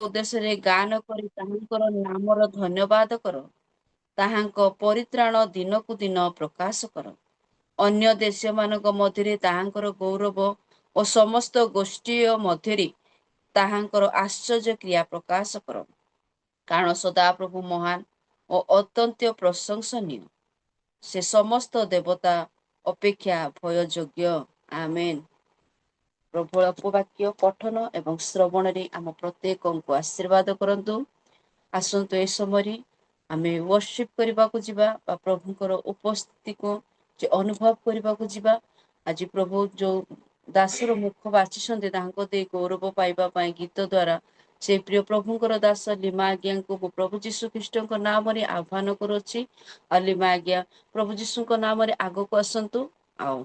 ଉଦ୍ଦେଶ୍ୟରେ ଗାନ କରି ତାହାଙ୍କର ନାମର ଧନ୍ୟବାଦ କର। ତାହାଙ୍କ ପରିତ୍ରାଣ ଦିନକୁ ଦିନ ପ୍ରକାଶ କର। ଅନ୍ୟ ଦେଶମାନଙ୍କ ମଧ୍ୟରେ ତାହାଙ୍କର ଗୌରବ ଓ ସମସ୍ତ ଗୋଷ୍ଠୀ ମଧ୍ୟରେ ତାହାଙ୍କର ଆଶ୍ଚର୍ଯ୍ୟ କ୍ରିୟା ପ୍ରକାଶ କର। କାରଣ ସଦାପ୍ରଭୁ ମହାନ ଓ ଅତ୍ୟନ୍ତ ପ୍ରଶଂସନୀୟ। ସେ ସମସ୍ତ ଦେବତା ଅପେକ୍ଷା ଭୟଯୋଗ୍ୟ। ଆମେନ୍। ପ୍ରବଳ ଉପବାକ୍ୟ ପଠନ ଏବଂ ଶ୍ରବଣରେ ଆମ ପ୍ରତ୍ୟେକଙ୍କୁ ଆଶୀର୍ବାଦ କରନ୍ତୁ। ଆସନ୍ତୁ ଏ ସମୟରେ ଆମେ ୱର୍ସିପ୍ କରିବାକୁ ଯିବା ବା ପ୍ରଭୁଙ୍କର ଉପସ୍ଥିତିକୁ ଯେ ଅନୁଭବ କରିବାକୁ ଯିବା। ଆଜି ପ୍ରଭୁ ଯୋଉ ଦାସର ମୁଖ ବାଛିଛନ୍ତି ତାହାଙ୍କ ଦେଇ ଗୌରବ ପାଇବା ପାଇଁ ଗୀତ ଦ୍ୱାରା ସେ ପ୍ରିୟ ପ୍ରଭୁଙ୍କର ଦାସ ଲିମା ଆଜ୍ଞାଙ୍କୁ ମୁଁ ପ୍ରଭୁ ଯୀଶୁ ଖ୍ରୀଷ୍ଟଙ୍କ ନାମରେ ଆହ୍ୱାନ କରୁଅଛି। ଆଉ ଲିମା ଆଜ୍ଞା ପ୍ରଭୁ ଯୀଶୁଙ୍କ ନାମରେ ଆଗକୁ ଆସନ୍ତୁ ଆଉ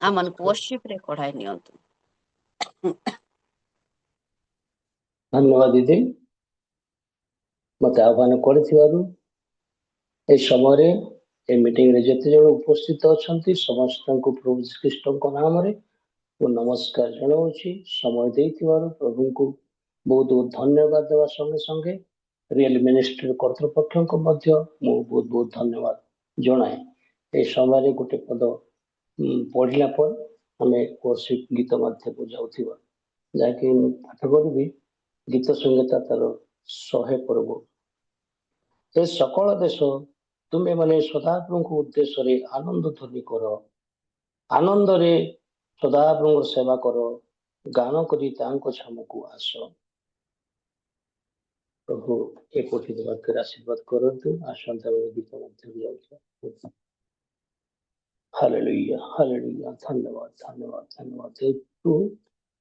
ଆମମାନଙ୍କୁ ୱର୍ସିପ୍ ରେ କଢାଇ ନିଅନ୍ତୁ। ଧନ୍ୟବାଦ ଦିଦି ମତେ ଆହ୍ୱାନ କରିଥିବାରୁ। ଏ ସମୟରେ ଏ ମିଟିଂରେ ଯେତେ ଜଣ ଉପସ୍ଥିତ ଅଛନ୍ତି ସମସ୍ତଙ୍କୁ ପ୍ରଭୁ ଶ୍ରୀଖ୍ରୀଷ୍ଟଙ୍କ ନାମରେ ମୁଁ ନମସ୍କାର ଜଣାଉଛି। ସମୟ ଦେଇଥିବାରୁ ପ୍ରଭୁଙ୍କୁ ବହୁତ ବହୁତ ଧନ୍ୟବାଦ ଦେବା ସଙ୍ଗେ ସଙ୍ଗେ ରିଏଲ ମିନିଷ୍ଟ୍ରି କର୍ତ୍ତୃପକ୍ଷଙ୍କୁ ମଧ୍ୟ ମୁଁ ବହୁତ ବହୁତ ଧନ୍ୟବାଦ ଜଣାଏ। ଏ ସମୟରେ ଗୋଟେ ପଦ ପଢିଲା ପରେ ଆମେ ୱର୍ସିପ୍ ଗୀତ ମଧ୍ୟକୁ ଯାଉଥିବା, ଯାହାକି ମୁଁ ପାଠ କରିବି ଗୀତ ସଂହିତା ତାର 100 ପର୍ବ। ଏ ସକଳ ଦେଶ ତୁମେ ମାନେ ସଦାପ୍ରଭୁଙ୍କ ଉଦ୍ଦେଶ୍ୟରେ ଆନନ୍ଦ ଧ୍ୱନି କର, ଆନନ୍ଦରେ ସଦାପ୍ରଭୁଙ୍କ ସେବା କର, ଗାନ କରି ତାଙ୍କ ଛାମୁକୁ ଆସ। ପ୍ରଭୁ ଏ ପଠିତ ବାକ୍ୟରେ ଆଶୀର୍ବାଦ କରନ୍ତୁ। ଆସନ୍ତା ବେଳେ ଗୀତ ମଧ୍ୟକୁ ଯାଉଥିବା। Hallelujah hallelujah. ଧନ୍ୟବାଦ ଧନ୍ୟବାଦ ଧନ୍ୟବାଦ।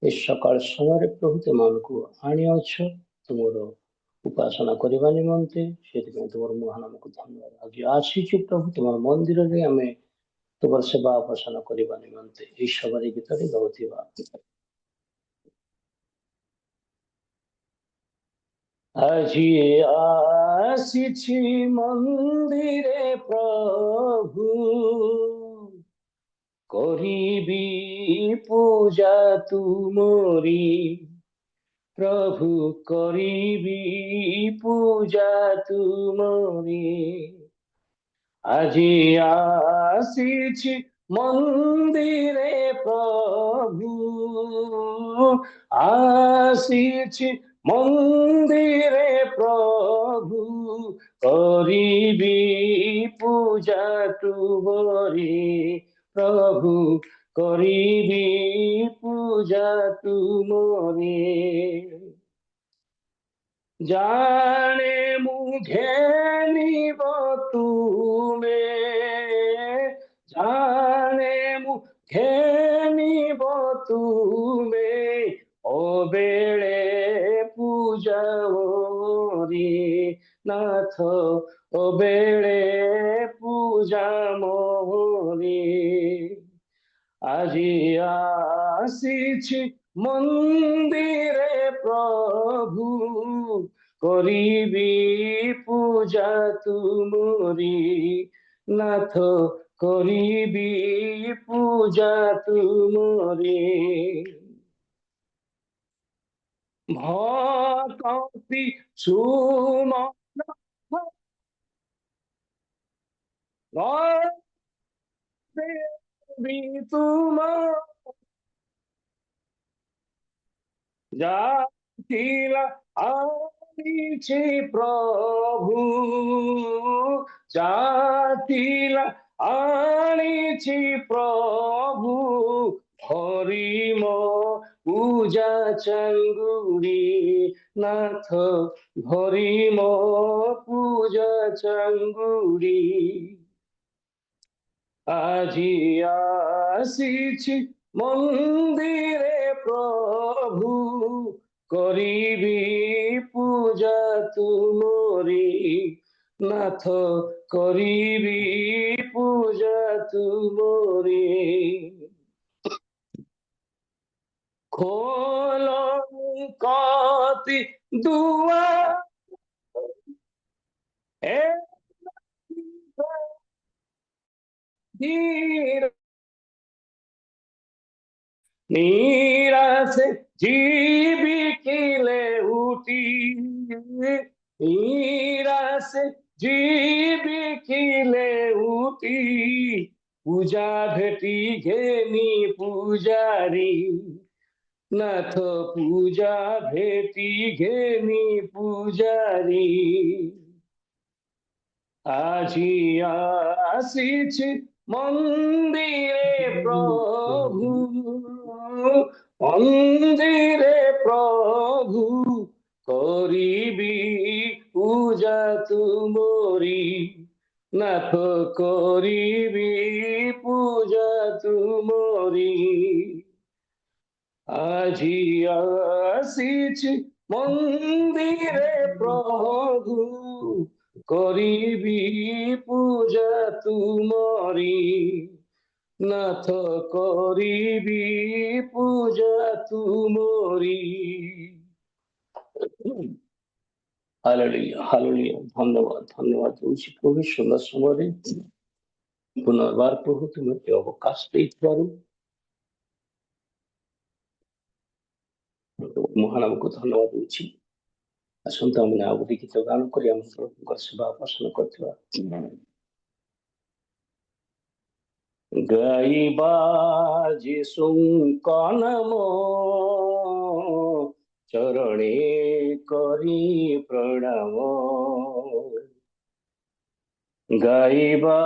ଏ ସକାଳ ସମୟରେ ପ୍ରଭୁ ତୁମମାନଙ୍କୁ ଆଣିଅଛ ତୁମର ଉପାସନା କରିବା ନିମନ୍ତେ, ସେଥିପାଇଁ ତୁମର ମହାନାମକୁ ଧନ୍ୟବାଦ। ଆଜି ଆସିଛୁ ପ୍ରଭୁ ତୁମର ମନ୍ଦିରରେ ଆମେ ତୁମର ସେବା ଉପାସନା କରିବା ନିମନ୍ତେ ଏହି ସବାରୀ ଗୀତରେ ଗାଉଥିବା। ଆଜି ଆସିଛି ମନ୍ଦିରେ ପ୍ରଭୁ, କରିବି ପୂଜା ତୁମରି। ପ୍ରଭୁ କରିବି ପୂଜା ତୁମରି। ଆଜି ଆସିଛି ମନ୍ଦିରେ ପ୍ରଭୁ, ଆସିଛି ମନ୍ଦିରେ ପ୍ରଭୁ, କରିବି ପୂଜା ତୁମରି। ପ୍ରଭୁ କରିବି ପୂଜା ତୁମରି। ଜାଣେ ମୁଁ ଘେନିବ ତୁମେ, ଜାଣେ ମୁଁ ଘେନିବ ତୁମେ, ଅବେଳେ ପୂଜା ମୋରି। ନାଥ ଅବେଳେ ପୂଜା ମୋରି। ଆଜି ଆସିଛି ମନ୍ଦିରେ ପ୍ରଭୁ, କରିବି ପୂଜା ତୁମରି। ନାଥ କରିବି ପୂଜା ତୁମରି। ଭକ୍ତି ସୁମନ ତୁମ ଯାଥିଲା ଆଣିଛି ପ୍ରଭୁ, ଯାଥିଲା ଆଣିଛି ପ୍ରଭୁ, ହରି ମୋ ପୂଜା ଚାଙ୍ଗୁଡ଼ି। ନାଥ ହରି ମୋ ପୂଜା ଚାଙ୍ଗୁଡ଼ି। ଆଜି ଆସିଛି ମନ୍ଦିରେ ପ୍ରଭୁ, କରିବି ପୂଜା ତୁମରି। ନାଥ କରିବି ପୂଜା ତୁମରି। ଖୋଲ କତି ଦୁଆର, ଧୀର নিরাশে জীবিকিলে উঠি, নিরাশে জীবিকিলে উঠি, পূজা ভেটি ঘেনি পূজারি, নাথ পূজা ভেটি ঘেনি পূজারি। আজি আসিছি মন্দিরে প্রভু, মন্দিরে প্রভু, করিবি পূজা তুমরি, নাথ করিবি পূজা তুমরি। আজি আসিছি মন্দিরে প্রভু, করিবি পূজা তুমরি, নাথ করিবি পূজা তুমরি। Hallelujah, hallelujah. ধন্যবাদ, ধন্যবাদ দଉଛି প্রভু সুন্দর ସମୟରେ ପୁନର୍ବାର ପ୍ରଭୁ ତୁମେ ଏ ଅବକାଶ ଦେଇଥିବାରୁ ମହାନାମକୁ ଧନ୍ୟବାଦ ଦଉଛି। ଆସନ୍ତୁ ଆମେ ଆଉ ଗୋଟେ ଗୀତ ଗାନ କରି ଆମ ପ୍ରଭୁଙ୍କ ସେବା ଉପାସନା କରୁଥିବା। ଗାଇବା ଯୀଶୁଙ୍କ ନାମ, ଚରଣେ କରି ପ୍ରଣାମ। ଗାଇବା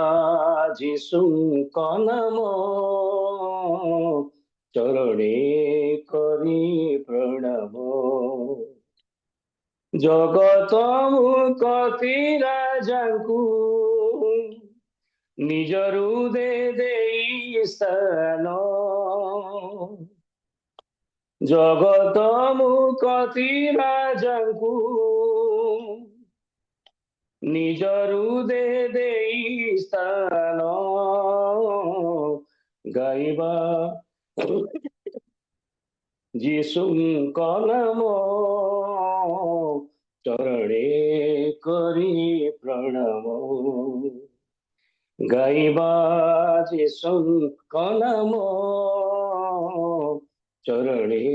ଯୀଶୁଙ୍କ ନାମ, ଚରଣେ କରି ପ୍ରଣାମ। ଜଗତ ମୁକ୍ତି ରାଜାଙ୍କୁ ନିଜରୁ ଦେଇ ସ୍ଥାନ, ଜଗତ ମୁକ୍ତି ରାଜାଙ୍କୁ ନିଜରୁ ଦେଇ ସ୍ଥାନ। ଗାଇବା ଯୀଶୁଙ୍କ ନାମ, ଚରଣେ କରି ପ୍ରଣାମ। ଗାଇବା ଯୀଶୁଙ୍କ ନାମ, ଚରଣେ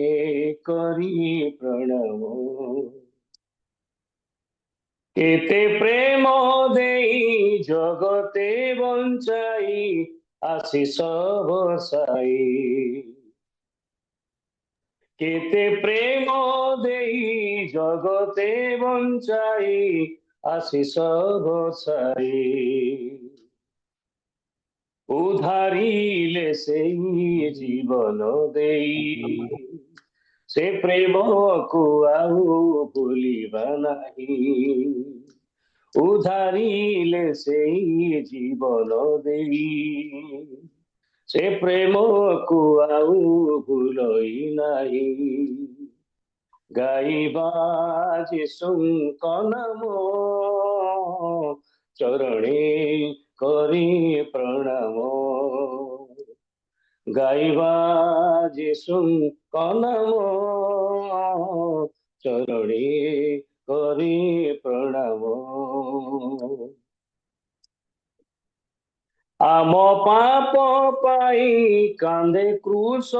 କରି ପ୍ରଣାମ। କେତେ ପ୍ରେମ ଦେଇ ଜଗତେ ବଞ୍ଚାଇ ଆଶିଷ ବସାଇ, କେତେ ପ୍ରେମ ଦେଇ ଜଗତେ ବଞ୍ଚାଇ ଆଶିଷ ବସାଇ, ଉଦ୍ଧାରିଲେ ସେଇ ଜୀବନ ଦେଇ, ସେ ପ୍ରେମକୁ ଆଉ ଭୁଲିବା ନାହିଁ। ଉଦ୍ଧାରିଲେ ସେଇ ଜୀବନ ଦେଇ, ସେ ପ୍ରେମକୁ ଆଉ ଭୁଲଇ ନାହିଁ। ଗାଇବା ଯୀଶୁଙ୍କ ନାମ, ଚରଣେ କରି ପ୍ରଣାମ। ଗାଇବା ଯୀଶୁଙ୍କ ନାମ, ଚରଣେ କରି ପ୍ରଣାମ। ଆମ ପାପ ପାଇଁ କାନ୍ଦେ କ୍ରୁଶ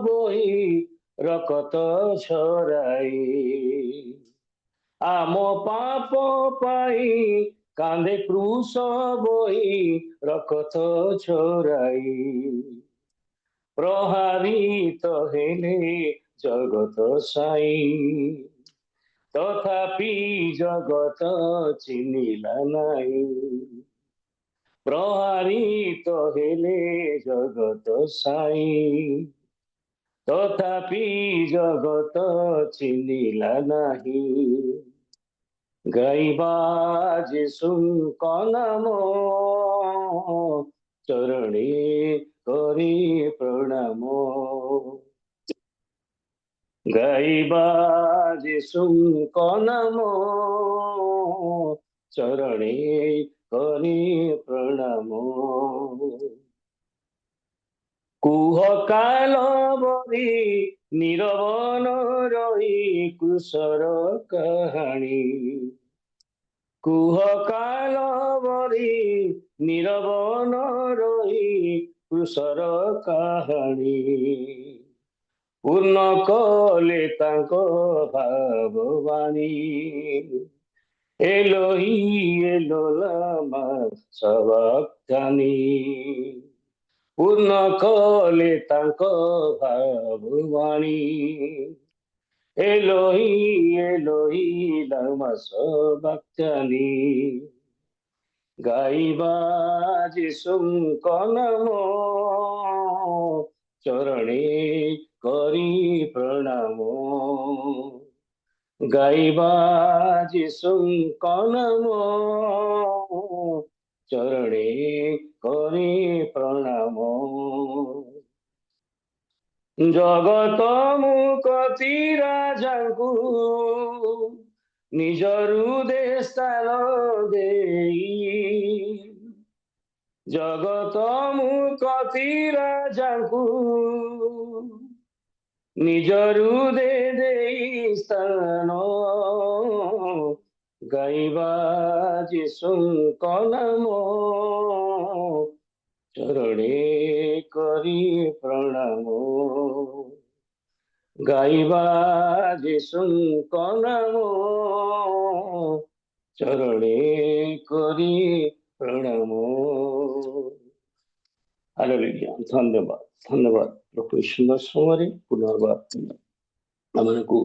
ବୋହି ରକତ ଝରାଇ, ଆମ ପାପ ପାଇଁ କାନ୍ଦେ କ୍ରୁଶ ବୋହି ରକତ ଝରାଇ, ପ୍ରହାରିତ ହେଲେ ଜଗତ ସାଇ, ତଥାପି ଜଗତ ଚିହ୍ନିଲା ନାହିଁ। ପ୍ରହାରିତ ହେଲେ ଜଗତ ସାଇ, ତଥାପି ଜଗତ ଚିହ୍ନିଲା ନାହିଁ। ଗାଇବା ଯୀଶୁଙ୍କ ନାମ, ଚରଣେ କରି ପ୍ରଣାମ। ଗାଇବା ଯୀଶୁଙ୍କ ନାମ, ଚରଣେ କରି ପ୍ରଣାମ। କୁହ କାଲବରୀ ନୀରବ ନ ରହି କ୍ରୁଶର କାହାଣୀ, କୁହ କାଲବରୀ ନୀରବ ନ ରହି କ୍ରୁଶର କାହାଣୀ, ପୂର୍ଣ୍ଣ କଲେ ତାଙ୍କ ଭାବବାଣୀ। ଏଲୋହି ଏଲୋଲାମା ସବାକ୍ତାନି। ପୂର୍ଣ୍ଣ କଲେ ତାଙ୍କ ଭାବବାଣୀ। ଏଲୋହି ଏଲୋହି ଲାମା ସବାକ୍ତାନି। ଗାଇବା ଯୀଶୁଙ୍କ ନାମ, ଚରଣେ କରି ପ୍ରଣାମ। ଗାଇବା ଯୀଶୁଙ୍କ ନାମ, ଚରଣେ କରି ପ୍ରଣାମ। ଜଗତ ମୁକତି ରାଜାଙ୍କୁ ନିଜ ହୃଦେ ସ୍ଥାନ ଦେଇ। ଜଗତ ମୁକତି ରାଜାଙ୍କୁ ନିଜ ହୃଦେ ଦେଇ ସ୍ଥାନ। ଗାଇବା ଯୀଶୁଙ୍କ ନାମ, ଚରଣେ କରି ପ୍ରଣାମ। ଗାଇବା ଯୀଶୁଙ୍କ ନାମ, ଚରଣେ କରି ପ୍ରଣାମ। ହାଲେଲୁୟା। ଧନ୍ୟବାଦ ଧନ୍ୟବାଦ ପ୍ରଭୁ ସୁନ୍ଦର ସମୟରେ ପୁନର୍ବାର ଆମମାନଙ୍କୁ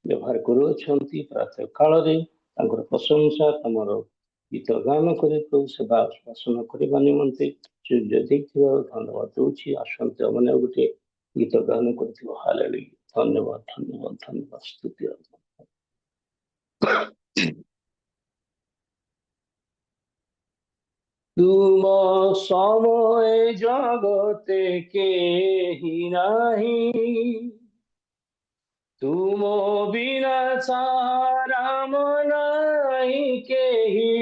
ବ୍ୟବହାର କରୁଅଛନ୍ତି। ପ୍ରାତଃ କାଳରେ ତାଙ୍କର ପ୍ରଶଂସା ତମର ଗୀତ ଗାନ କରି ପ୍ରଭୁ ସେବା ଉପାସନା କରିବା ନିମନ୍ତେ ସୁଯୋଗ ଦେଇଥିବାରୁ ଧନ୍ୟବାଦ ଦଉଛି। ଆସନ୍ତୁ ଆମମାନେ ଗୋଟେ ଗୀତ ଗାନ କରିଥିବ। ହାଲେଲୁୟା। ଧନ୍ୟବାଦ ଧନ୍ୟବାଦ ଧନ୍ୟବାଦ ସ୍ତୁତି। তুম সময় জগতে কেহি নাহি, তুম বিনা সারাম নাহি কেহি।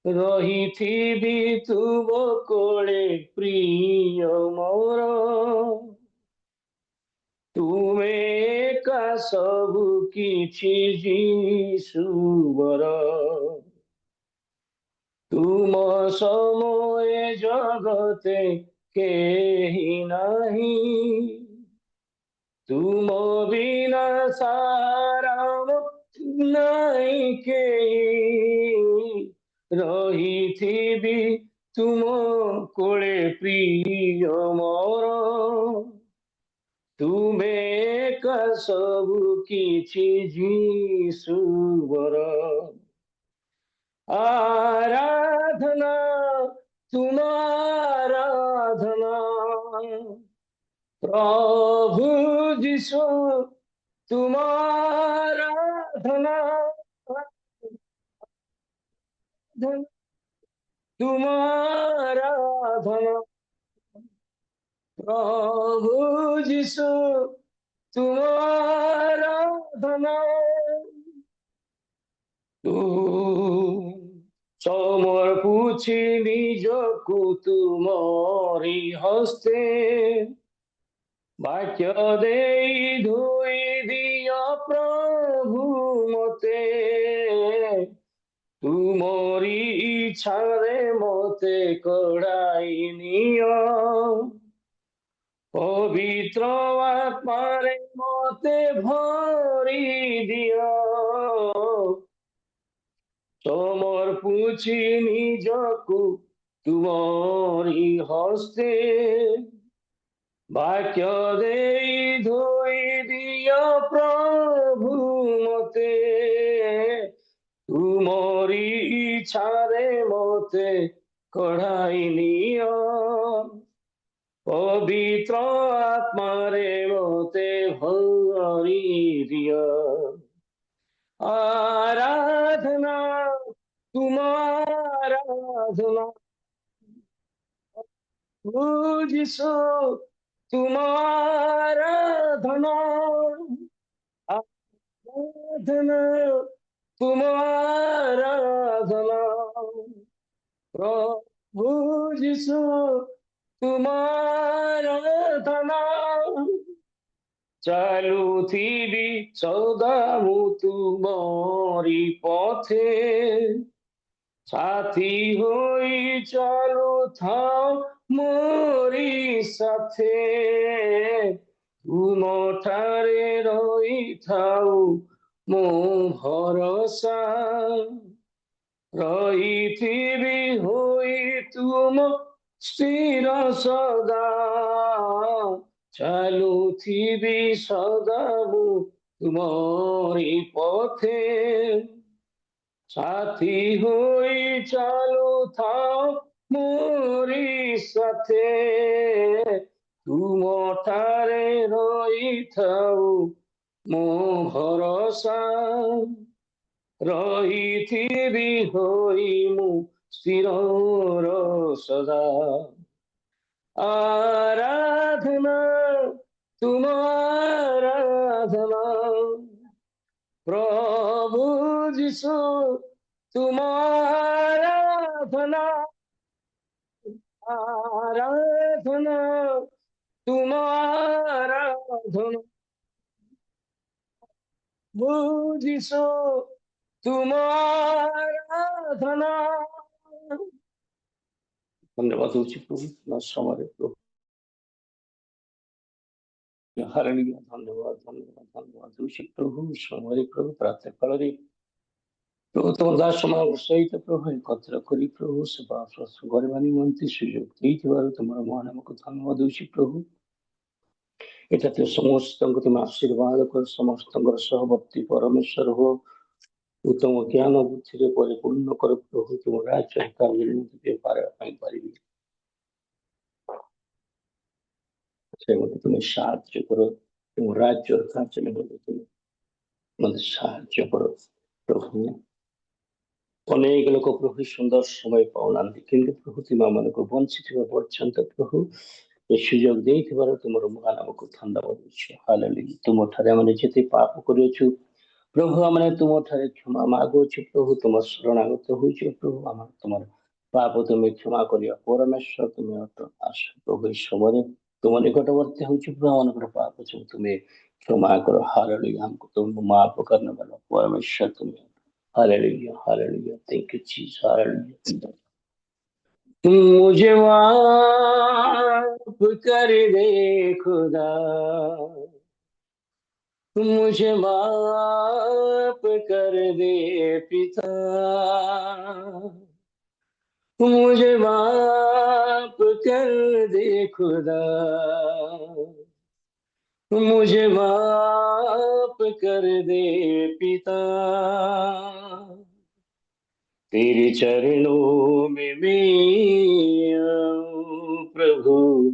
রহিথিবি তুম কোলে প্রিয় মোর, তুমে একা সবু কিছু যিশুবর। তুম সময়ে জগতে কেহি নাহি, তুম বিনা সারাম নাই কেহি। রহিথিবি তুম কোলে প্রিয় মোর, তুমে একা সবু কিছু যিশুবর। आराधना तुम्हारा आराधना, प्रभु यीशु तुम्हारा आराधना। तुम्हारा आराधना, प्रभु यीशु तुम्हारा आराधना। समर्पुछि निजकु तुमरि हस्ते, वाक्य देई धोई दिया प्रभु मते। तुमरि इच्छारे मते कड़ाई नियो, पवित्र आत्मारे मते भरी दियो। समर्पुछि निजकु तुमरि हस्ते, वाक्य देई धोई दियो प्रभु मते। तुमरि इच्छारे मते कढ़ाई नियो, पवित्र आत्मारे मते भरी दियो। आराधना तुम्हारा आराधना, यीशु तुम्हारा आराधना। आराधना तुम्हारा आराधना, प्रभु यीशु तुम्हारा आराधना। चालुथिबि सदा मु तुमरि पथे, साथी होई चालु थाओ मोरी साथे। ତୁମ ଠାରେ ରହିଥାଉ ମୋ ଭରସା, ରହିଥିବି ହୋଇ ତୁମ ସ୍ଥିର ସଦା, ଚାଲୁଥିବି ସଦା ମୁଁ ତୁମରି ପଥେ, ସାଥୀ ହୋଇ ଚାଲୁଥାଅ ମୋରି ସାଥେ, ତୁମ ଠାରେ ରହିଥାଉ ମୋ ଭରସା, ରହିଥିବି ହୋଇ ମୁଁ ସ୍ଥିର ସଦା। आराधना तुम आराधना प्रभु जिसु तुम आराधना, आराधना तुम आराधना प्रभु जिसु तुम आराधना। धन्यवाद दौची प्रभु समरे प्रभु, हालेलुया। धन्यवाद धन्यवाद धन्यवाद दौची प्रभु समरे प्रभु। प्रातः काल प्रभु तुम दास सहित प्रभु एकत्र करी प्रभु सेवा करवा निमंते सुयोग देथिबारु तुमर महानामक धन्यवाद दौची प्रभु। एठाते समस्त तुम आशीर्वाद कर, समस्त सहवर्ती परमेश्वर हो, उत्तम ज्ञान बुद्धि परिपूर्ण कर प्रभु। तुम राज्य कार्य पारिबी तुम्हें साहाय्य कर, तुम राज्य कार्य तुम मत साहाय्य कर प्रभु। अनेक लोक प्रभु सुंदर समय पाऊना कि प्रभु तुम मान बंचित पर्यंत प्रभु ये सुजोग देथिबार तुमर महानाम को धन्यवाद देछु। हालेलुया। तुम ठारे आमे जेते पाप करिछु प्रभु, आमे तुम ठारे क्षमा मागुछु प्रभु। तुम शरणागत होइछु प्रभु, आम तुम पाप तुम क्षमा करिया परमेश्वर तुम आस प्रभु। इस समय तुम निकटवर्ती होइछु प्रभु, आमर पाप सब तुम क्षमा कर। हालेलुया। हमको तुम माफ करने वाला परमेश्वर तुम। Hallelujah hallelujah. Thank you Jesus. Hallelujah. तुम मुझे माफ कर दे खुदा, तुम मुझे माफ कर दे पिता, तुम मुझे माफ कर दे खुदा, तुम मुझे माफ कर दे पिता। तेरे चरणों में मैं आऊं प्रभु,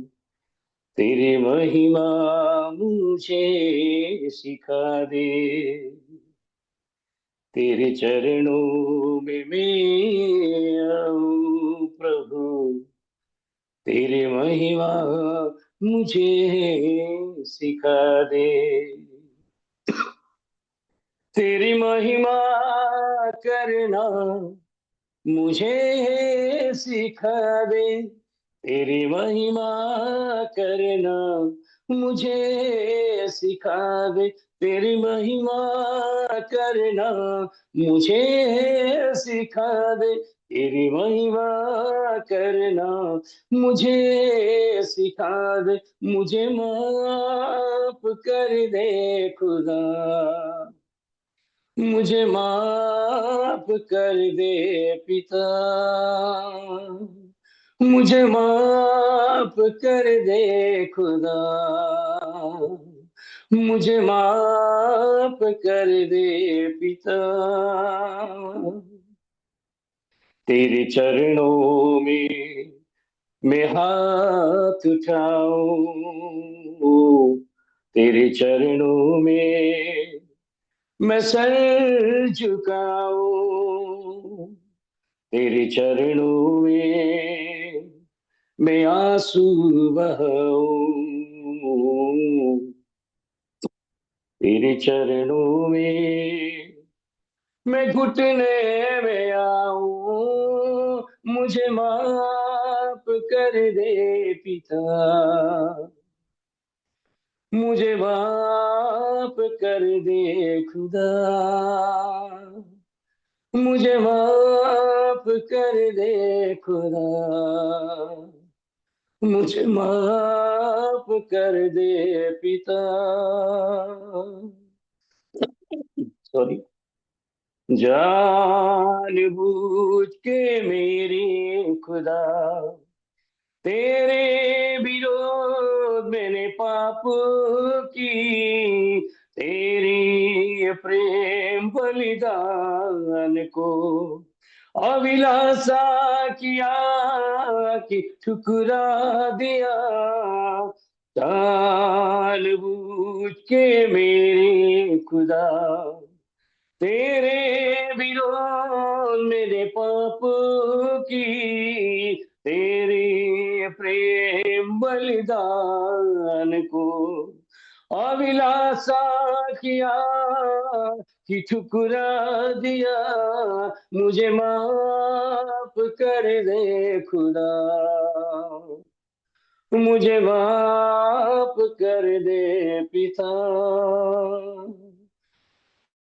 तेरी महिमा मुझे सिखा दे। तेरे चरणों में मैं आऊं प्रभु, तेरी महिमा मुझे सिखा दे। तेरी महिमा करना मुझे सिखा दे, तेरी महिमा करना मुझे सिखा दे। तेरी महिमा करना मुझे सिखा दे, तेरी महिमा करना मुझे सिखा दे। मुझे माफ कर दे खुदा, मुझे माफ कर दे पिता, मुझे माफ कर दे खुदा, मुझे माफ कर दे पिता। तेरे चरणों में मैं हाथ उठाऊं, तेरे चरणों में मैं सर झुकाऊं, तेरे चरणों में मैं आंसू बहाऊं, तेरे चरणों में मैं घुटने में आऊं। मुझे माफ कर दे पिता, मुझे माफ कर दे खुदा, मुझे माफ कर दे खुदा, मुझे माफ कर दे पिता। सॉरी। जानबूझ के मेरे खुदा तेरे विरोध मैंने पाप की, तेरी प्रेम बलिदान को अभिलाषा किया कि ठुकरा दिया। जानबूझ के मेरे खुदा तेरे विरोध मेरे पाप की, तेरे प्रेम बलिदान को अभिलाषा किया कि ठुकरा दिया। मुझे माफ कर दे खुदा, मुझे माफ कर दे पिता,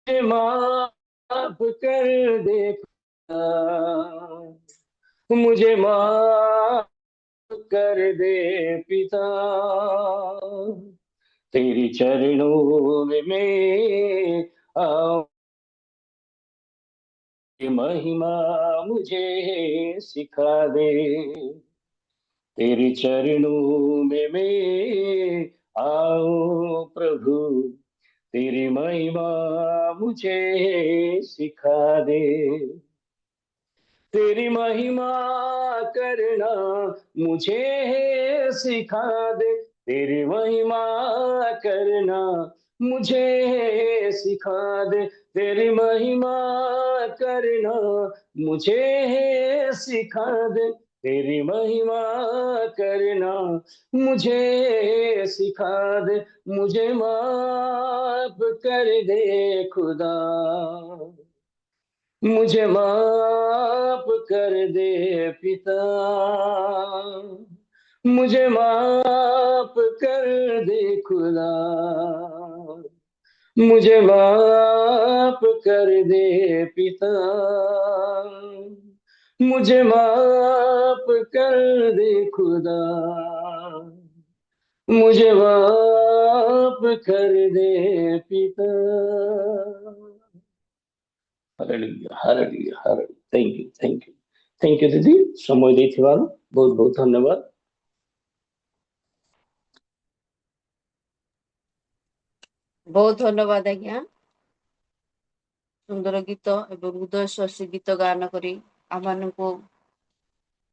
मुझे माफ कर दे खुदा, मुझे माफ कर दे पिता। तेरी चरणों में मैं आऊं, महिमा मुझे सिखा दे। तेरे चरणों में मैं आऊं प्रभु, तेरी महिमा मुझे सिखा दे। तेरी महिमा करना मुझे सिखा दे, तेरी महिमा करना मुझे सिखा दे, तेरी महिमा करना मुझे सिखा दे, तेरी महिमा करना मुझे सिखा दे। मुझे माफ कर दे खुदा, मुझे माफ कर दे पिता, मुझे माफ कर दे खुदा, मुझे माफ कर दे पिता, मुझे माफ कर दे खुदा, मुझे माफ कर दे पिता। Hallelujah hallelujah hallelujah. Thank you thank you thank you दीदी, समय ଦେଇଥିବାରୁ ବହୁତ ବହୁତ ଧନ୍ୟବାଦ। बहुत धन्यवाद आज्ञा। सुंदर गीत एवं हृदय स्पर्शी गीत गान करी आमको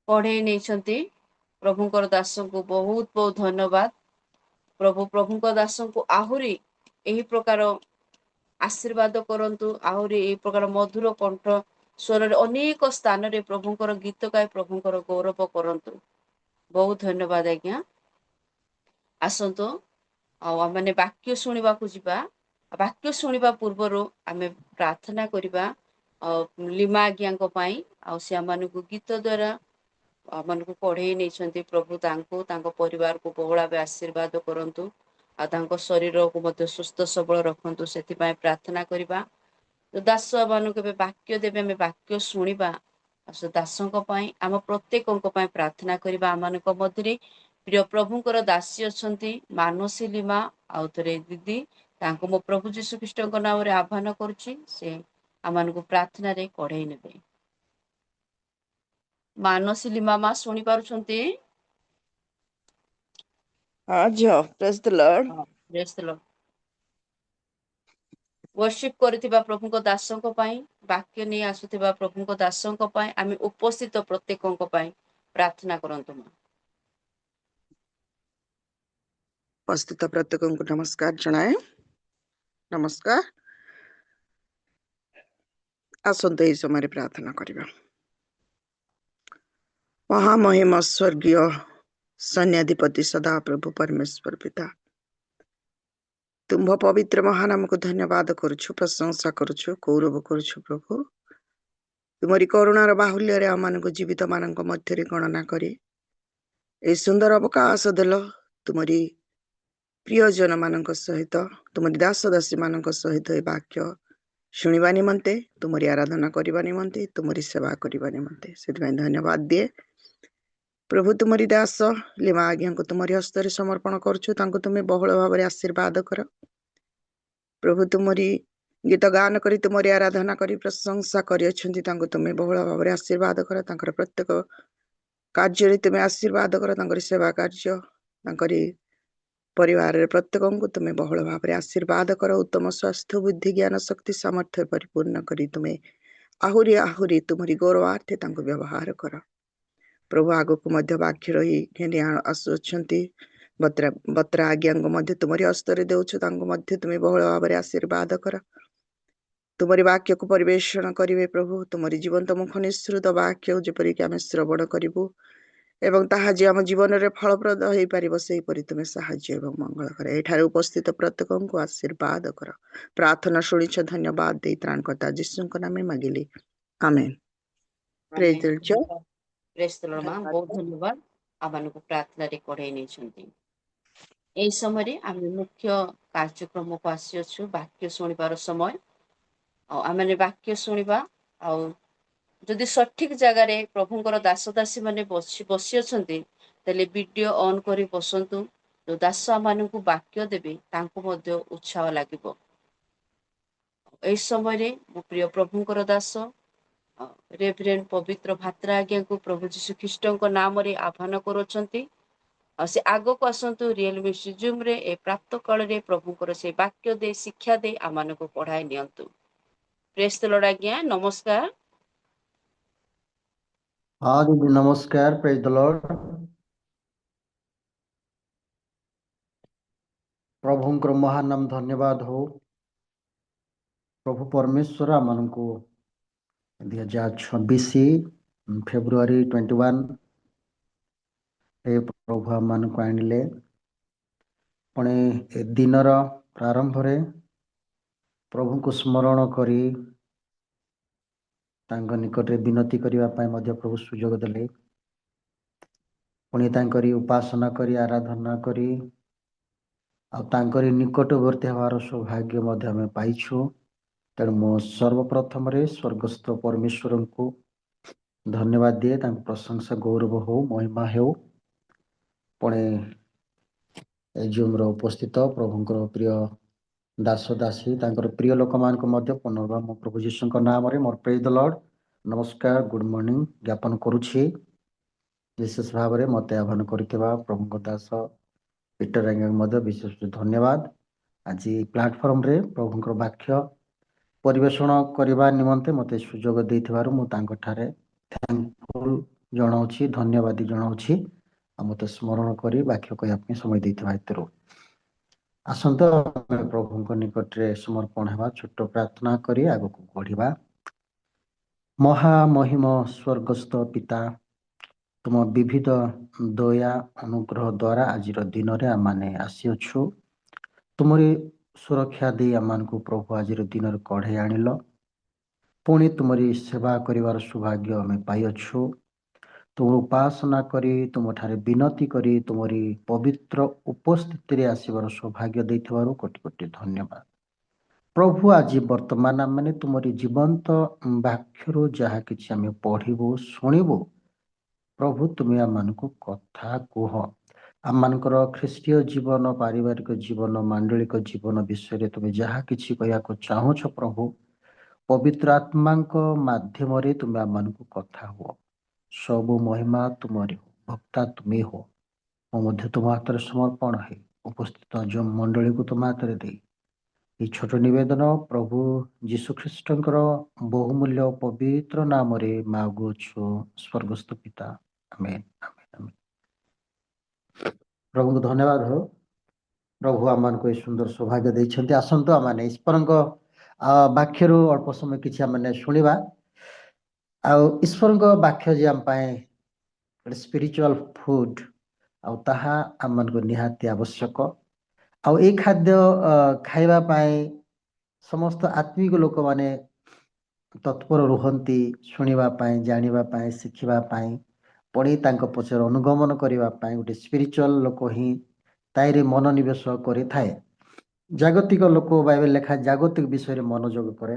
पढ़े नहीं प्रभुकर दास को बहुत बहुत धन्यवाद। प्रभु प्रभुक दास को आहुरी यही प्रकार आशीर्वाद करंतु, आहुरी यही प्रकार मधुर कंठ स्वर अनेक स्थान रे प्रभुकर गीत गाय प्रभुकर गौरव करंतु। बहुत धन्यवाद आज्ञा। आसतु आने वाक्य शुणा जा। वाक्य शुणा पूर्वर आम प्रार्थना करवा लीमा आज्ञा से गीत द्वारा आमको पढ़े नहीं। प्रभु तांको परिवार को बहुला आशीर्वाद करंतु, शरीर को मध्य सुस्थ सबल रखंतु। से प्रार्थना करवा दास मानक वाक्य देवे, आम वाक्य शुणा दासों आम प्रत्येक प्रार्थना करवा। आम मध्य प्रिय प्रभुकर दासी अच्छा मानसी लीमा आउ थे दीदी, मो प्रभु जीशु ख्रीष्ट नाम रे आह्वान करुच्ची से आम प्रार्थना रे कढ़ई ने। मानसी लीमा माँ शुणी पारुछंती? हाँ झियो, praise the lord. Praise the lord. Worship करथिबा प्रभुको दासंको पई, वाक्य नहीं आसुथिबा प्रभुको दासंको पई, आमे उपस्थित प्रत्येकंको पई प्रार्थना करंतु। माँ उपस्थित प्रत्येक को नमस्कार जनाए। नमस्कार। आसंत यही समय प्रार्थना करिबा। महामहिम स्वर्गीय सैन्याधिपति सदा प्रभु परमेश्वर पिता, तुम्भ पवित्र महानाम को धन्यवाद करुछु, प्रशंसा करुछु, गौरव करुछु। प्रभु तुमरी करुणार बाहुल्य रे आमान को जीवित मानक मध्य गणना करी ए सुंदर अवकाश देल। तुमरी प्रियजन मानक सहित, तुमरी दास दासी मानक सहित ए वाक्य शुणा निमंते, तुमरी आराधना करने निमंते, तुमरी सेवा करने निमंते से धन्यवाद दिए। प्रभु तुमरी दास लीमा आज्ञा को तुमरी हस्ତରେ समर्पण କରୁଛୁ ତାଙ୍କୁ ତୁମେ ବହୁଳ ଭାବରେ ଆଶୀର୍ବାଦ କର। प्रभु तुमरी गीत गान କରି ତୁମରି ଆରାଧନା କରି ପ୍ରଶଂସା କରିଅଛନ୍ତି ତାଙ୍କୁ ତୁମେ ବହୁଳ ଭାବରେ ଆଶୀର୍ବାଦ କର। ତାଙ୍କର ପ୍ରତ୍ୟେକ କାର୍ଯ୍ୟରେ ତୁମେ ଆଶୀର୍ବାଦ କର। ତାଙ୍କର ସେବା କାର୍ଯ୍ୟ ତାଙ୍କରି ପରିବାରରେ ପ୍ରତ୍ୟେକଙ୍କୁ ତୁମେ ବହୁଳ ଭାବରେ ଆଶୀର୍ବାଦ କର। ଉତ୍ତମ ସ୍ୱାସ୍ଥ୍ୟ ବୁଦ୍ଧି ଜ୍ଞାନ ଶକ୍ତି ସାମର୍ଥ୍ୟ ପରିପୂର୍ଣ୍ଣ କରି ତୁମେ ଆହୁରି ଆହୁରି ତୁମରି ଗୌରବାର୍ଥେ ତାଙ୍କୁ ବ୍ୟବହାର କର। प्रभु आगକୁ ମଧ୍ୟ ବାକ୍ୟ ରହି ଘେନି ଆସୁଅଛନ୍ତି ବତ୍ରା ଆଜ୍ଞାଙ୍କୁ ମଧ୍ୟ ତୁମରି ହସ୍ତରେ ଦେଉଛୁ ତାଙ୍କୁ ମଧ୍ୟ ତୁମେ ବହୁଳ ଭାବରେ ଆଶୀର୍ବାଦ କର। ତୁମରି ବାକ୍ୟକୁ ପରିବେଷଣ କରିବେ ପ୍ରଭୁ। ତୁମରି ଜୀବନ୍ତ ମୁଖ ନିଃସୃତ ବାକ୍ୟ ଯେପରିକି ଆମେ ଶ୍ରବଣ କରିବୁ ଏବଂ ତାହା ଯେ ଆମ ଜୀବନରେ ଫଳପ୍ରଦ ହେଇପାରିବ ସେହିପରି ତୁମେ ସାହାଯ୍ୟ ଏବଂ ମଙ୍ଗଳ କର। ଏଠାରେ ଉପସ୍ଥିତ ପ୍ରତ୍ୟେକଙ୍କୁ ଆଶୀର୍ବାଦ କର। ପ୍ରାର୍ଥନା ଶୁଣିଛ ଧନ୍ୟବାଦ ଦେଇ ତ୍ରାଣକର୍ତ୍ତା ଯୀଶୁଙ୍କ ନାମେ ମାଗିଲି ଆମେନ୍। ପ୍ରେଜ୍ ଦ ଲର୍ଡ। ପ୍ରେଜ୍ ଦ ଲର୍ଡ ମା, ବହୁତ ଧନ୍ୟବାଦ ଆମମାନଙ୍କୁ ପ୍ରାର୍ଥନାରେ କଢେଇ ନେଇଛନ୍ତି। ଏହି ସମୟରେ ଆମେ ମୁଖ୍ୟ କାର୍ଯ୍ୟକ୍ରମକୁ ଆସିଅଛୁ ବାକ୍ୟ ଶୁଣିବାର ସମୟ। ଆଉ ଆମେ ବାକ୍ୟ ଶୁଣିବା। ଆଉ ଯଦି ସଠିକ ଜାଗାରେ ପ୍ରଭୁଙ୍କର ଦାସ ଦାସୀ ମାନେ ବସି ଅଛନ୍ତି ତାହେଲେ ଭିଡିଓ ଅନ୍ କରି ବସନ୍ତୁ। ଯୋଉ ଦାସ ମାନଙ୍କୁ ବାକ୍ୟ ଦେବେ ତାଙ୍କୁ ମଧ୍ୟ ଉତ୍ସାହ ଲାଗିବ। ଏହି ସମୟରେ ମୋ ପ୍ରିୟ ପ୍ରଭୁଙ୍କର ଦାସ ରେଭରେଣ୍ଡ ପବିତ୍ର ଭାତ୍ରା ଆଜ୍ଞାଙ୍କୁ ପ୍ରଭୁ ଯୀଶୁ ଖ୍ରୀଷ୍ଟଙ୍କ ନାମରେ ଆହ୍ୱାନ କରୁଛନ୍ତି। ଆଉ ସେ ଆଗକୁ ଆସନ୍ତୁ ରିଏଲ ମିଉଜିୟମରେ ଏ ପ୍ରାପ୍ତ କାଳରେ ପ୍ରଭୁଙ୍କର ସେ ବାକ୍ୟ ଦେଇ ଶିକ୍ଷା ଦେଇ ଆମମାନଙ୍କୁ ପଢାଇ ନିଅନ୍ତୁ। ପ୍ରେଜ୍ ଦ ଲର୍ଡ ଆଜ୍ଞା, ନମସ୍କାର। हाँ दीदी नमस्कार। Praise the lord. प्रभुंकर महानाम धन्यवाद हो। प्रभु परमेश्वर आमको 2026 फेब्रुआरी 21 प्रभु आम आणिले पुणे ए दिनर प्रारंभ रे प्रभु को स्मरण करी तांको निकट रे विनती करिवा पाए मध्य प्रभु सुजोग देले। पुणी तांकरी उपासना करी आराधना करी आंकरी निकटवर्ती हमार सौभाग्य मध्य आम पाइछु। तेणु मो सर्वप्रथम स्वर्गस्थ परमेश्वर को धन्यवाद दिए। प्रशंसा गौरव हो महिमा हो। पुणे जूम उपस्थित प्रभुंकर प्रिय दास दासी प्रिय लोक मान पुनर्बार मो प्रभु जीशु नाम मोर प्रेज द लॉर्ड नमस्कार गुड मॉर्निंग ज्ञापन करुछि। विशेष भाव में मत आह्वान करथिबा प्रभुंकर दास पीटर आज्ञा विशेष धन्यवाद। आज प्लाटफॉर्म रे प्रभुंकर वाक्य परिवेषण करने निमंते मते सुजोग देथिबारु मु तांको ठारे थैंकफुल जनाउछि, धन्यवादी जनाउछि। मते स्मरण करी वाक्य कहया पे समय देथिबा हेतु आसंत प्रभुंकर निकट रे समर्पण हेबा। छोट प्रार्थना करी आगो को बढ़िबा। महामहिम स्वर्गस्थ पिता तुम विविध दया अनुग्रह द्वारा आज दिन में आम मैंने आसीअछु। तुमरी सुरक्षा दे आम को प्रभु आज दिन कढ़े आणिल। पुणी तुमरी सेवा करिवार सौभाग्य आम पाइछु। तुम उपासना करी तुम ठारे विनती करी तुमरी पवित्र उपस्थिति रे आसीबार सौभाग्य देथिबारु कोटि कोटि धन्यवाद। प्रभु आज वर्तमान आम मैंने तुमरी जीवंत वाक्यरु जहा किछि आम पढ़िबु शुणिबु प्रभु तुम्हें आम को कथा कह। आम मानकर ख्रीष्टीय जीवन पारिवारिक जीवन मांडलिक जीवन विषय तुम्हें जहा किछि कहया को चाहुछ प्रभु पवित्र आत्मा माध्यम रे तुम्हें आम को कथा हुआ। सब महिमा तुम्हारी हो, भक्ता तुम्हें हो। मध्य तुम हाथ समर्पण है उपस्थित जो मंडली को तुम हाथ दे ये छोट निवेदन प्रभु जीशु ख्रीष्टंकर बहुमूल्य पवित्र नाम रे मागुछु स्वर्गस्थ पिता आमेन आमेन आमेन। प्रभु को धन्यवाद हो। प्रभु आम को सुंदर सौभाग्य देइछन्ति। आसंतु आम ईश्वर वाक्य अल्प समय किछि आम शुणिबा। ईश्वर वाक्य जे आम स्पिरिचुअल फूड आहा आम को निहाती आवश्यक। ए खाद्य खाइबा पाए समस्त आत्मिक लोक माने तत्पर रुहंती शुणिबा पाए जानिबा पाए शिखिबा पाए पढ़ी तांको पछर अनुगमन करिबा पाए गोटे स्पिरिचुअल लोक ही ताइरे मनोनिवेश करि थाए। जागतिक लोक बाइबल लेखा जागतिक विषय रे मनोयोग करे।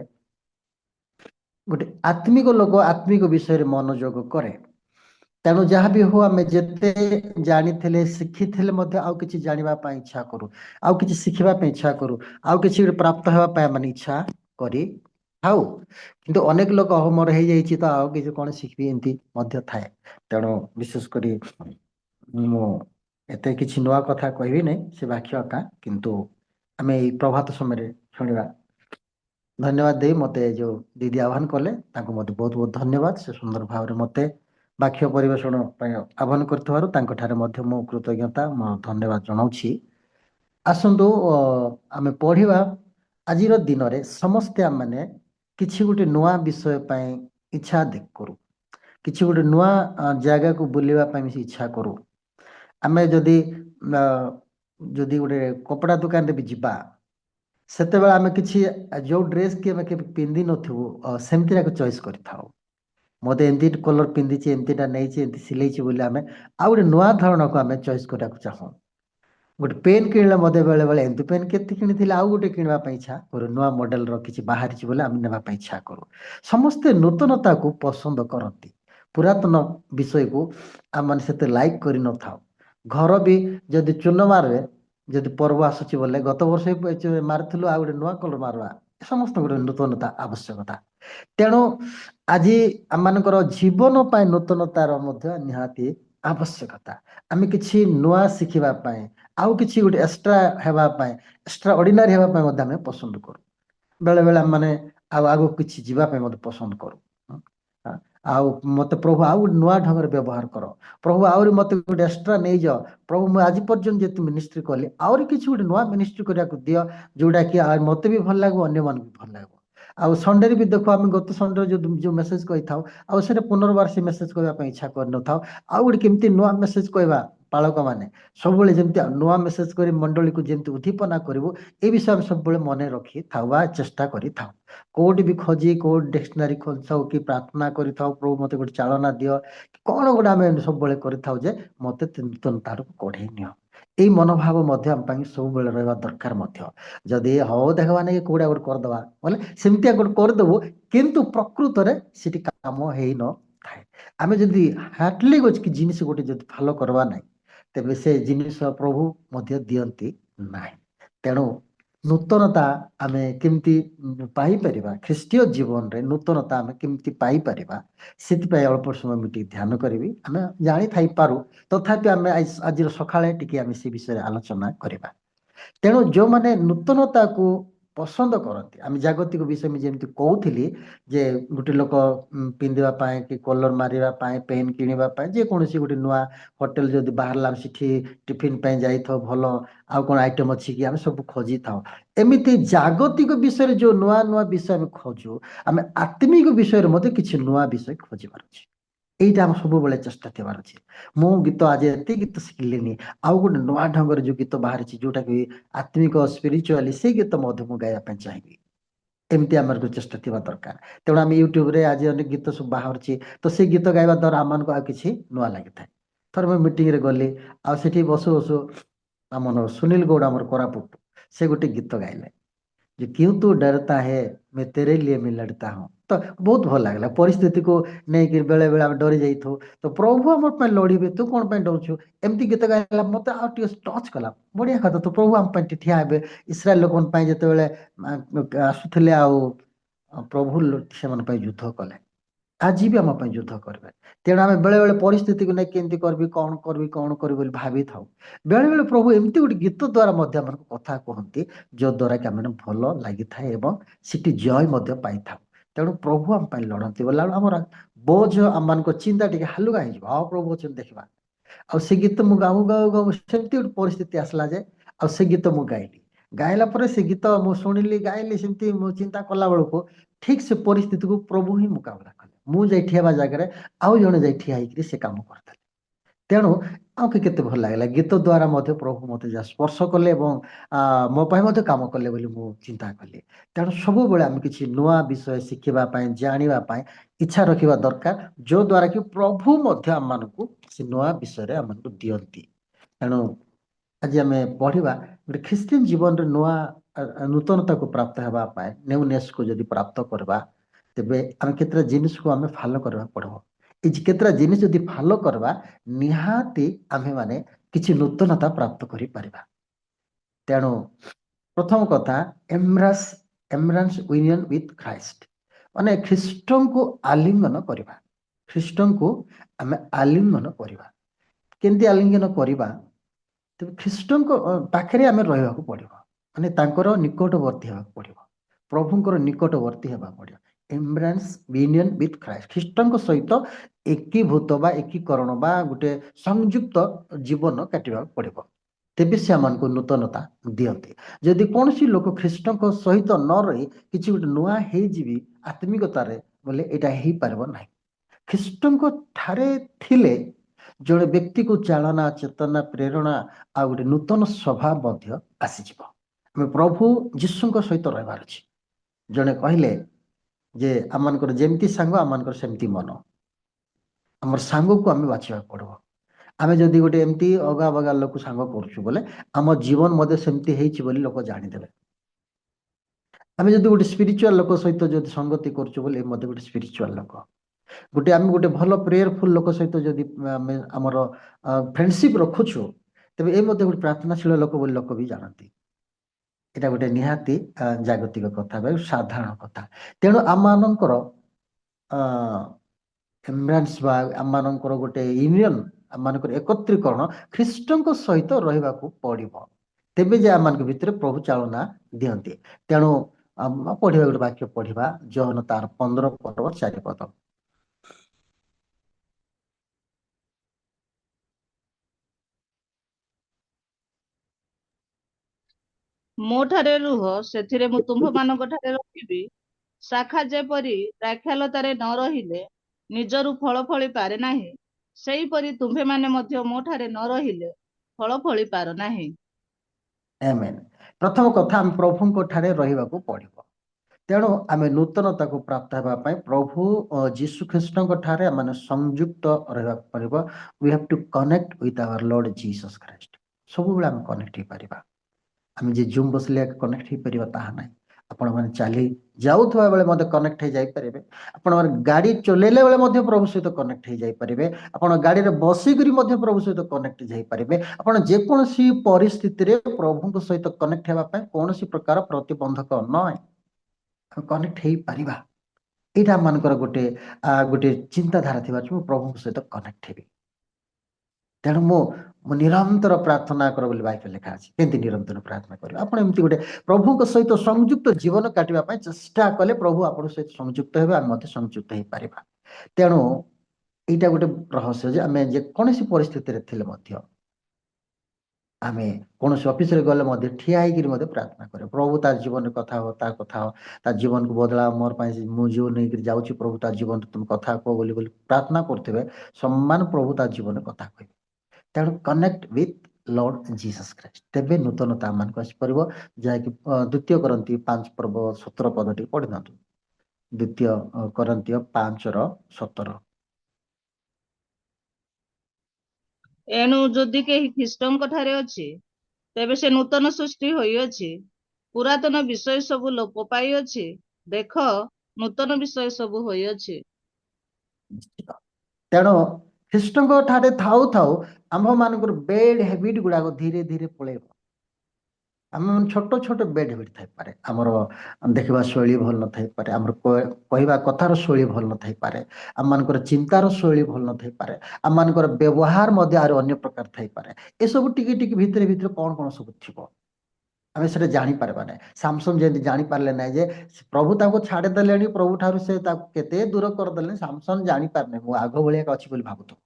गोटे आत्मिक लोक आत्मिक विषय रे मनोयोग करे। ତେଣୁ ଯାହା ବି ହଉ ଆମେ ଯେତେ ଜାଣିଥିଲେ ଶିଖିଥିଲେ ମଧ୍ୟ ଆଉ କିଛି ଜାଣିବା ପାଇଁ ଇଚ୍ଛା କରୁ, ଆଉ କିଛି ଶିଖିବା ପାଇଁ ଇଚ୍ଛା କରୁ, ଆଉ କିଛି ଗୋଟେ ପ୍ରାପ୍ତ ହେବା ପାଇଁ ମାନେ ଇଚ୍ଛା କରିଥାଉ। କିନ୍ତୁ ଅନେକ ଲୋକ ମୋର ହେଇଯାଇଛି ତ ଆଉ କିଛି କଣ ଶିଖିବି ଏମିତି ମଧ୍ୟ ଥାଏ। ତେଣୁ ବିଶେଷ କରି ମୁଁ ଏତେ କିଛି ନୂଆ କଥା କହିବି ନାହିଁ ସେ ବାକ୍ୟ ଏକା, କିନ୍ତୁ ଆମେ ଏଇ ପ୍ରଭାତ ସମୟରେ ଶୁଣିବା। ଧନ୍ୟବାଦ ଦେଇ ମୋତେ ଯୋଉ ଦିଦି ଆହ୍ୱାନ କଲେ ତାଙ୍କୁ ମୋତେ ବହୁତ ବହୁତ ଧନ୍ୟବାଦ। ସେ ସୁନ୍ଦର ଭାବରେ ମୋତେ ବାକ୍ୟ ପରିବେଷଣ ପାଇଁ ଆହ୍ୱାନ କରିଥିବାରୁ ତାଙ୍କଠାରେ ମଧ୍ୟ ମୁଁ କୃତଜ୍ଞତା ମୋ ଧନ୍ୟବାଦ ଜଣାଉଛି। ଆସନ୍ତୁ ଆମେ ପଢ଼ିବା। ଆଜିର ଦିନରେ ସମସ୍ତେ ଆମମାନେ କିଛି ଗୋଟେ ନୂଆ ବିଷୟ ପାଇଁ ଇଚ୍ଛା କରୁ, କିଛି ଗୋଟେ ନୂଆ ଜାଗାକୁ ବୁଲିବା ପାଇଁ ବି ଇଚ୍ଛା କରୁ। ଆମେ ଯଦି ଗୋଟେ କପଡ଼ା ଦୋକାନରେ ବି ଯିବା, ସେତେବେଳେ ଆମେ କିଛି ଯୋଉ ଡ୍ରେସ୍ କି ଆମେ କେବେ ପିନ୍ଧି ନଥିବୁ ସେମିତିଟାକୁ ଚଏସ୍ କରିଥାଉ। ମୋତେ ଏମିତି କଲର୍ ପିନ୍ଧିଛି, ଏମିତିଟା ନେଇଛି, ଏମିତି ସିଲେଇଛି ବୋଲି ଆମେ ଆଉ ଗୋଟେ ନୂଆ ଧରଣକୁ ଆମେ ଚଏସ୍ କରିବାକୁ ଚାହୁଁ। ଗୋଟେ ପେନ୍ କିଣିଲେ ମଧ୍ୟ ବେଳେବେଳେ ଏମିତି ପେନ୍ କେତେ କିଣିଥିଲେ ଆଉ ଗୋଟେ କିଣିବା ପାଇଁ ଇଚ୍ଛା କରୁ, ନୂଆ ମଡେଲର କିଛି ବାହାରିଛି ବୋଲି ଆମେ ନେବା ପାଇଁ ଇଚ୍ଛା କରୁ। ସମସ୍ତେ ନୂତନତାକୁ ପସନ୍ଦ କରନ୍ତି, ପୁରାତନ ବିଷୟକୁ ଆମମାନେ ସେତେ ଲାଇକ୍ କରିନଥାଉ। ଘର ବି ଯଦି ଚୂନ ମାରିବେ, ଯଦି ପର୍ବ ଆସୁଛି ବୋଲେ ଗତ ବର୍ଷ ମାରିଥିଲୁ ଆଉ ଗୋଟେ ନୂଆ କଲର୍ ମାରିବା, ସମସ୍ତଙ୍କୁ ଗୋଟେ ନୂତନତା ଆବଶ୍ୟକତା। ତେଣୁ ଆଜି ଆମମାନଙ୍କର ଜୀବନ ପାଇଁ ନୂତନତାର ମଧ୍ୟ ନିହାତି ଆବଶ୍ୟକତା। ଆମେ କିଛି ନୂଆ ଶିଖିବା ପାଇଁ, ଆଉ କିଛି ଗୋଟେ ଏକ୍ସଟ୍ରା ହେବା ପାଇଁ, ଏକ୍ସଟ୍ରା ଅର୍ଡିନାରୀ ହେବା ପାଇଁ ମଧ୍ୟ ଆମେ ପସନ୍ଦ କରୁ। ବେଳେବେଳେ ଆମମାନେ ଆଉ ଆଗକୁ କିଛି ଯିବା ପାଇଁ ମଧ୍ୟ ପସନ୍ଦ କରୁ। ଆଉ ମୋତେ ପ୍ରଭୁ ଆଉ ଗୋଟେ ନୂଆ ଢଙ୍ଗରେ ବ୍ୟବହାର କର, ପ୍ରଭୁ ଆହୁରି ମୋତେ ଗୋଟେ ଏକ୍ସଟ୍ରା ନେଇଯାଅ, ପ୍ରଭୁ ମୁଁ ଆଜି ପର୍ଯ୍ୟନ୍ତ ଯେତେ ମିନିଷ୍ଟ୍ରି କଲି ଆହୁରି କିଛି ଗୋଟେ ନୂଆ ମିନିଷ୍ଟ୍ରି କରିବାକୁ ଦିଅ, ଯୋଉଟାକି ମୋତେ ବି ଭଲ ଲାଗିବ, ଅନ୍ୟମାନଙ୍କୁ ବି ଭଲ ଲାଗିବ। ଆଉ ସଣ୍ଡେରେ ବି ଦେଖୁ ଆମେ ଗତ ସଣ୍ଡେରେ ଯୋଉ ମେସେଜ କହିଥାଉ ଆଉ ସେଟା ପୁନର୍ବାର ସେ ମେସେଜ କହିବା ପାଇଁ ଇଚ୍ଛା କରିନଥାଉ। ଆଉ ଗୋଟେ କେମିତି ନୂଆ ମେସେଜ କହିବା, ପାଳକମାନେ ସବୁବେଳେ ଯେମିତି ନୂଆ ମେସେଜ କରି ମଣ୍ଡଳୀକୁ ଯେମିତି ଉଦ୍ଦୀପନା କରିବୁ, ଏ ବିଷୟ ଆମେ ସବୁବେଳେ ମନେ ରଖିଥାଉ ବା ଚେଷ୍ଟା କରିଥାଉ। କୋଉଠି ବି ଖୋଜି କୋଉଠି ଡିକ୍ସନାରୀ ଖୋଲିଥାଉ କି ପ୍ରାର୍ଥନା କରିଥାଉ, ପ୍ରଭୁ ମୋତେ ଗୋଟେ ଚାଳନା ଦିଅ, କ'ଣ ଗୋଟେ ଆମେ ସବୁବେଳେ କରିଥାଉ ଯେ ମୋତେ ନୂତନତାକୁ କଢ଼େଇ ନିଅ। ଏଇ ମନୋଭାବ ମଧ୍ୟ ଆମ ପାଇଁ ସବୁବେଳେ ରହିବା ଦରକାର ମଧ୍ୟ। ଯଦି ହଉ ଦେଖବା ନାଇଁ କୋଉଟା ଗୋଟେ କରିଦେବା ବୋଲେ ସେମିତିଆ ଗୋଟେ କରିଦେବୁ, କିନ୍ତୁ ପ୍ରକୃତରେ ସେଠି କାମ ହେଇନଥାଏ। ଆମେ ଯଦି ହାର୍ଟଲି ଜିନିଷ ଗୋଟେ ଯଦି ଫଲୋ କରିବା ନାହିଁ, ତେବେ ସେ ଜିନିଷ ପ୍ରଭୁ ମଧ୍ୟ ଦିଅନ୍ତି ନାହିଁ। ତେଣୁ ନୂତନତା ଆମେ କେମିତି ପାଇପାରିବା, ଖ୍ରୀଷ୍ଟୀୟ ଜୀବନରେ ନୂତନତା ଆମେ କେମିତି ପାଇପାରିବା, ସେଥିପାଇଁ ଅଳ୍ପ ସମୟ ମୁଁ ଟିକେ ଧ୍ୟାନ କରିବି। ଆମେ ଜାଣିଥାଇପାରୁ, ତଥାପି ଆମେ ଆଜିର ସକାଳେ ଟିକେ ଆମେ ସେ ବିଷୟରେ ଆଲୋଚନା କରିବା। ତେଣୁ ଯେଉଁମାନେ ନୂତନତାକୁ ପସନ୍ଦ କରନ୍ତି, ଆମେ ଜାଗତିକ ବିଷୟ ମୁଁ ଯେମିତି କହୁଥିଲି ଯେ ଗୋଟେ ଲୋକ ପିନ୍ଧିବା ପାଇଁ କି କଲର୍ ମାରିବା ପାଇଁ, ପେନ୍ କିଣିବା ପାଇଁ, ଯେକୌଣସି ଗୋଟେ ନୂଆ ହୋଟେଲ ଯଦି ବାହାରିଲା ଆମେ ସେଠି ଟିଫିନ୍ ପାଇଁ ଯାଇଥାଉ, ଭଲ ଆଉ କ'ଣ ଆଇଟମ୍ ଅଛି କି ଆମେ ସବୁ ଖୋଜିଥାଉ। ଏମିତି ଜାଗତିକ ବିଷୟରେ ଯୋଉ ନୂଆ ନୂଆ ବିଷୟ ଆମେ ଖୋଜୁ, ଆମେ ଆତ୍ମିକ ବିଷୟରେ ମଧ୍ୟ କିଛି ନୂଆ ବିଷୟ ଖୋଜିବାର ଅଛି। ଏଇଟା ଆମ ସବୁବେଳେ ଚେଷ୍ଟା ଥିବାର ଅଛି। ମୁଁ ଗୀତ ଆଜି ଏତେ ଗୀତ ଶିଖିଲିନି, ଆଉ ଗୋଟେ ନୂଆ ଢଙ୍ଗରେ ଯୋଉ ଗୀତ ବାହାରିଛି ଯୋଉଟାକି ଆତ୍ମିକ ସ୍ପିରିଚୁଆଲି, ସେଇ ଗୀତ ମଧ୍ୟ ମୁଁ ଗାଇବା ପାଇଁ ଚାହିଁବି। ଏମିତି ଆମର ଚେଷ୍ଟା ଥିବା ଦରକାର। ତେଣୁ ଆମେ ୟୁଟ୍ୟୁବରେ ଆଜି ଅନେକ ଗୀତ ସବୁ ବାହାରୁଛି, ତ ସେଇ ଗୀତ ଗାଇବା ଦ୍ୱାରା ଆମମାନଙ୍କୁ ଆଉ କିଛି ନୂଆ ଲାଗିଥାଏ। ଥରେ ମୁଁ ମିଟିଂରେ ଗଲି, ଆଉ ସେଠି ବସୁ ବସୁ ଆମର ସୁନୀଲ ଗୌଡ଼ ଆମର କୋରାପୁଟ, ସେ ଗୋଟେ ଗୀତ ଗାଇଲେ ଯେ କ୍ୟୁଁ ତୁ ଡରତା ହେ मैं तेरे लिए मैं लड़ता हूँ। ତ ବହୁତ ଭଲ ଲାଗିଲା। ପରିସ୍ଥିତିକୁ ନେଇକି ବେଳେ ବେଳେ ଆମେ ଡରି ଯାଇଥାଉ, ତ ପ୍ରଭୁ ଆମ ପାଇଁ ଲଢ଼ିବେ, ତୁ କ'ଣ ପାଇଁ ଡରୁଛୁ, ଏମିତି ଗୀତ ଗାଇଲା ମୋତେ ଆଉ ଟିକେ ଟଚ୍ କଲା। ବଢ଼ିଆ କଥା, ତ ପ୍ରଭୁ ଆମ ପାଇଁ ଠିଆ ହେବେ। ଇସ୍ରାଏଲ ଲୋକଙ୍କ ପାଇଁ ଯେତେବେଳେ ଆସୁଥିଲେ ଆଉ ପ୍ରଭୁ ସେମାନଙ୍କ ପାଇଁ ଯୁଦ୍ଧ କଲେ, ଆଜି ବି ଆମ ପାଇଁ ଯୁଦ୍ଧ କରିବେ। ତେଣୁ ଆମେ ବେଳେବେଳେ ପରିସ୍ଥିତିକୁ ନେଇ କେମିତି କରିବି, କ'ଣ କରିବି ବୋଲି ଭାବିଥାଉ। ବେଳେବେଳେ ପ୍ରଭୁ ଏମିତି ଗୋଟେ ଗୀତ ଦ୍ୱାରା ମଧ୍ୟ ଆମକୁ କଥା କୁହନ୍ତି, ଯଦ୍ୱାରା କି ଆମେ ଭଲ ଲାଗିଥାଏ ଏବଂ ସେଠି ଜୟ ମଧ୍ୟ ପାଇଥାଉ। ତେଣୁ ପ୍ରଭୁ ଆମ ପାଇଁ ଲଢ଼ନ୍ତି ବୋଲେ ଆମର ବୋଝ ଆମମାନଙ୍କ ଚିନ୍ତା ଟିକେ ହାଲୁକା ହେଇଯିବ। ଆଉ ପ୍ରଭୁ ଅଛନ୍ତି ଦେଖିବା। ଆଉ ସେ ଗୀତ ମୁଁ ଗାଉ ଗାଉ ଗାଉ ସେମିତି ଗୋଟେ ପରିସ୍ଥିତି ଆସିଲା ଯେ ଆଉ ସେ ଗୀତ ମୁଁ ଗାଇଲି। ଗାଇଲା ପରେ ସେ ଗୀତ ମୁଁ ଶୁଣିଲି, ଗାଇଲି, ସେମିତି ମୁଁ ଚିନ୍ତା କଲା ବେଳକୁ ଠିକ୍ ସେ ପରିସ୍ଥିତିକୁ ପ୍ରଭୁ ହିଁ ମୁକାବିଲା କଲେ। ମୁଁ ଯାଇ ଠିଆ ହେବା ଜାଗାରେ ଆଉ ଜଣେ ଯାଇ ଠିଆ ହେଇକିରି ସେ କାମ କରିଥିଲେ। ତେଣୁ ଆମକୁ କେତେ ଭଲ ଲାଗିଲା, ଗୀତ ଦ୍ୱାରା ମଧ୍ୟ ପ୍ରଭୁ ମୋତେ ଯାହା ସ୍ପର୍ଶ କଲେ ଏବଂ ମୋ ପାଇଁ ମଧ୍ୟ କାମ କଲେ ବୋଲି ମୁଁ ଚିନ୍ତା କଲି। ତେଣୁ ସବୁବେଳେ ଆମେ କିଛି ନୂଆ ବିଷୟ ଶିଖିବା ପାଇଁ, ଜାଣିବା ପାଇଁ ଇଚ୍ଛା ରଖିବା ଦରକାର, ଯୋଉଦ୍ୱାରା କି ପ୍ରଭୁ ମଧ୍ୟ ଆମମାନଙ୍କୁ ସେ ନୂଆ ବିଷୟରେ ଆମକୁ ଦିଅନ୍ତି। ତେଣୁ ଆଜି ଆମେ ପଢ଼ିବା ଗୋଟେ ଖ୍ରୀଷ୍ଟିଆନ ଜୀବନରେ ନୂତନତାକୁ ପ୍ରାପ୍ତ ହେବା ପାଇଁ, ନେଉନେସକୁ ଯଦି ପ୍ରାପ୍ତ କରିବା, ତେବେ ଆମେ କେତେଟା ଜିନିଷକୁ ଆମେ ଫଲୋ କରିବାକୁ ପଡ଼ିବ। केतरा जिनिस जदि फॉलो करवा निहाती आमे माने किछि नूतनता प्राप्त करि परिबा। तेणु प्रथम कथा एम्ब्रास यूनियन विथ क्राइस्ट माने ख्रीष्टन को आलिंगन करवा। ख्रीष्टन को आमे आलिंगन करवा केंती आलिंगन करवा तेबे ख्रीष्टन को पाखरे आमे रहबा को पड़िबो माने तांकर निकटवर्ती हेबा पड़िबो प्रभुंकर निकटवर्ती हेबा पड़िबो। एम्ब्रास यूनियन विथ क्राइस्ट ख्रीष्टन को सहित एकीभूत बा एकीकरण बा गुटे संयुक्त जीवन काटिबा पड़िबो तेबे से आमको नूतनता दियंते। जदि कौन सी लोक ख्रीष्टन को सहित न रही किछि गुटे नुआ हे जीवी आत्मिकतार बोले एटा हे पारबो नाही। ख्रीष्टन को ठारे थिले जड़े व्यक्ति को चालना चेतना प्रेरणा आ गोटे नूतन स्वभाव मध्य आसीजिव। आमे प्रभु जीशु सहित रहबार अछि। जड़े कहले जे आमनकर जेमती सांग आमनकर सेमती मन आमर सांग को आमे बाछिबा पड़बो। आमे जदि गोटे एमती अगा बगा लोक सांग करछु बोले आम जीवन मध्य सेमती हेछि बोली लोक जानि देबे। आमे जदि गोटे स्पिरिचुअल लोक सहित जदि संगति करछु बोले मध्य गोटे स्पिरिचुअल लोक गोटे आमे गोटे भलो प्रेयरफुल लोक सहित जदि आमे हमर फ्रेंडशिप रखुछु तबे ए मध्य गोटे प्रार्थनाशील लोक बोली लोक भी जानती। एटा गोटे निहाती जागतिक कथा बा साधारण कथा। तेणु आमानकर एम्ब्रास बा आमानकर गोटे यूनियन आमानकर एकत्रीकरण ख्रीष्टन को सहित रहबा को पड़िबो तेबे जे आमान भितर प्रभु चालना दियंती। तेणु पढ़िबा गोटे वाक्य पढ़िबा योहन तार 15 पद 4 पद। ମୋ ଠାରେ ରୁହ ସେଥିରେ ମୁଁ ତୁମ୍ଭମାନଙ୍କ ଠାରେ ରହିବି। ଶାଖା ଯେପରି ଦ୍ରାକ୍ଷାଲତାରେ ନ ରହିଲେ ନିଜରୁ ଫଳ ଫଳି ପାରେ ନାହିଁ, ସେହିପରି ତୁମ୍ଭେମାନେ ମଧ୍ୟ ମୋ ଠାରେ ନ ରହିଲେ ଫଳ ଫଳି ପାର ନାହିଁ। आमेन। प्रथम कथा आम प्रभु को ठारे रहबा को पड़िबो। तेणु आमे नूतनता को प्राप्त हेबा पय प्रभु जीशु ख्रीष्ट को ठारे माने संयुक्त रहबा पड़िबो। We have to connect with our lord Jesus Christ. सब बेला हम कनेक्ट हे परिबा। आम जे जूम बसले कनेक्ट हे परिबा ताहा नाही। आपण माने चाली जाउथवा बेले मध्ये कनेक्ट हे जाई परिबे। आपण माने गाड़ी चलेले बेले मध्ये प्रभु सहित कनेक्ट हे जाई परिबे। आपण गाड़ी रे बसी करी मध्ये प्रभु सहित कनेक्ट जाई परिबे। आपण जे कोनसी परिस्थिति रे प्रभु को सहित कनेक्ट हेबा पय कोनसी प्रकार प्रतिबंधक नय कनेक्ट हे परिबा। एटा मानकर गोटे गोटे चिंताधारा थिबा छु प्रभु सहित कनेक्ट हेबी। तेणु मो निरंतर प्रार्थना कर बोली बाइबल लिखा अछि। केंति निरंतर प्रार्थना करियो आपण एमती गोटे प्रभु को सहित संयुक्त जीवन काटिबा पय चेष्टा कले प्रभु आपण सहित संयुक्त हेबा आ मते संयुक्त हे परिबा। तेणु एटा गोटे रहस्य जे आमे जे कोनसी परिस्थिति रे थिले मध्य आमे कोनसी ऑफिस रे गले मध्य ठिया हे गिर मध्य प्रार्थना करे प्रभु तार जीवन कथा हो तार जीवन को बदला मोर पय मु जीवन नै गिर जाउची प्रभु तार जीवन तुम कथा को बोली बोली प्रार्थना करथिबे सम्मान प्रभु तार जीवन कथा कहबे। तेणु connect with Lord Jesus Christ तेबे नूतनता मान को आसी परबो। जाय कि द्वितीय करंती 5 पर्व 17 पद टी पढि नथु। द्वितीय करंती 5 ର 17। एणु जदि केही ख्रीष्टଙ୍କ ଠାରେ ଅଛି, ତେବେ ସେ ନୂତନ ସୃଷ୍ଟି ହୋଇଅଛି। ପୁରାତନ ବିଷୟ ସବୁ ଲୋପ ପାଇଅଛି, ଦେଖ ନୂତନ ବିଷୟ ସବୁ ହୋଇଅଛି। तेणु ଖ୍ରୀଷ୍ଟଙ୍କ ଠାରେ ଥାଉ ଥାଉ आम मानकर बेड हैबिट गुड़ा धीरे धीरे पळेब। आम छोट छोट बेड हैबिट थाई पारे हमर देखबा शैली भल न थाई पारे हमर कहबा कथार शैली भल न थाई पारे आम मानकर चिंतार शैली भल न थाई पारे आम मानकर व्यवहार मध्ये आरो अन्य प्रकार थाई पारे ए सब टिकी टिकी भितर भितर कोन सब थिबो आमे सेटा जानि पारबा नै। सामसन जेंति जानि पारले नै जे प्रभु ताको छाडे देलेनी प्रभु ठारू से ताको केते दूर कर देले सामसन जानि पारने मु आगो भलिया अछि बोली भाबुतो।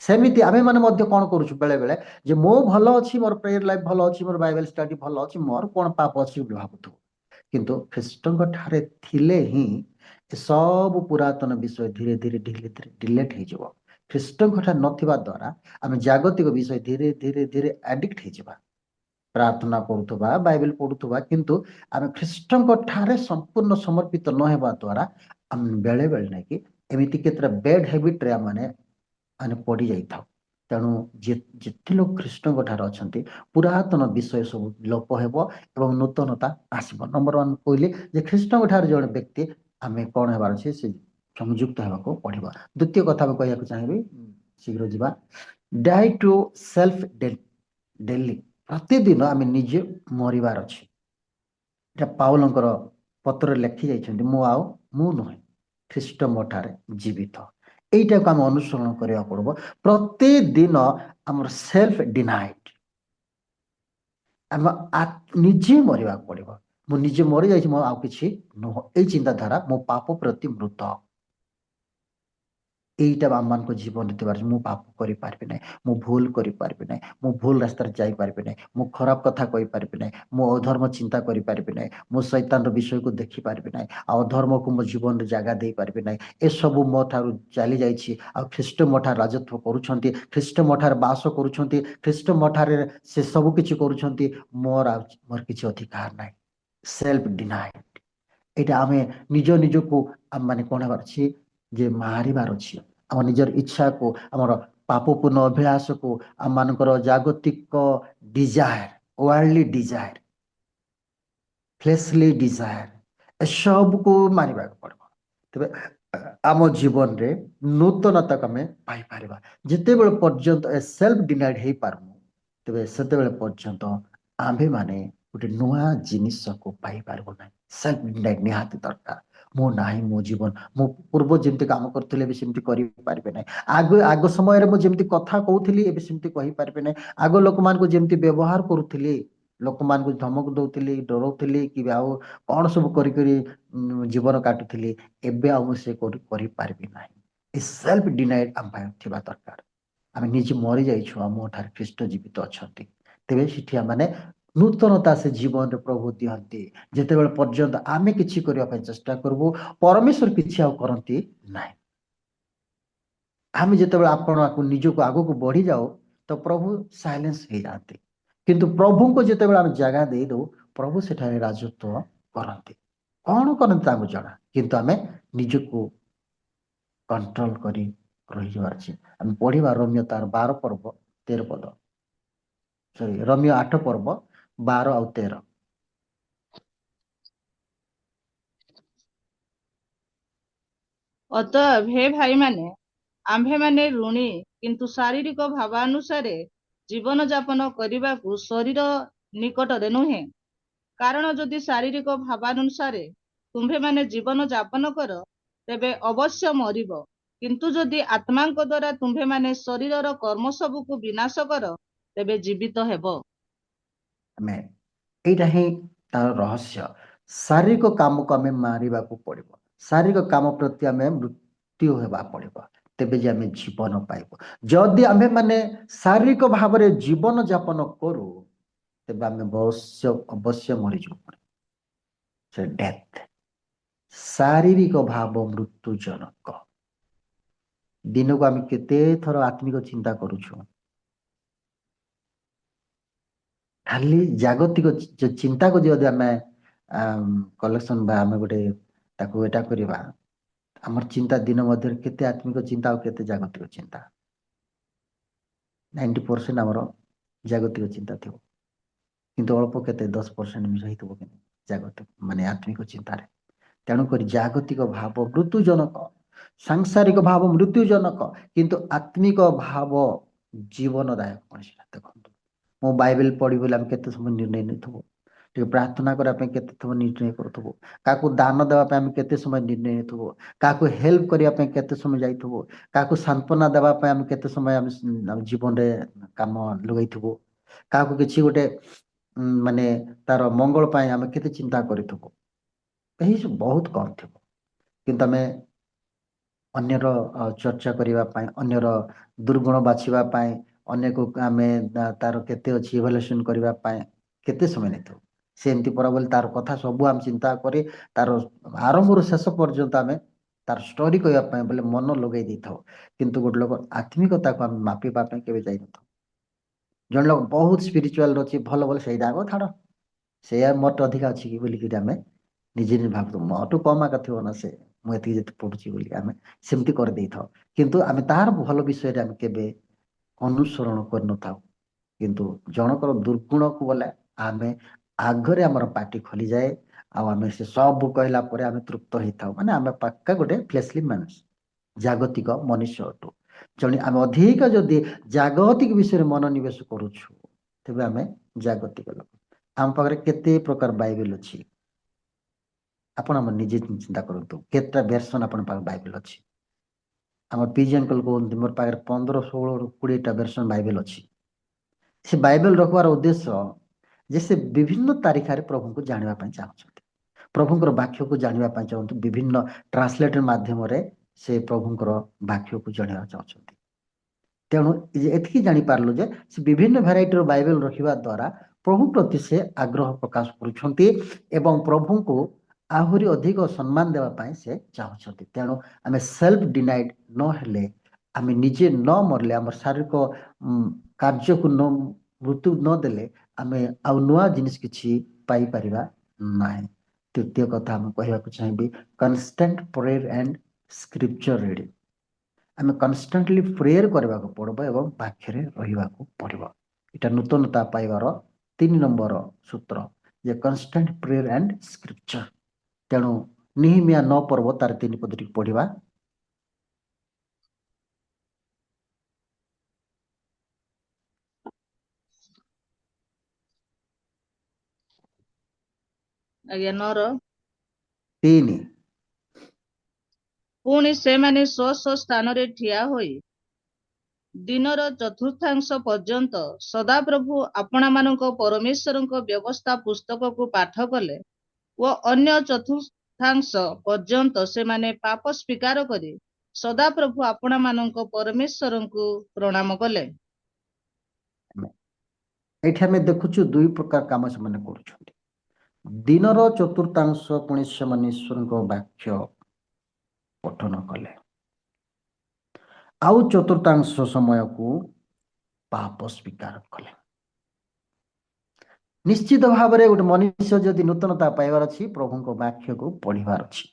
सेमिति आमे माने मध्य कोन करूछु बेले बेले जे मो भलो अछि मोर प्रेयर लाइफ भलो अछि मोर बाइबल स्टडी भलो अछि मोर कोन पाप अछि बोली भाबुतो। किंतु ख्रीष्टଙ୍କ ठारे थिले ही सब पुरातन विषय धीरे धीरे डिलीट हे जिवो। ख्रीष्टଙ୍କ ठारे नथिबा द्वारा आमे जागतिक विषय धीरे धीरे धीरे एडिक्ट हे जिबा। प्रार्थना करूथबा बाइबल पढुथबा किंतु आमे ख्रीष्टଙ୍କ ठारे संपूर्ण समर्पित न हेबा द्वारा आम बेले बेले नै कि एमिति केतरा बैड हैबिट रे माने आने पड़ी जाई था। तेणु जेते लोग ख्रीष्टଙ୍କ ठार अछंती पुरातन विषय सब लोप हेबो एवं नूतनता आसीबो। नंबर 1 कहले जे ख्रीष्टଙ୍କ ठार जण व्यक्ति आमे कोन हेबार छै से ସଂଯୁକ୍ତ ହେବାକୁ ପଡ଼ିବ। ଦ୍ୱିତୀୟ କଥା ମୁଁ କହିବାକୁ ଚାହିଁବି, ଶୀଘ୍ର ଯିବା। ଡାଇ ଟୁ ସେଲ୍ଫ ଡେଲି, ପ୍ରତିଦିନ ଆମେ ନିଜେ ମରିବାର ଅଛି। ଏଟା ପାଉଲଙ୍କର ପତ୍ରରେ ଲେଖି ଯାଇଛନ୍ତି, ମୁଁ ନୁହେଁ, ଖ୍ରୀଷ୍ଟ ମୋ ଠାରେ ଜୀବିତ। এইটাକୁ ଆମେ ଅନୁସରଣ କରିବାକୁ ପଡ଼ିବ। ପ୍ରତିଦିନ ଆମର ସେଲ୍ଫ ଡିନାଇଡ୍, ଆମେ ନିଜେ ମରିବାକୁ ପଡ଼ିବ। ମୁଁ ନିଜେ ମରିଯାଇଛି, ମୁଁ ଆଉ କିଛି ନୁହଁ, ଏଇ ଚିନ୍ତାଧାରା, ମୋ ପାପ ପ୍ରତି ମୃତ। এইটা ଆମମାନଙ୍କ ଜୀବନରେ ଥିବାର ଅଛି। ମୁଁ ପାପ କରିପାରିବି ନାହିଁ, ମୁଁ ଭୁଲ କରିପାରିବି ନାହିଁ, ମୁଁ ଭୁଲ ରାସ୍ତାରେ ଯାଇପାରିବି ନାହିଁ, ମୁଁ ଖରାପ କଥା କହିପାରିବି ନାହିଁ, ମୁଁ ଅଧର୍ମ ଚିନ୍ତା କରିପାରିବି ନାହିଁ, ମୁଁ ଶୈତାନର ବିଷୟକୁ ଦେଖିପାରିବି ନାହିଁ, ଆଉ ଅଧର୍ମକୁ ମୋ ଜୀବନରେ ଜାଗା ଦେଇପାରିବି ନାହିଁ। ଏସବୁ ମୋ ଠାରୁ ଚାଲି ଯାଇଛି। ଆଉ ଖ୍ରୀଷ୍ଟ ମୋ ଠାରେ ରାଜତ୍ୱ କରୁଛନ୍ତି, ଖ୍ରୀଷ୍ଟ ମୋ ଠାରେ ବାସ କରୁଛନ୍ତି, ଖ୍ରୀଷ୍ଟ ମୋ ଠାରେ ସେ ସବୁ କିଛି କରୁଛନ୍ତି। ମୋର କିଛି ଅଧିକାର ନାହିଁ। ସେଲ୍ଫ ଡିନାଇଡ୍, ଏଇଟା ଆମେ ନିଜକୁ ମାନେ କ'ଣ ହେବାର ଅଛି, ଯେ ମାରିବାର ଅଛି। ଆମ ନିଜର ଇଚ୍ଛାକୁ, ଆମର ପାପପୂର୍ଣ୍ଣ ଅଭିଳାଷକୁ, ଆମମାନଙ୍କର ଜାଗତିକ ଡିଜାୟାର, ୱାର୍ଲଡଲି ଡିଜାୟାର, ଫ୍ଲେଶଲି ଡିଜାୟାର, ଏସବୁକୁ ମାରିବାକୁ ପଡ଼ିବ। ତେବେ ଆମ ଜୀବନରେ ନୂତନତାକୁ ଆମେ ପାଇପାରିବା। ଯେତେବେଳେ ପର୍ଯ୍ୟନ୍ତ ଏ ସେଲ୍ଫ ଡିନାଇଡ୍ ହେଇପାରୁନୁ, ତେବେ ସେତେବେଳେ ପର୍ଯ୍ୟନ୍ତ ଆମ୍ଭେମାନେ ଗୋଟେ ନୂଆ ଜିନିଷକୁ ପାଇପାରିବୁ ନାହିଁ। ସେଲ୍ଫ ଡିନାଇଡ୍ ନିହାତି ଦରକାର। ମୁଁ ନାହିଁ, ମୋ ଜୀବନ, ମୁଁ ପୂର୍ବ ଯେମିତି କାମ କରୁଥିଲି ଏବେ ସେମିତି କରିପାରିବେ ନାହିଁ। ଆଗ ସମୟରେ ମୁଁ ଯେମିତି କଥା କହୁଥିଲି ଏବେ ସେମିତି କହିପାରିବେ ନାହିଁ। ଆଗ ଲୋକମାନଙ୍କୁ ଯେମିତି ବ୍ୟବହାର କରୁଥିଲି, ଲୋକମାନଙ୍କୁ ଧମକ ଦଉଥିଲି, ଡରଉଥିଲି, କି ଆଉ କ'ଣ ସବୁ କରି ଜୀବନ କାଟୁଥିଲି, ଏବେ ଆଉ ମୁଁ ସେ କରିପାରିବି ନାହିଁ। ଏ ସେଲ୍ଫ ଡିନାଇଡ୍ ଆମ ପାଇଁ ଥିବା ଦରକାର। ଆମେ ନିଜେ ମରିଯାଇଛୁ, ଆଉ ମୋ ଠାରେ ଖ୍ରୀଷ୍ଟ ଜୀବିତ ଅଛନ୍ତି। ତେବେ ସେଠି ଆମମାନେ ନୂତନତା ସେ ଜୀବନରେ ପ୍ରଭୁ ଦିଅନ୍ତି। ଯେତେବେଳେ ପର୍ଯ୍ୟନ୍ତ ଆମେ କିଛି କରିବା ପାଇଁ ଚେଷ୍ଟା କରିବୁ, ପରମେଶ୍ୱର କିଛି ଆଉ କରନ୍ତି ନାହିଁ। ଆମେ ଯେତେବେଳେ ନିଜକୁ ଆଗକୁ ବଢ଼ିଯାଉ, ତ ପ୍ରଭୁ ସାଇଲେନ୍ସ ହେଇଯାଆନ୍ତି। କିନ୍ତୁ ପ୍ରଭୁଙ୍କୁ ଯେତେବେଳେ ଆମେ ଜାଗା ଦେଇଦେଉ, ପ୍ରଭୁ ସେଠାରେ ରାଜତ୍ୱ କରନ୍ତି। କ'ଣ କରନ୍ତି ତାଙ୍କୁ ଜଣା, କିନ୍ତୁ ଆମେ ନିଜକୁ କଣ୍ଟ୍ରୋଲ କରି ରହିଯିବାର ଅଛି। ଆମେ ପଢ଼ିବା ରୋମିଓ ତାର 12 ପର୍ବ 13 ପଦ, ରୋମିଓ 8 ପର୍ବ 12 ଆଉ 13। ଅତଏବ ହେ ଭାଇମାନେ, ଆମ୍ଭେମାନେ ଋଣୀ, କିନ୍ତୁ ଶାରୀରିକ ଭାବାନୁସାରେ ଜୀବନ ଯାପନ କରିବାକୁ ଶରୀର ନିକଟରେ ନୁହେଁ। କାରଣ ଯଦି ଶାରୀରିକ ଭାବାନୁସାରେ ତୁମ୍ଭେମାନେ ଜୀବନ ଯାପନ କର, ତେବେ ଅବଶ୍ୟ ମରିବ। କିନ୍ତୁ ଯଦି ଆତ୍ମାଙ୍କ ଦ୍ୱାରା ତୁମ୍ଭେମାନେ ଶରୀରର କର୍ମ ସବୁକୁ ବିନାଶ କର, ତେବେ ଜୀବିତ ହେବ। ଆମେନ୍। ଏଇଟା ହିଁ ତାର ରହସ୍ୟ। ଶାରୀରିକ କାମକୁ ଆମେ ମାରିବାକୁ ପଡ଼ିବ। ଶାରୀରିକ କାମ ପ୍ରତି ଆମେ ମୃତ୍ୟୁ ହେବା ପଡ଼ିବ, ତେବେ ଯେ ଆମେ ଜୀବନ ପାଇବୁ। ଯଦି ଆମ୍ଭେମାନେ ଶାରୀରିକ ଭାବରେ ଜୀବନ ଯାପନ କରୁ, ତେବେ ଆମେ ଅବଶ୍ୟ ମରିଯିବୁ। ସେ ଡେଥ୍, ଶାରୀରିକ ଭାବ ମୃତ୍ୟୁଜନକ। ଦିନକୁ ଆମେ କେତେ ଥର ଆତ୍ମିକ ଚିନ୍ତା କରୁଛୁ? ଖାଲି ଜାଗତିକ ଚିନ୍ତାକୁ ଯଦି ଆମେ କଲେକ୍ସନ୍ ବା ଆମେ ଗୋଟେ ତାକୁ ଏଟା କରିବା, ଆମର ଚିନ୍ତା ଦିନ ମଧ୍ୟରେ କେତେ ଆତ୍ମିକ ଚିନ୍ତା ଆଉ କେତେ ଜାଗତିକ ଚିନ୍ତା? 90% ଆମର ଜାଗତିକ ଚିନ୍ତା ଥିବ, କିନ୍ତୁ ଅଳ୍ପ କେତେ 10% ମିଶା ହେଇଥିବ କିନ୍ତୁ ଜାଗତିକ ମାନେ ଆତ୍ମିକ ଚିନ୍ତାରେ। ତେଣୁକରି ଜାଗତିକ ଭାବ ମୃତ୍ୟୁଜନକ, ସାଂସାରିକ ଭାବ ମୃତ୍ୟୁଜନକ, କିନ୍ତୁ ଆତ୍ମିକ ଭାବ ଜୀବନଦାୟକ। ଦେଖନ୍ତୁ, ମୁଁ ବାଇବେଲ ପଢ଼ିବି ବୋଲି ଆମେ କେତେ ସମୟ ନିର୍ଣ୍ଣୟ ନେଇଥିବୁ, ଟିକେ ପ୍ରାର୍ଥନା କରିବା ପାଇଁ କେତେ ସମୟ ନିର୍ଣ୍ଣୟ କରୁଥିବୁ, କାହାକୁ ଦାନ ଦେବା ପାଇଁ ଆମେ କେତେ ସମୟ ନିର୍ଣ୍ଣୟ ନେଇଥିବୁ, କାହାକୁ ହେଲ୍ପ କରିବା ପାଇଁ କେତେ ସମୟ ଯାଇଥିବୁ, କାହାକୁ ସାନ୍ତ୍ୱନା ଦେବା ପାଇଁ ଆମେ କେତେ ସମୟ ଆମେ ଜୀବନରେ କାମ ଲଗେଇଥିବୁ, କାହାକୁ କିଛି ଗୋଟେ ମାନେ ତାର ମଙ୍ଗଳ ପାଇଁ ଆମେ କେତେ ଚିନ୍ତା କରିଥିବୁ। ଏହି ସବୁ ବହୁତ କମ୍ ଥିବ। କିନ୍ତୁ ଆମେ ଅନ୍ୟର ଚର୍ଚ୍ଚା କରିବା ପାଇଁ, ଅନ୍ୟର ଦୁର୍ଗୁଣ ବାଛିବା ପାଇଁ, ଅନ୍ୟକୁ ଆମେ ତାର କେତେ ଅଛି ଇଭାଲୁଏସନ୍ କରିବା ପାଇଁ କେତେ ସମୟ ନେଇଥାଉ। ସେ ଏମିତି ପରା ବୋଲି ତାର କଥା ସବୁ ଆମେ ଚିନ୍ତା କରି ତାର ଆରମ୍ଭରୁ ଶେଷ ପର୍ଯ୍ୟନ୍ତ ଆମେ ତାର ଷ୍ଟୋରି କହିବା ପାଇଁ ବୋଲେ ମନ ଲଗେଇ ଦେଇଥାଉ। କିନ୍ତୁ ଗୋଟେ ଲୋକ ଆତ୍ମିକତାକୁ ଆମେ ମାପିବା ପାଇଁ କେବେ ଯାଇନଥାଉ। ଜଣେ ଲୋକ ବହୁତ ସ୍ପିରିଚୁଆଲ ଅଛି, ଭଲ ଭଲ, ସେଇଟା ଆଗ ଛାଡ଼, ସେଇଆ ମୋଟେ ଅଧିକା ଅଛି କି ବୋଲିକିରି ଆମେ ନିଜେ ଭାବୁଥିବୁ, ମୋଠୁ କମ୍ ଆଗ ଥିବ ନା ସେ, ମୁଁ ଏତିକି ଯେତେ ପଢ଼ୁଛି ବୋଲି ଆମେ ସେମିତି କରିଦେଇଥାଉ। କିନ୍ତୁ ଆମେ ତାହାର ଭଲ ବିଷୟରେ ଆମେ କେବେ ଅନୁସରଣ କରିନଥାଉ। କିନ୍ତୁ ଜଣଙ୍କର ଦୁର୍ଗୁଣକୁ ବୋଲେ ଆମେ ଆଗରେ ଆମର ପାଟି ଖୋଲିଯାଏ, ଆଉ ଆମେ ସେ ସବୁ କହିଲା ପରେ ଆମେ ତୃପ୍ତ ହେଇଥାଉ ମାନେ ଆମେ ପାକ୍କା ଗୋଟେ ଫ୍ଲେଶଲି ମାନସ ଜାଗତିକ ମନୁଷ୍ୟ ଅଟୁ ଜଣେ ଆମେ ଅଧିକ ଯଦି ଜାଗତିକ ବିଷୟରେ ମନୋନିବେଶ କରୁଛୁ ତେବେ ଆମେ ଜାଗତିକ ଲୋକ ଆମ ପାଖରେ କେତେ ପ୍ରକାର ବାଇବେଲ ଅଛି ଆପଣ ଆମ ନିଜେ ଚିନ୍ତା କରନ୍ତୁ କେତେଟା ଭେର୍ସନ ଆପଣ ପାଖରେ ବାଇବେଲ ଅଛି ଆମ ପିଜି ଅଙ୍କଲ କହନ୍ତି ମୋର ପାଖରେ 15 16 20ଟା ଭେର୍ସନ ବାଇବେଲ ଅଛି ସେ ବାଇବେଲ ରଖିବାର ଉଦ୍ଦେଶ୍ୟ ଯେ ସେ ବିଭିନ୍ନ ତାରିଖରେ ପ୍ରଭୁଙ୍କୁ ଜାଣିବା ପାଇଁ ଚାହୁଁଛନ୍ତି ପ୍ରଭୁଙ୍କର ବାକ୍ୟକୁ ଜାଣିବା ପାଇଁ ଚାହୁଁଛନ୍ତି ବିଭିନ୍ନ ଟ୍ରାନ୍ସଲେଟର ମାଧ୍ୟମରେ ସେ ପ୍ରଭୁଙ୍କର ବାକ୍ୟକୁ ଜାଣିବାକୁ ଚାହୁଁଛନ୍ତି ତେଣୁ ଏତିକି ଜାଣିପାରିଲୁ ଯେ ସେ ବିଭିନ୍ନ ଭେରାଇଟିର ବାଇବେଲ ରଖିବା ଦ୍ୱାରା ପ୍ରଭୁ ପ୍ରତି ସେ ଆଗ୍ରହ ପ୍ରକାଶ କରୁଛନ୍ତି ଏବଂ ପ୍ରଭୁଙ୍କୁ ଆହୁରି ଅଧିକ ସମ୍ମାନ ଦେବା ପାଇଁ ସେ ଚାହୁଁଛନ୍ତି ତେଣୁ ଆମେ ସେଲ୍ଫ ଡିନାଇଡ ନ ହେଲେ ଆମେ ନିଜେ ନ ମରିଲେ ଆମର ଶାରୀରିକ କାର୍ଯ୍ୟକୁ ମୃତ୍ୟୁ ନ ଦେଲେ ଆମେ ଆଉ ନୂଆ ଜିନିଷ କିଛି ପାଇପାରିବା ନାହିଁ ତୃତୀୟ କଥା ଆମେ କହିବାକୁ ଚାହିଁବି constant prayer and scripture reading ଆମେ କନଷ୍ଟାଣ୍ଟଲି ପ୍ରେୟର କରିବାକୁ ପଡ଼ିବ ଏବଂ ବାକ୍ୟରେ ରହିବାକୁ ପଡ଼ିବ ଏଇଟା ନୂତନତା ପାଇବାର 3 ନମ୍ବର ସୂତ୍ର ଯେ କନଷ୍ଟାଣ୍ଟ ପ୍ରେୟର ଆଣ୍ଡ ସ୍କ୍ରିପଚର ତେଣୁ ନିହିମିଆ 9 ପର୍ବ ତାର 3 ପଦଟି ପଢିବା ଆଜ୍ଞା 9ର 3 ପୁଣି ସେମାନେ ସ୍ୱ ସ୍ୱ ସ୍ଥାନରେ ଠିଆ ହୋଇ ଦିନର ଚତୁର୍ଥାଂଶ ପର୍ଯ୍ୟନ୍ତ ସଦାପ୍ରଭୁ ଆପଣମାନଙ୍କ ପରମେଶ୍ୱରଙ୍କ ବ୍ୟବସ୍ଥା ପୁସ୍ତକକୁ ପାଠ କଲେ ଓ ଅନ୍ୟ ଚତୁର୍ଥାଂଶ ପର୍ଯ୍ୟନ୍ତ ସେମାନେ ପାପ ସ୍ୱୀକାର କରି ସଦାପ୍ରଭୁ ଆପଣମାନଙ୍କ ପରମେଶ୍ୱରଙ୍କୁ ପ୍ରଣାମ କଲେ ଏଇଠି ଆମେ ଦେଖୁଛୁ 2 ପ୍ରକାର କାମ ସେମାନେ କରୁଛନ୍ତି ଦିନର ଚତୁର୍ଥାଂଶ ପୁଣି ସେମାନେ ଈଶ୍ୱରଙ୍କ ବାକ୍ୟ ପଠନ କଲେ ଆଉ ଚତୁର୍ଥାଂଶ ସମୟକୁ ପାପ ସ୍ୱୀକାର କଲେ ନିଶ୍ଚିତ ଭାବରେ ଗୋଟେ ମନୁଷ୍ୟ ଯଦି ନୂତନତା ପାଇବାର ଅଛି ପ୍ରଭୁଙ୍କ ବାକ୍ୟକୁ ପଢିବାର ଅଛି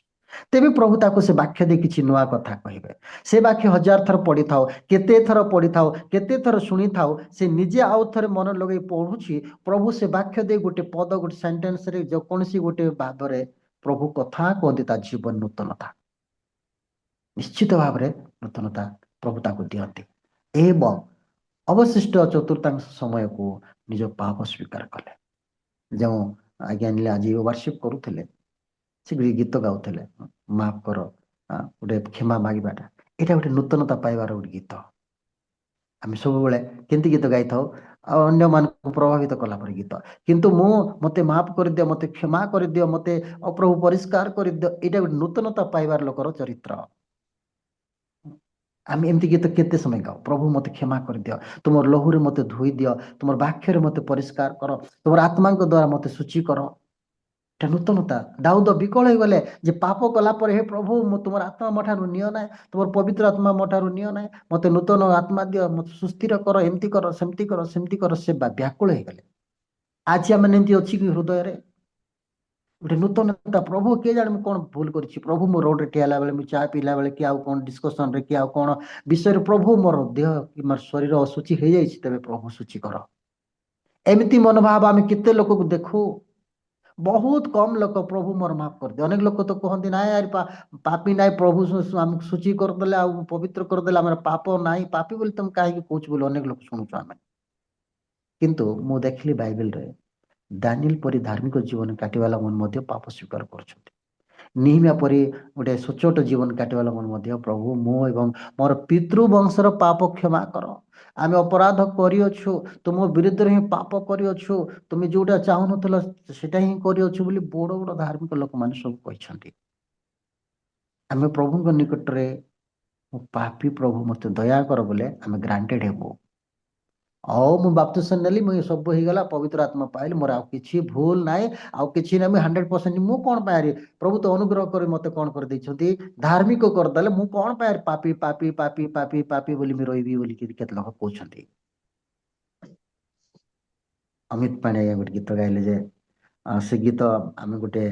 ତେବେ ପ୍ରଭୁ ତାକୁ ସେ ବାକ୍ୟ ଦେଇ କିଛି ନୂଆ କଥା କହିବେ ସେ ବାକ୍ୟ 1000 ଥର ପଢିଥାଉ କେତେ ଥର ପଢିଥାଉ କେତେ ଥର ଶୁଣିଥାଉ ସେ ନିଜେ ଆଉ ଥରେ ମନ ଲଗେଇ ପଢୁଛି ପ୍ରଭୁ ସେ ବାକ୍ୟ ଦେଇ ଗୋଟେ ପଦ ଗୋଟେ ସେଣ୍ଟେନ୍ସରେ ଯେକୌଣସି ଗୋଟେ ଭାବରେ ପ୍ରଭୁ କଥା କୁହନ୍ତି ତା ଜୀବନ ନୂତନତା ନିଶ୍ଚିତ ଭାବରେ ନୂତନତା ପ୍ରଭୁ ତାକୁ ଦିଅନ୍ତି ଏବଂ ଅବଶିଷ୍ଟ ଚତୁର୍ଥାଂଶ ସମୟକୁ ନିଜ ପାପ ସ୍ୱୀକାର କଲେ ଯେଉଁ ଆଜ୍ଞା ଆଜି ୱାର୍ସିପ କରୁଥିଲେ ସେ ଗୀତ ଗାଉଥିଲେ ମାଫ କର ଗୋଟେ କ୍ଷମା ମାଗିବାଟା ଏଇଟା ଗୋଟେ ନୂତନତା ପାଇବାର ଗୋଟେ ଗୀତ ଆମେ ସବୁବେଳେ କେମିତି ଗୀତ ଗାଇଥାଉ ଆଉ ଅନ୍ୟମାନଙ୍କୁ ପ୍ରଭାବିତ କଲା ପରେ ଗୀତ କିନ୍ତୁ ମୋତେ ମାଫ କରିଦିଅ ମୋତେ କ୍ଷମା କରିଦିଅ ମୋତେ ଅପ୍ରଭୁ ପରିଷ୍କାର କରିଦିଅ ଏଇଟା ଗୋଟେ ନୂତନତା ପାଇବାର ଲୋକର ଚରିତ୍ର ଆମେ ଏମିତି ଗୀତ କେତେ ସମୟ ଗାଉ ପ୍ରଭୁ ମୋତେ କ୍ଷମା କରିଦିଅ ତୁମର ଲହୁରେ ମୋତେ ଧୋଇ ଦିଅ ତୁମର ବାକ୍ୟରେ ମୋତେ ପରିଷ୍କାର କର ତୁମର ଆତ୍ମାଙ୍କ ଦ୍ୱାରା ମୋତେ ଶୁଚି କର এটা ନୂତନତା ଦାଉଦ ବିକଳ ହେଇଗଲେ ଯେ ପାପ କଲା ପରେ ହେ ପ୍ରଭୁ ମୁଁ ତୁମର ଆତ୍ମା ମୋ ଠାରୁ ନିଅ ନାହିଁ ତୁମର ପବିତ୍ର ଆତ୍ମା ମୋ ଠାରୁ ନିଅ ନାହିଁ ମୋତେ ନୂତନ ଆତ୍ମା ଦିଅ ମୋତେ ସୁସ୍ଥିର କର ଏମିତି କର ସେମିତି କର ସେ ବ୍ୟାକୁଳ ହେଇଗଲେ ଆଜି ଆମେ ଏମିତି ଅଛି କି ହୃଦୟରେ ଗୋଟେ ନୂତନତା ପ୍ରଭୁ କିଏ ଜାଣେ ମୁଁ କ'ଣ ଭୁଲ କରିଛି ପ୍ରଭୁ ମୋ ରୋଡରେ ଠିଆ ହେଲା ବେଳେ ମୁଁ ଚା ପିଇଲା ବେଳେ କି ଆଉ କ'ଣ ଡିସ୍କସନରେ କି ଆଉ କ'ଣ ବିଷୟରେ ପ୍ରଭୁ ମୋର ଦେହ କି ମୋର ଶରୀର ଅଶୁଚି ହେଇଯାଇଛି ତେବେ ପ୍ରଭୁ ଶୁଚି କର ଏମିତି ମନୋଭାବ ଆମେ କେତେ ଲୋକକୁ ଦେଖୁ ବହୁତ କମ ଲୋକ ପ୍ରଭୁ ମୋର ମାଫ କରିଦିଏ ଅନେକ ଲୋକ ତ କହନ୍ତି ନାଇଁ ଆରେ ପାପୀ ନାଇଁ ପ୍ରଭୁ ଆମକୁ ଶୁଚି କରିଦେଲେ ଆଉ ପବିତ୍ର କରିଦେଲେ ଆମର ପାପ ନାହିଁ ପାପୀ ବୋଲି ତମେ କାହିଁକି କହୁଛୁ ବୋଲି ଅନେକ ଲୋକ ଶୁଣୁଛୁ ଆମେ କିନ୍ତୁ ମୁଁ ଦେଖିଲି ବାଇବେଲରେ ଦାନିଏଲ ପରି ଧାର୍ମିକ ଜୀବନ କାଟିବା ଲୋକମାନେ ମଧ୍ୟ ପାପ ସ୍ୱୀକାର କରୁଛନ୍ତି ନିହିମିଆ ପରି ଗୋଟେ ସଚ୍ଚୋଟ ଜୀବନ କାଟିବା ଲୋକମାନେ ମଧ୍ୟ ପ୍ରଭୁ ମୁଁ ଏବଂ ମୋର ପିତୃବଂଶର ପାପ କ୍ଷମା କର ଆମେ ଅପରାଧ କରିଅଛୁ ତୁମ ବିରୁଦ୍ଧରେ ହିଁ ପାପ କରିଅଛୁ ତୁମେ ଯୋଉଟା ଚାହୁଁନଥିଲ ସେଟା ହିଁ କରିଅଛୁ ବୋଲି ବଡ଼ ବଡ଼ ଧାର୍ମିକ ଲୋକମାନେ ସବୁ କହିଛନ୍ତି ଆମେ ପ୍ରଭୁଙ୍କ ନିକଟରେ ପାପୀ ପ୍ରଭୁ ମୋତେ ଦୟା କର ବୋଲେ ଆମେ ଗ୍ରାଣ୍ଟେଡ ହେବୁ ଆଉ ମୁଁ ବାପ୍ତିସ୍ମ ନେଲି ମୁଁ ସବୁ ହେଇଗଲା ପବିତ୍ର ଆତ୍ମା ପାଇଲି ମୋର ଆଉ କିଛି ଭୁଲ ନାହିଁ ଆଉ କିଛି ନାହିଁ ମୁଁ 100% ମୁଁ କ'ଣ ପାଇଁ ପ୍ରଭୁ ତ ଅନୁଗ୍ରହ କରି ମୋତେ କ'ଣ କରିଦେଇଛନ୍ତି ଧାର୍ମିକ କରିଦେଲେ ମୁଁ କ'ଣ ପାଇଁ ପାପୀ ପାପୀ ପାପୀ ପାପୀ ପାପୀ ବୋଲି ମୁଁ ରହିବି ବୋଲି କେତେ ଲୋକ କହୁଛନ୍ତି ଅମିତ ପାଣ୍ଡେ ଗୋଟେ ଗୀତ ଗାଇଲେ ଯେ ସେ ଗୀତ ଆମେ ଗୋଟେ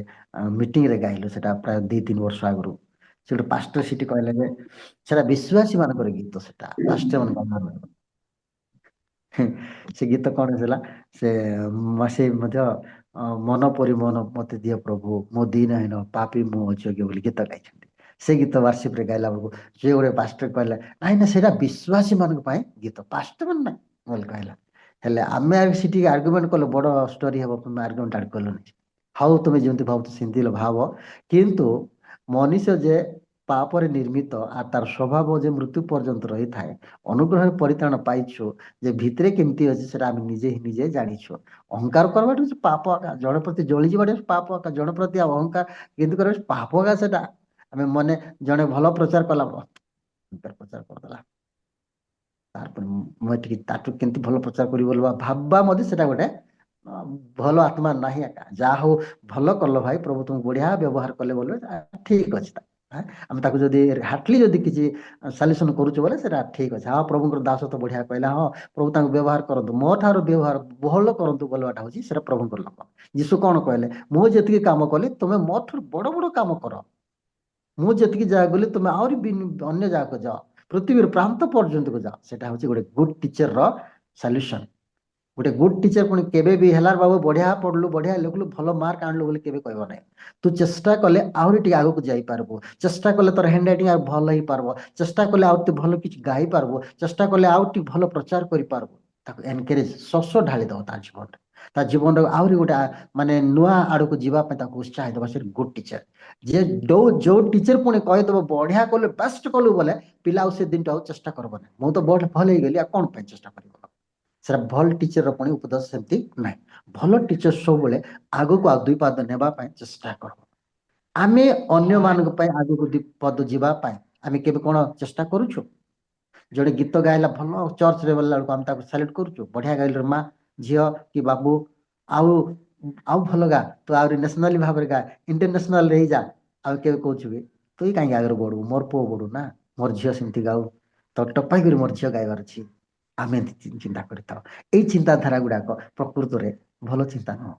ମିଟିଂରେ ଗାଇଲୁ ସେଟା ପ୍ରାୟ 2-3 ବର୍ଷ ଆଗରୁ ସେ ଗୋଟେ ପାଷ୍ଟର ସେଠି କହିଲେ ଯେ ସେଟା ବିଶ୍ୱାସୀ ମାନଙ୍କର ଗୀତ ସେଟା ପାଷ୍ଟର ମାନଙ୍କ ସେ ଗୀତ କ'ଣ ହେଇଥିଲା ସେ ମଧ୍ୟ ମନ ପରି ମନ ମତେ ଦିଅ ପ୍ରଭୁ ମୋ ଦିନହୀନ ପାପୀ ମୁଁ ଅଯୋଗ୍ୟ ବୋଲି ଗୀତ ଗାଇଛନ୍ତି। ସେ ଗୀତ ବାର୍ଷିକରେ ଗାଇଲା ବେଳକୁ ସେ ଗୋଟେ ପାଷ୍ଟର କହିଲା ନାଇଁ ନା ସେଇଟା ବିଶ୍ୱାସୀ ମାନଙ୍କ ପାଇଁ ଗୀତ ପାଷ୍ଟର ମାନେ ନାହିଁ ବୋଲି କହିଲା। ହେଲେ ଆମେ ସେଠି ଆର୍ଗୁମେଣ୍ଟ କଲୁ ବଡ଼ ଷ୍ଟୋରି ହେବ ତୁମେ ଆର୍ଗୁମେଣ୍ଟ ଆଡ୍ କଲୁନି। ହଉ ତୁମେ ଯେମିତି ଭାବୁଛ ସେମିତି ଭାବ, କିନ୍ତୁ ମଣିଷ ଯେ ପାପରେ ନିର୍ମିତ ଆଉ ତାର ସ୍ୱଭାବ ଯେ ମୃତ୍ୟୁ ପର୍ଯ୍ୟନ୍ତ ରହିଥାଏ, ଅନୁଗ୍ରହରେ ପରିତ୍ରାଣ ପାଇଛୁ ଯେ ଭିତରେ କେମିତି ଅଛି ସେଟା ଆମେ ନିଜେ ହିଁ ନିଜେ ଜାଣିଛୁ। ଅହଙ୍କାର କରବାଟା ହଉଛି ପାପ ଆକା, ଜଣେ ପ୍ରତି ଜଳିଯିବାଟା ପାପ ଆକା, ଜଣେ ପ୍ରତି ଆଉ ଅହଙ୍କାର କିନ୍ତୁ କରିବା ପାପ ଆକା ସେଟା। ଆମେ ମନେ ଜଣେ ଭଲ ପ୍ରଚାର କଲା ପ୍ରଚାର କରିଦେଲା, ତାପରେ ମୁଁ ଟିକେ ତାଠୁ କେମିତି ଭଲ ପ୍ରଚାର କରିବି ବୋଲି ଭାବବା ମଧ୍ୟ ସେଟା ଗୋଟେ ଭଲ ଆତ୍ମା ନାହିଁ ଆକା। ଯାହା ହଉ ଭଲ କଲ ଭାଇ, ପ୍ରଭୁ ତୁମକୁ ବଢିଆ ବ୍ୟବହାର କଲେ ବୋଲେ ଠିକ ଅଛି। ଆମେ ତାକୁ ଯଦି ହାର୍ଟଲି ଯଦି କିଛି ସାଲ୍ୟୁସନ କରୁଛୁ ବୋଲେ ସେଟା ଠିକ ଅଛି। ହଁ ପ୍ରଭୁଙ୍କର ଦାସ ତ ବଢିଆ କହିଲା, ହଁ ପ୍ରଭୁ ତାଙ୍କୁ ବ୍ୟବହାର କରନ୍ତୁ, ମୋ ଠାରୁ ବ୍ୟବହାର ଭଲ କରନ୍ତୁ ବୋଲବାଟା ହଉଛି ସେଟା ପ୍ରଭୁଙ୍କର ଲୋକ। ଯୀଶୁ କଣ କହିଲେ, ମୁଁ ଯେତିକି କାମ କଲି ତୁମେ ମୋ ଠାରୁ ବଡ ବଡ କାମ କର। ମୁଁ ଯେତିକି ଜାଗା ଗଲି ତୁମେ ଆହୁରି ଅନ୍ୟ ଜାଗାକୁ ଯାଅ, ପୃଥିବୀର ପ୍ରାନ୍ତ ପର୍ଯ୍ୟନ୍ତକୁ ଯାଅ। ସେଟା ହଉଛି ଗୋଟେ ଗୁଡ୍ ଟିଚରର ସଲ୍ୟୁସନ। ଗୋଟେ ଗୁଡ୍ ଟିଚର ପୁଣି କେବେ ବି ହେଲା ବାବୁ ବଢିଆ ପଢିଲୁ, ବଢିଆ ଲେଖିଲୁ, ଭଲ ମାର୍କ ଆଣିଲୁ ବୋଲି କେବେ କହିବ ନାହିଁ। ତୁ ଚେଷ୍ଟା କଲେ ଆହୁରି ଟିକେ ଆଗକୁ ଯାଇପାରିବୁ, ଚେଷ୍ଟା କଲେ ତୋର ହ୍ୟାଣ୍ଡ ରାଇଟିଂ ଆଉ ଭଲ ହେଇପାରିବ, ଚେଷ୍ଟା କଲେ ଆଉ ଟିକେ ଭଲ କିଛି ଗାଇପାରିବୁ, ଚେଷ୍ଟା କଲେ ଆଉ ଟିକେ ଭଲ ପ୍ରଚାର କରିପାରିବୁ। ତାକୁ ଏନକରେଜ ଶସ ଢାଳି ଦବ ତା ଜୀବନରେ, ତା ଜୀବନରେ ଆହୁରି ଗୋଟେ ମାନେ ନୂଆ ଆଡକୁ ଯିବା ପାଇଁ ତାକୁ ଉତ୍ସାହ ଦେବା। ସେ ଗୁଡ୍ ଟିଚର ଯେ ଯୋଉ ଟିଚର ପୁଣି କହିଦେବ ବଢିଆ କଲୁ ବେଷ୍ଟ କଲୁ ବୋଲେ ପିଲା ଆଉ ସେ ଦିନଟା ଆଉ ଚେଷ୍ଟା କରିବ ନାହିଁ। ମୁଁ ତ ବହୁତ ଭଲ ହେଇଗଲି ଆଉ କଣ ପାଇଁ ଚେଷ୍ଟା କରିବ। ସେଟା ଭଲ ଟିଚରର ପୁଣି ଉପଦେଶ ସେମିତି ନାହିଁ। ଭଲ ଟିଚର ସବୁବେଳେ ଆଗକୁ ଆଉ ଦୁଇ ପାଦ ନେବା ପାଇଁ ଚେଷ୍ଟା କରିବ। ଆମେ ଅନ୍ୟମାନଙ୍କ ପାଇଁ ଆଗକୁ ଦୁଇ ପାଦ ଯିବା ପାଇଁ ଆମେ କେବେ କଣ ଚେଷ୍ଟା କରୁଛୁ? ଜଣେ ଗୀତ ଗାଇଲା ଭଲ, ଚର୍ଚ୍ଚରେ ଗଲା ବେଳକୁ ଆମେ ତାକୁ ସାଲ୍ୟୁଟ କରୁଛୁ, ବଢିଆ ଗାଇଲୁ ମା, ଝିଅ କି ବାବୁ, ଆଉ ଆଉ ଭଲ ଗା, ତୁ ଆହୁରି ନ୍ୟାସନାଲି ଭାବରେ ଗା, ଇଣ୍ଟରନ୍ୟାସନାଲରେ ହେଇଯା। ଆଉ କେବେ କହୁଛୁ କି ତୁଇ କାହିଁକି ଆଗରେ ବଢୁ, ମୋର ପୁଅ ବଢୁ ନା, ମୋର ଝିଅ ସେମିତି ଗାଉ, ତ ଟପାଇ କରି ମୋର ଝିଅ ଗାଇବାର ଅଛି। ଆମେ ଚିନ୍ତା କରିଥାଉ। ଏଇ ଚିନ୍ତାଧାରା ଗୁଡାକ ପ୍ରକୃତରେ ଭଲ ଚିନ୍ତା ନୁହଁ।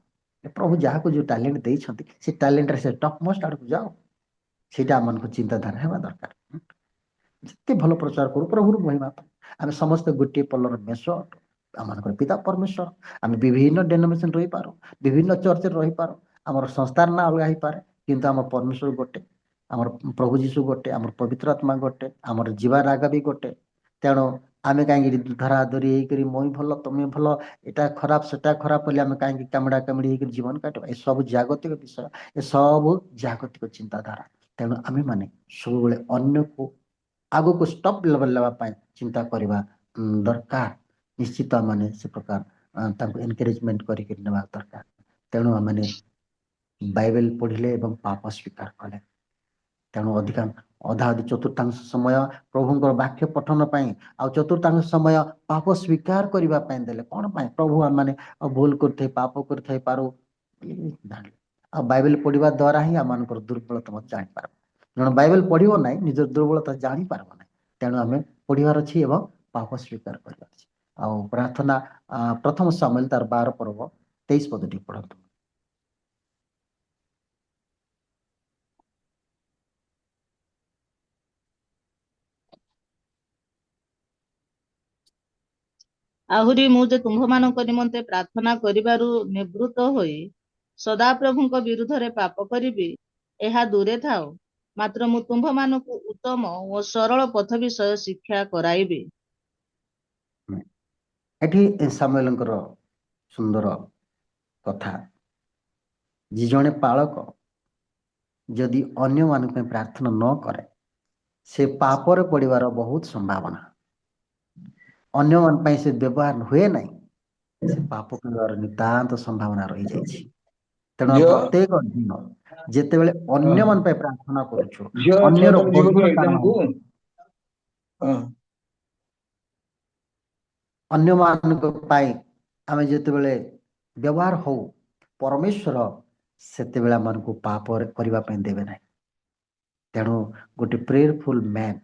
ପ୍ରଭୁ ଯାହାକୁ ଯୋଉ ଟ୍ୟାଲେଣ୍ଟ ଦେଇଛନ୍ତି ସେ ଟ୍ୟାଲେଣ୍ଟରେ ସେ ଟପ୍ ମୋଷ୍ଟ ଆଡକୁ ଯାଉ, ସେଇଟା ଆମମାନଙ୍କୁ ଚିନ୍ତାଧାରା ହେବା ଦରକାର। ଯେତେ ଭଲ ପ୍ରଚାର କରୁ ପ୍ରଭୁର ମହିମା ପାଇଁ। ଆମେ ସମସ୍ତେ ଗୋଟିଏ ପଲର ମେଷ, ଆମମାନଙ୍କର ପିତା ପରମେଶ୍ୱର। ଆମେ ବିଭିନ୍ନ ଡେନୋମିନେସନ ରହିପାରୁ, ବିଭିନ୍ନ ଚର୍ଚ୍ଚରେ ରହିପାରୁ, ଆମର ସଂସ୍ଥାର ନାଁ ଅଲଗା ହେଇପାରେ, କିନ୍ତୁ ଆମ ପରମେଶ୍ୱର ଗୋଟେ, ଆମର ପ୍ରଭୁ ଯୀଶୁ ଗୋଟେ, ଆମର ପବିତ୍ର ଆତ୍ମା ଗୋଟେ, ଆମର ଯିବା ରାଗ ବି ଗୋଟେ। ତେଣୁ ଆମେ କାହିଁକି ଧରାଧରି ହେଇକରି ମୁଇଁ ଭଲ ତମେ ଭଲ, ଏଟା ଖରାପ ସେଟା ଖରାପ ବୋଲି ଆମେ କାହିଁକି କାମୁଡା କାମୁଡି ହେଇକରି ଜୀବନ କାଟିବା? ଏସବୁ ଜାଗତିକ ବିଷୟ, ଏସବୁ ଜାଗତିକ ଚିନ୍ତାଧାରା। ତେଣୁ ଆମେମାନେ ସବୁବେଳେ ଅନ୍ୟକୁ ଆଗକୁ ଷ୍ଟପ୍ ଲେଭେଲ ନେବା ପାଇଁ ଚିନ୍ତା କରିବା ଦରକାର। ନିଶ୍ଚିତ ମାନେ ସେ ପ୍ରକାର ତାଙ୍କୁ ଏନକରେଜମେଣ୍ଟ କରିକି ନେବା ଦରକାର। ତେଣୁ ଆମମାନେ ବାଇବେଲ ପଢିଲେ ଏବଂ ପାପ ସ୍ୱୀକାର କଲେ। ତେଣୁ ଅଧା ଅଧି ଚତୁର୍ଥାଂଶ ସମୟ ପ୍ରଭୁଙ୍କର ବାକ୍ୟ ପଠନ ପାଇଁ ଆଉ ଚତୁର୍ଥାଂଶ ସମୟ ପାପ ସ୍ୱୀକାର କରିବା ପାଇଁ ଦେଲେ। କଣ ପାଇଁ? ପ୍ରଭୁ ଆମମାନେ ଭୁଲ କରିଥାଇ ପାପ କରିଥାଇ ପାରୁ, ଆଉ ବାଇବେଲ ପଢିବା ଦ୍ୱାରା ହିଁ ଆମମାନଙ୍କର ଦୁର୍ବଳତା ମଧ୍ୟ ଜାଣିପାରିବ। ଜଣେ ବାଇବେଲ ପଢିବ ନାହିଁ ନିଜର ଦୁର୍ବଳତା ଜାଣିପାରିବ ନାହିଁ। ତେଣୁ ଆମେ ପଢିବାର ଅଛି ଏବଂ ପାପ ସ୍ୱୀକାର କରିବାର ଅଛି। ଆଉ ପ୍ରାର୍ଥନା ପ୍ରଥମ ସାମୁଏଲ ତାର 12 ପର୍ବ 23 ପଦଟି ପଢନ୍ତୁ। ଆହୁରି ମୁଁ ଯେ ତୁମ୍ଭମାନଙ୍କ ନିମନ୍ତେ ପ୍ରାର୍ଥନା କରିବାରୁ ନିବୃତ୍ତ ହୋଇ ସଦାପ୍ରଭୁଙ୍କ ବିରୁଦ୍ଧରେ ପାପ କରିବି, ଏହା ଦୂରେ ଥାଉ। ମାତ୍ର ମୁଁ ତୁମ୍ଭମାନଙ୍କୁ ଉତ୍ତମ ଓ ସରଳ ପଥ ବିଷୟ ଶିକ୍ଷା କରାଇବି। ଏଠି ସାମୁଏଲଙ୍କର ସୁନ୍ଦର କଥା, ଯେ ଜଣେ ପାଳକ ଯଦି ଅନ୍ୟମାନଙ୍କ ପାଇଁ ପ୍ରାର୍ଥନା ନ କରେ ସେ ପାପରେ ପଡ଼ିବାର ବହୁତ ସମ୍ଭାବନା। ଅନ୍ୟମାନଙ୍କ ପାଇଁ ସେ ବ୍ୟବହାର ହୁଏ ନାହିଁ, ସେ ପାପ କରିବାର ନିତାନ୍ତ ସମ୍ଭାବନା ରହିଯାଇଛି। ତେଣୁ ଝିଅ ପ୍ରତ୍ୟେକ ଦିନ ଯେତେବେଳେ ହଁ, ଅନ୍ୟମାନଙ୍କ ପାଇଁ ପ୍ରାର୍ଥନା କରୁଛୁ, ଝିଅ ଅନ୍ୟର ତମେ ଯିବ ବନ୍ଧୁର କାରଣ ଏକ୍ଜାମକୁ? ହଁ, ଅନ୍ୟମାନଙ୍କ ପାଇଁ ଆମେ ଯେତେବେଳେ ବ୍ୟବହାର ହଉ, ପରମେଶ୍ୱର ସେତେବେଳେ ଆମମାନଙ୍କୁ ପାପ କରିବା ପାଇଁ ଦେବେ ନାହିଁ। ତେଣୁ ଗୋଟେ ପ୍ରେୟରଫୁଲ ମ୍ୟାନ୍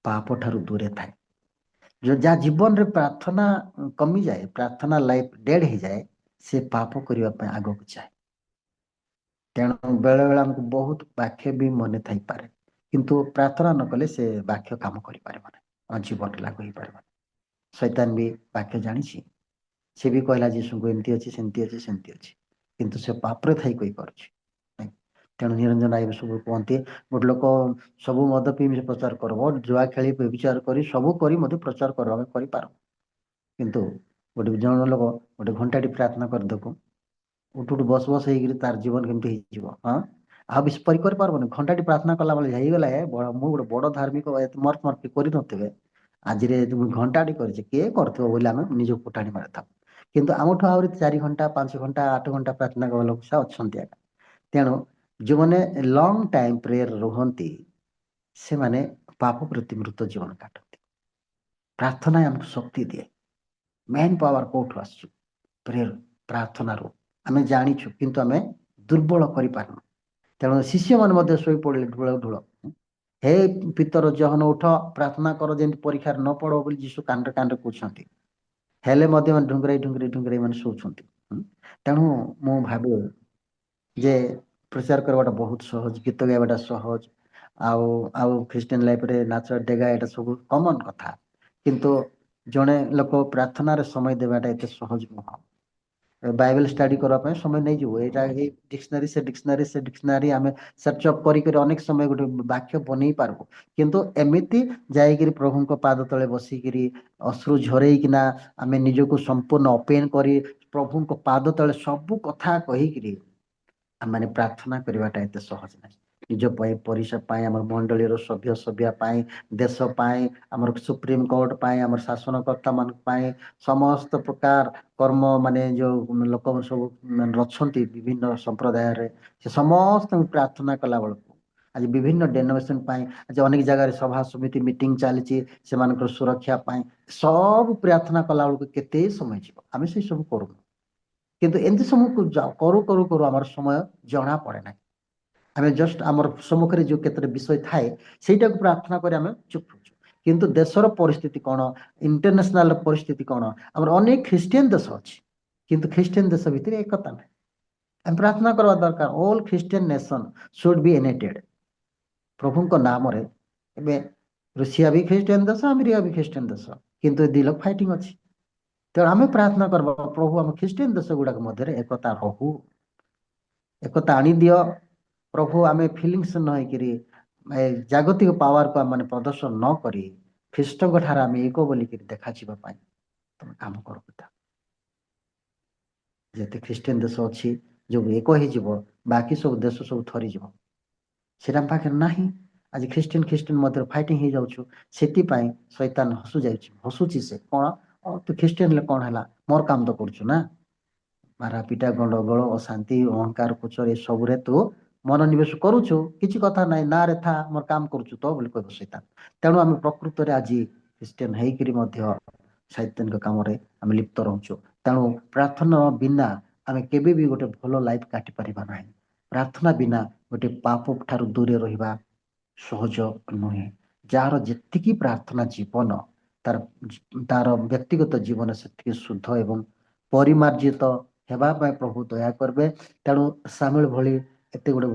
ପାପ ଠାରୁ ଦୂରେ ଥାଏ। ଯାହା ଜୀବନରେ ପ୍ରାର୍ଥନା କମିଯାଏ, ପ୍ରାର୍ଥନା ଲାଇଫ ଡେଡ୍ ହେଇଯାଏ, ସେ ପାପ କରିବା ପାଇଁ ଆଗକୁ ଯାଏ। ତେଣୁ ବେଳେ ବେଳେ ଆମକୁ ବହୁତ ବାକ୍ୟ ବି ମନେ ଥାଇପାରେ, କିନ୍ତୁ ପ୍ରାର୍ଥନା ନ କଲେ ସେ ବାକ୍ୟ କାମ କରିପାରିବ ନାହିଁ, ଆମ ଜୀବନରେ ଲାଗୁ ହେଇପାରିବ ନାହିଁ। ଶୈତାନ ବି ବାକ୍ୟ ଜାଣିଛି, ସେ ବି କହିଲା ଯୀଶୁଙ୍କୁ ଏମିତି ଅଛି ସେମିତି ଅଛି ସେମିତି ଅଛି, କିନ୍ତୁ ସେ ପାପରେ ଥାଇ କହିପାରୁଛି। ତେଣୁ ନିରଞ୍ଜନ ଏବେ ସବୁ କୁହନ୍ତି ଗୋଟେ ଲୋକ ସବୁ ମଦ ପିଇ ପ୍ରଚାର କରିବ, ଜୁଆ ଖେଳି ବ୍ୟଭିଚାର କରି ସବୁ କରି ମଧ୍ୟ ପ୍ରଚାର କରିବ, ଆମେ କରିପାରୁ, କିନ୍ତୁ ଗୋଟେ ଜଣ ଲୋକ ଗୋଟେ ଘଣ୍ଟାଟି ପ୍ରାର୍ଥନା କରିଦେବୁ, ଉଠୁ ବସ ବସ ହେଇକିରି ତାର ଜୀବନ କେମିତି ହେଇଯିବ। ହଁ, ଆଉ ବେଶୀ କରିପାରିବନି। ଘଣ୍ଟାଟି ପ୍ରାର୍ଥନା କଲା ବେଳେ ହେଇଗଲା, ମୁଁ ଗୋଟେ ବଡ ଧାର୍ମିକ ମର୍କ କରିନଥିବେ, ଆଜିରେ ଘଣ୍ଟାଟି କରିଛି କିଏ କରିଥିବ ବୋଲି ଆମେ ନିଜକୁ ଫୁଟାଣି ମାରିଥାଉ। କିନ୍ତୁ ଆମଠୁ ଆହୁରି 4 ଘଣ୍ଟା 5 ଘଣ୍ଟା 8 ଘଣ୍ଟା ପ୍ରାର୍ଥନା କରିବା ଲୋକ ଅଛନ୍ତି ଆଜ୍ଞା। ତେଣୁ ଯେଉଁମାନେ ଲଙ୍ଗ ଟାଇମ ପ୍ରେୟର ରୁହନ୍ତି ସେମାନେ ପାପ ପ୍ରତି ମୃତ ଜୀବନ କାଟନ୍ତି। ପ୍ରାର୍ଥନା ଆମକୁ ଶକ୍ତି ଦିଏ। ମେନ୍ ପାୱାର କୋଉଠୁ ଆସୁଛି? ପ୍ରେୟର, ପ୍ରାର୍ଥନାରୁ। ଆମେ ଜାଣିଛୁ କିନ୍ତୁ ଆମେ ଦୁର୍ବଳ କରିପାରୁନୁ। ତେଣୁ ଶିଷ୍ୟମାନେ ମଧ୍ୟ ଶୋଇପଡ଼ିଲେ ଢୁଳ ଢୁଳ। ହେ ପିତର ଜହନ ଉଠ, ପ୍ରାର୍ଥନା କର ଯେମିତି ପରୀକ୍ଷାରେ ନ ପଡ ବୋଲି ଯୀଶୁ କାନରେ କାନରେ କହୁଛନ୍ତି। ହେଲେ ମଧ୍ୟ ମାନେ ଢୁଙ୍ଗୁରାଇ ମାନେ ଶୋଉଛନ୍ତି। ତେଣୁ ମୁଁ ଭାବେ ଯେ ପ୍ରଚାର କରିବାଟା ବହୁତ ସହଜ, ଗୀତ ଗାଇବାଟା ସହଜ, ଆଉ ଆଉ ଖ୍ରୀଷ୍ଟିଆନ ଲାଇଫରେ ନାଚ ଡେଗା ଏଇଟା ସବୁ କମନ କଥା, କିନ୍ତୁ ଜଣେ ଲୋକ ପ୍ରାର୍ଥନାରେ ସମୟ ଦେବାଟା ଏତେ ସହଜ ନୁହଁ। ବାଇବେଲ ଷ୍ଟଡି କରିବା ପାଇଁ ସମୟ ନେଇଯିବ, ଏଇଟା ଏଇ ଡିକ୍ସନାରୀ ସେ ଡିକ୍ସନାରୀ ଆମେ ସର୍ଚ୍ଚ ଅପ୍ କରିକରି ଅନେକ ସମୟ ଗୋଟେ ବାକ୍ୟ ବନେଇ ପାରବୁ, କିନ୍ତୁ ଏମିତି ଯାଇକିରି ପ୍ରଭୁଙ୍କ ପାଦ ତଳେ ବସିକିରି ଅଶ୍ରୁ ଝରେଇକିନା ଆମେ ନିଜକୁ ସମ୍ପୂର୍ଣ୍ଣ ଓପେନ କରି ପ୍ରଭୁଙ୍କ ପାଦ ତଳେ ସବୁ କଥା କହିକିରି ଆମେ ପ୍ରାର୍ଥନା କରିବାଟା ଏତେ ସହଜ ନାହିଁ। ନିଜ ପାଇଁ, ପରିବାର ପାଇଁ, ଆମର ମଣ୍ଡଳୀର ସଭ୍ୟ ପାଇଁ, ଦେଶ ପାଇଁ, ଆମର ସୁପ୍ରିମ କୋର୍ଟ ପାଇଁ, ଆମର ଶାସନକର୍ତ୍ତା ମାନଙ୍କ ପାଇଁ, ସମସ୍ତ ପ୍ରକାର କର୍ମ ମାନେ ଯୋଉ ଲୋକ ସବୁ ଅଛନ୍ତି ବିଭିନ୍ନ ସମ୍ପ୍ରଦାୟରେ, ସେ ସମସ୍ତଙ୍କୁ ପ୍ରାର୍ଥନା କଲା ବେଳକୁ ଆଜି ବିଭିନ୍ନ ଡେନୋଭେସନ ପାଇଁ ଆଜି ଅନେକ ଜାଗାରେ ସଭା ସମିତି ମିଟିଂ ଚାଲିଛି, ସେମାନଙ୍କର ସୁରକ୍ଷା ପାଇଁ ସବୁ ପ୍ରାର୍ଥନା କଲା ବେଳକୁ କେତେ ସମୟ ଯିବ? ଆମେ ସେଇ ସବୁ କରୁନୁ, କିନ୍ତୁ ଏମିତି ସବୁ କରୁ କରୁ କରୁ ଆମର ସମୟ ଜଣା ପଡେ ନାହିଁ। ଆମେ ଜଷ୍ଟ ଆମର ସମ୍ମୁଖରେ ଯୋଉ କେତେ ବିଷୟ ଥାଏ ସେଇଟାକୁ ପ୍ରାର୍ଥନା କରି ଆମେ ଚୁପ୍ ରହୁଛୁ। କିନ୍ତୁ ଦେଶର ପରିସ୍ଥିତି କ'ଣ, ଇଣ୍ଟରନ୍ୟାସନାଲ ପରିସ୍ଥିତି କ'ଣ, ଆମର ଅନେକ ଖ୍ରୀଷ୍ଟିଆନ ଦେଶ ଅଛି, କିନ୍ତୁ ଖ୍ରୀଷ୍ଟିଆନ ଦେଶ ଭିତରେ ଏକତା ନାହିଁ। ଆମେ ପ୍ରାର୍ଥନା କରିବା ଦରକାର, all Christian nation should be united ପ୍ରଭୁଙ୍କ ନାମରେ। ଏବେ ରୁଷିଆ ବି ଖ୍ରୀଷ୍ଟିଆନ ଦେଶ, ଆମେରିକା ବି ଖ୍ରୀଷ୍ଟିଆନ ଦେଶ, କିନ୍ତୁ ଏ ଦୁଇ ଲୋକ ଫାଇଟିଂ ଅଛି। ତେଣୁ ଆମେ ପ୍ରାର୍ଥନା କରିବା ପ୍ରଭୁ ଆମ ଖ୍ରୀଷ୍ଟିଆନ ଦେଶ ଗୁଡାକ ମଧ୍ୟରେ ଏକତା ରହୁ, ଏକତା ଆଣିଦିଅ ପ୍ରଭୁ। ଆମେ ଫିଲିଙ୍ଗସ୍ ନ ହେଇକିରି ଜାଗତିକ ପାୱାରକୁ ଆମେ ପ୍ରଦର୍ଶନ ନ କରି ଖ୍ରୀଷ୍ଟଙ୍କ ଠାରେ ଆମେ ଏକ ବୋଲିକିରି ଦେଖାଯିବା ପାଇଁ ତମେ କାମ କର କଥା। ଯେତେ ଖ୍ରୀଷ୍ଟିଆନ ଦେଶ ଅଛି ଯୋଉ ଏକ ହେଇଯିବ, ବାକି ସବୁ ଦେଶ ସବୁ ଥରିଯିବ, ସେଟା ଆମ ପାଖରେ ନାହିଁ। ଆଜି ଖ୍ରୀଷ୍ଟିଆନ ମଧ୍ୟରେ ଫାଇଟିଂ ହେଇଯାଉଛୁ, ସେଥିପାଇଁ ଶୈତାନ ହସୁଛି ସେ କ'ଣ, ତୁ ଖ୍ରୀଷ୍ଟିଆନ ହେଲେ କ'ଣ ହେଲା, ମୋର କାମ ତ କରୁଛୁ ନା। ମାରାପିଟା, ଗଣ୍ଡଗୋଳ, ଅଶାନ୍ତି, ଅହଙ୍କାର, କୁଚର ଏସବୁରେ ତୁ ମନୋନିବେଶ କରୁଛୁ, କିଛି କଥା ନାହିଁ, ନାଁରେ ଥା, ମୋର କାମ କରୁଛୁ ତ ବୋଲି କହିବ ଶୈତାନ। ତେଣୁ ଆମେ ପ୍ରକୃତରେ ଆଜି ଖ୍ରୀଷ୍ଟିଆନ ହେଇକିରି ମଧ୍ୟ ଶୈତାନଙ୍କ କାମରେ ଆମେ ଲିପ୍ତ ରହୁଛୁ। ତେଣୁ ପ୍ରାର୍ଥନା ବିନା ଆମେ କେବେ ବି ଗୋଟେ ଭଲ ଲାଇଫ କାଟି ପାରିବା ନାହିଁ। ପ୍ରାର୍ଥନା ବିନା ଗୋଟେ ପାପ ଠାରୁ ଦୂରେ ରହିବା ସହଜ ନୁହେଁ। ଯାହାର ଯେତିକି ପ୍ରାର୍ଥନା ଜୀବନ, ତାର ବ୍ୟକ୍ତିଗତ ଜୀବନ ସେତିକି ଶୁଦ୍ଧ ଏବଂ ପରିମାର୍ଜିତ ହେବା ପାଇଁ ପ୍ରଭୁ ଦୟା କରିବେ। ତେଣୁ ସାମୁଏଲ ଭଳି ଏତେ ଗୋଟେ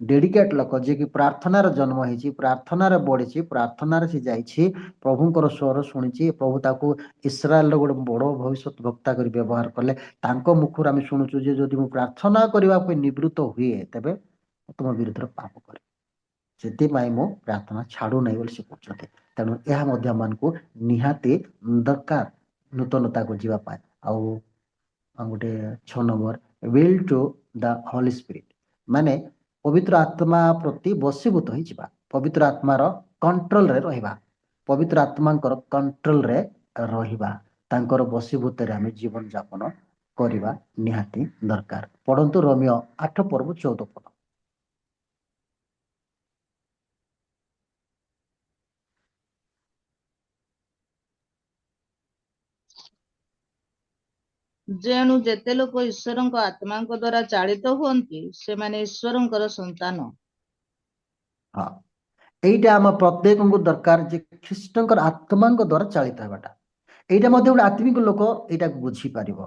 ଡେଡିକେଟ ଲୋକ, ଯିଏକି ପ୍ରାର୍ଥନାର ଜନ୍ମ ହେଇଛି, ପ୍ରାର୍ଥନାରେ ବଢିଛି, ପ୍ରାର୍ଥନାରେ ସେ ଯାଇଛି, ପ୍ରଭୁଙ୍କର ସ୍ୱର ଶୁଣିଛି, ପ୍ରଭୁ ତାକୁ ଇସ୍ରାଏଲର ଗୋଟେ ବଡ ଭବିଷ୍ୟତ ବକ୍ତା କରି ବ୍ୟବହାର କଲେ। ତାଙ୍କ ମୁଖରୁ ଆମେ ଶୁଣୁଛୁ ଯେ ଯଦି ମୁଁ ପ୍ରାର୍ଥନା କରିବା ପାଇଁ ନିବୃତ୍ତ ହୁଏ ତେବେ ତୁମ ବିରୁଦ୍ଧରେ ପାପ କରେ, ସେଥିପାଇଁ ମୁଁ ପ୍ରାର୍ଥନା ଛାଡୁନାହିଁ ବୋଲି ସେ କହୁଛନ୍ତି। ତେଣୁ ଏହା ମଧ୍ୟ ଆମମାନଙ୍କୁ ନିହାତି ଦରକାର ନୂତନତାକୁ ଯିବା ପାଇଁ। ଆଉ ଗୋଟେ 6 number, will to the Holi spirit, ମାନେ ପବିତ୍ର ଆତ୍ମା ପ୍ରତି ବଶୀଭୂତ ହେଇଯିବା, ପବିତ୍ର ଆତ୍ମାର କଣ୍ଟ୍ରୋଲରେ ରହିବା, ପବିତ୍ର ଆତ୍ମାଙ୍କର କଣ୍ଟ୍ରୋଲରେ ରହିବା, ତାଙ୍କର ବଶୀଭୂତରେ ଆମେ ଜୀବନ ଯାପନ କରିବା ନିହାତି ଦରକାର। ପଢନ୍ତୁ ରୋମିଓ 8:14। ଯେଣୁ ଯେତେ ଲୋକ ଈଶ୍ୱରଙ୍କ ଆତ୍ମାଙ୍କ ଦ୍ୱାରା ଚାଳିତ ହୁଅନ୍ତି ସେମାନେ ଈଶ୍ୱରଙ୍କର ସନ୍ତାନ। ହଁ, ଏଇଟା ଆମ ପ୍ରତ୍ୟେକଙ୍କୁ ଦରକାର ଯେ ଖ୍ରୀଷ୍ଟଙ୍କର ଆତ୍ମାଙ୍କ ଦ୍ୱାରା ଚାଳିତ ହେବାଟା। ଏଇଟା ମଧ୍ୟ ଗୋଟେ ଆତ୍ମିକ ଲୋକ ଏଇଟାକୁ ବୁଝିପାରିବ।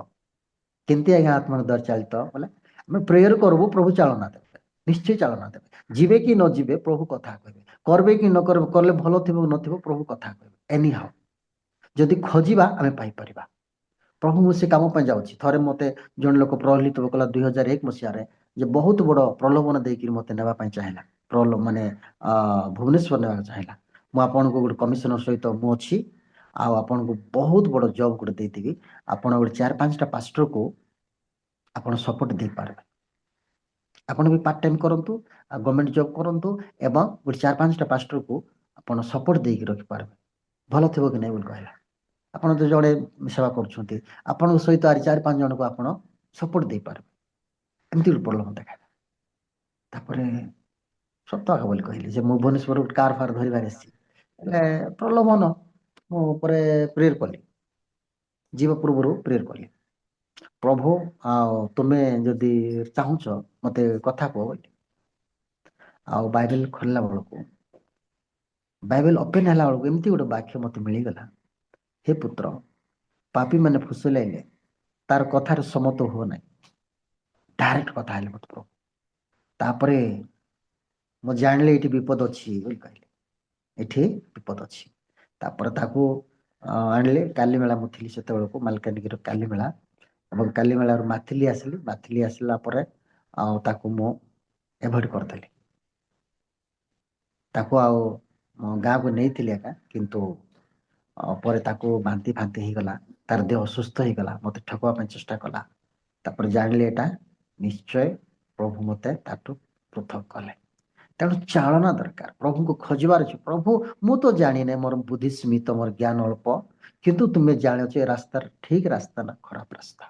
କେମିତି ଆଜ୍ଞା ଆତ୍ମାଙ୍କ ଦ୍ୱାରା ଚାଳିତ ବୋଲେ, ଆମେ ପ୍ରେୟର କରିବୁ, ପ୍ରଭୁ ଚାଳନା ଦେବେ, ନିଶ୍ଚୟ ଚାଳନା ଦେବେ। ଯିବେ କି ନ ଯିବେ ପ୍ରଭୁ କଥା କହିବେ, କରିବେ କି ନ କରିବେ, କଲେ ଭଲ ଥିବ ନଥିବ ପ୍ରଭୁ କଥା କହିବେ। ଏନି ହାଉ ଯଦି ଖୋଜିବା ଆମେ ପାଇପାରିବା, ପ୍ରଭୁ ମୁଁ ସେ କାମ ପାଇଁ ଯାଉଛି। ଥରେ ମତେ ଜଣେ ଲୋକ ପ୍ରଲୋଭିତ କଲା 2001 ମସିହାରେ ଯେ ବହୁତ ବଡ଼ ପ୍ରଲୋଭନ ଦେଇକିରି ମତେ ନେବା ପାଇଁ ଚାହିଁଲା, ମାନେ ଭୁବନେଶ୍ୱର ନେବାକୁ ଚାହିଁଲା। ମୁଁ ଆପଣଙ୍କୁ ଗୋଟେ କମିଶନର ସହିତ ମୁଁ ଅଛି, ଆଉ ଆପଣଙ୍କୁ ବହୁତ ବଡ଼ ଜବ୍ ଗୋଟେ ଦେଇଦେବି, ଆପଣ ଗୋଟେ 4-5ଟା ପାଷ୍ଟରକୁ ଆପଣ ସପୋର୍ଟ ଦେଇପାରିବେ। ଆପଣ ବି ପାର୍ଟ ଟାଇମ୍ କରନ୍ତୁ ଆଉ ଗଭର୍ଣ୍ଣମେଣ୍ଟ ଜବ୍ କରନ୍ତୁ ଏବଂ ଗୋଟେ 4-5ଟା ପାଷ୍ଟରକୁ ଆପଣ ସପୋର୍ଟ ଦେଇକି ରଖିପାରିବେ। ଭଲ ଥିବ କି ନାହିଁ ବୋଲି କହିଲା। ଆପଣ ତ ଜଣେ ସେବା କରୁଛନ୍ତି, ଆପଣଙ୍କ ସହିତ ଆରି 4-5 ଜଣଙ୍କୁ ଆପଣ ସପୋର୍ଟ ଦେଇପାରିବେ। ଏମିତି ଗୋଟେ ପ୍ରଲୋଭନ ଦେଖାଇଲା। ତାପରେ ସତ ଆଗ ବୋଲି କହିଲି ଯେ ମୁଁ ଭୁବନେଶ୍ୱର ଗୋଟେ କାର୍ ଫାର୍ ଧରିବାର ଆସିଛି, ହେଲେ ପ୍ରଲୋଭନ ମୁଁ ଉପରେ ପ୍ରେୟର କଲି, ଯିବା ପୂର୍ବରୁ ପ୍ରେୟର କଲି, ପ୍ରଭୁ ଆଉ ତୁମେ ଯଦି ଚାହୁଁଛ ମତେ କଥା କୁହ ବୋଲି। ଆଉ ବାଇବେଲ ଖୋଲିଲା ବେଳକୁ, ବାଇବେଲ ଓପେନ୍ ହେଲା ବେଳକୁ ଏମିତି ଗୋଟେ ବାକ୍ୟ ମତେ ମିଳିଗଲା, ହେ ପୁତ୍ର, ପାପୀ ମାନେ ଫୁସୁଲାଇଲେ ତାର କଥାରେ ସମତ ହୁଅ ନାହିଁ। ଡାଇରେକ୍ଟ କଥା ହେଲେ ମତେ ପ୍ରଭୁ। ତାପରେ ମୁଁ ଜାଣିଲି ଏଠି ବିପଦ ଅଛି ବୋଲି କହିଲେ, ଏଠି ବିପଦ ଅଛି। ତାପରେ ତାକୁ ଆଣିଲେ, କାଲି ମେଳା ମୁଁ ଥିଲି ସେତେବେଳକୁ, ମାଲକାନଗିରିର କାଲି ମେଳା, ଏବଂ କାଲି ମେଳାରୁ ମାଥିଲି ଆସିଲି। ମାଥିଲି ଆସିଲା ପରେ ଆଉ ତାକୁ ମୁଁ ଏଭଏଡ୍ କରିଦେଲି। ତାକୁ ଆଉ ଗାଁକୁ ନେଇଥିଲି ଏକା, କିନ୍ତୁ ପରେ ତାକୁ ବାନ୍ତି ଫାନ୍ତି ହେଇଗଲା, ତାର ଦେହ ଅସୁସ୍ଥ ହେଇଗଲା, ମତେ ଠକବା ପାଇଁ ଚେଷ୍ଟା କଲା। ତାପରେ ଜାଣିଲି ଏଟା ନିଶ୍ଚୟ ପ୍ରଭୁ ମତେ ତାଠୁ ପୃଥକ କଲେ। ତେଣୁ ଚାଳନା ଦରକାର, ପ୍ରଭୁଙ୍କୁ ଖୋଜିବାର ଅଛି। ପ୍ରଭୁ ମୁଁ ତ ଜାଣିନି, ମୋର ବୁଦ୍ଧି ସୀମିତ, ମୋର ଜ୍ଞାନ ଅଳ୍ପ, କିନ୍ତୁ ତୁମେ ଜାଣିଛ ଏ ରାସ୍ତାର ଠିକ ରାସ୍ତା ନା ଖରାପ ରାସ୍ତା।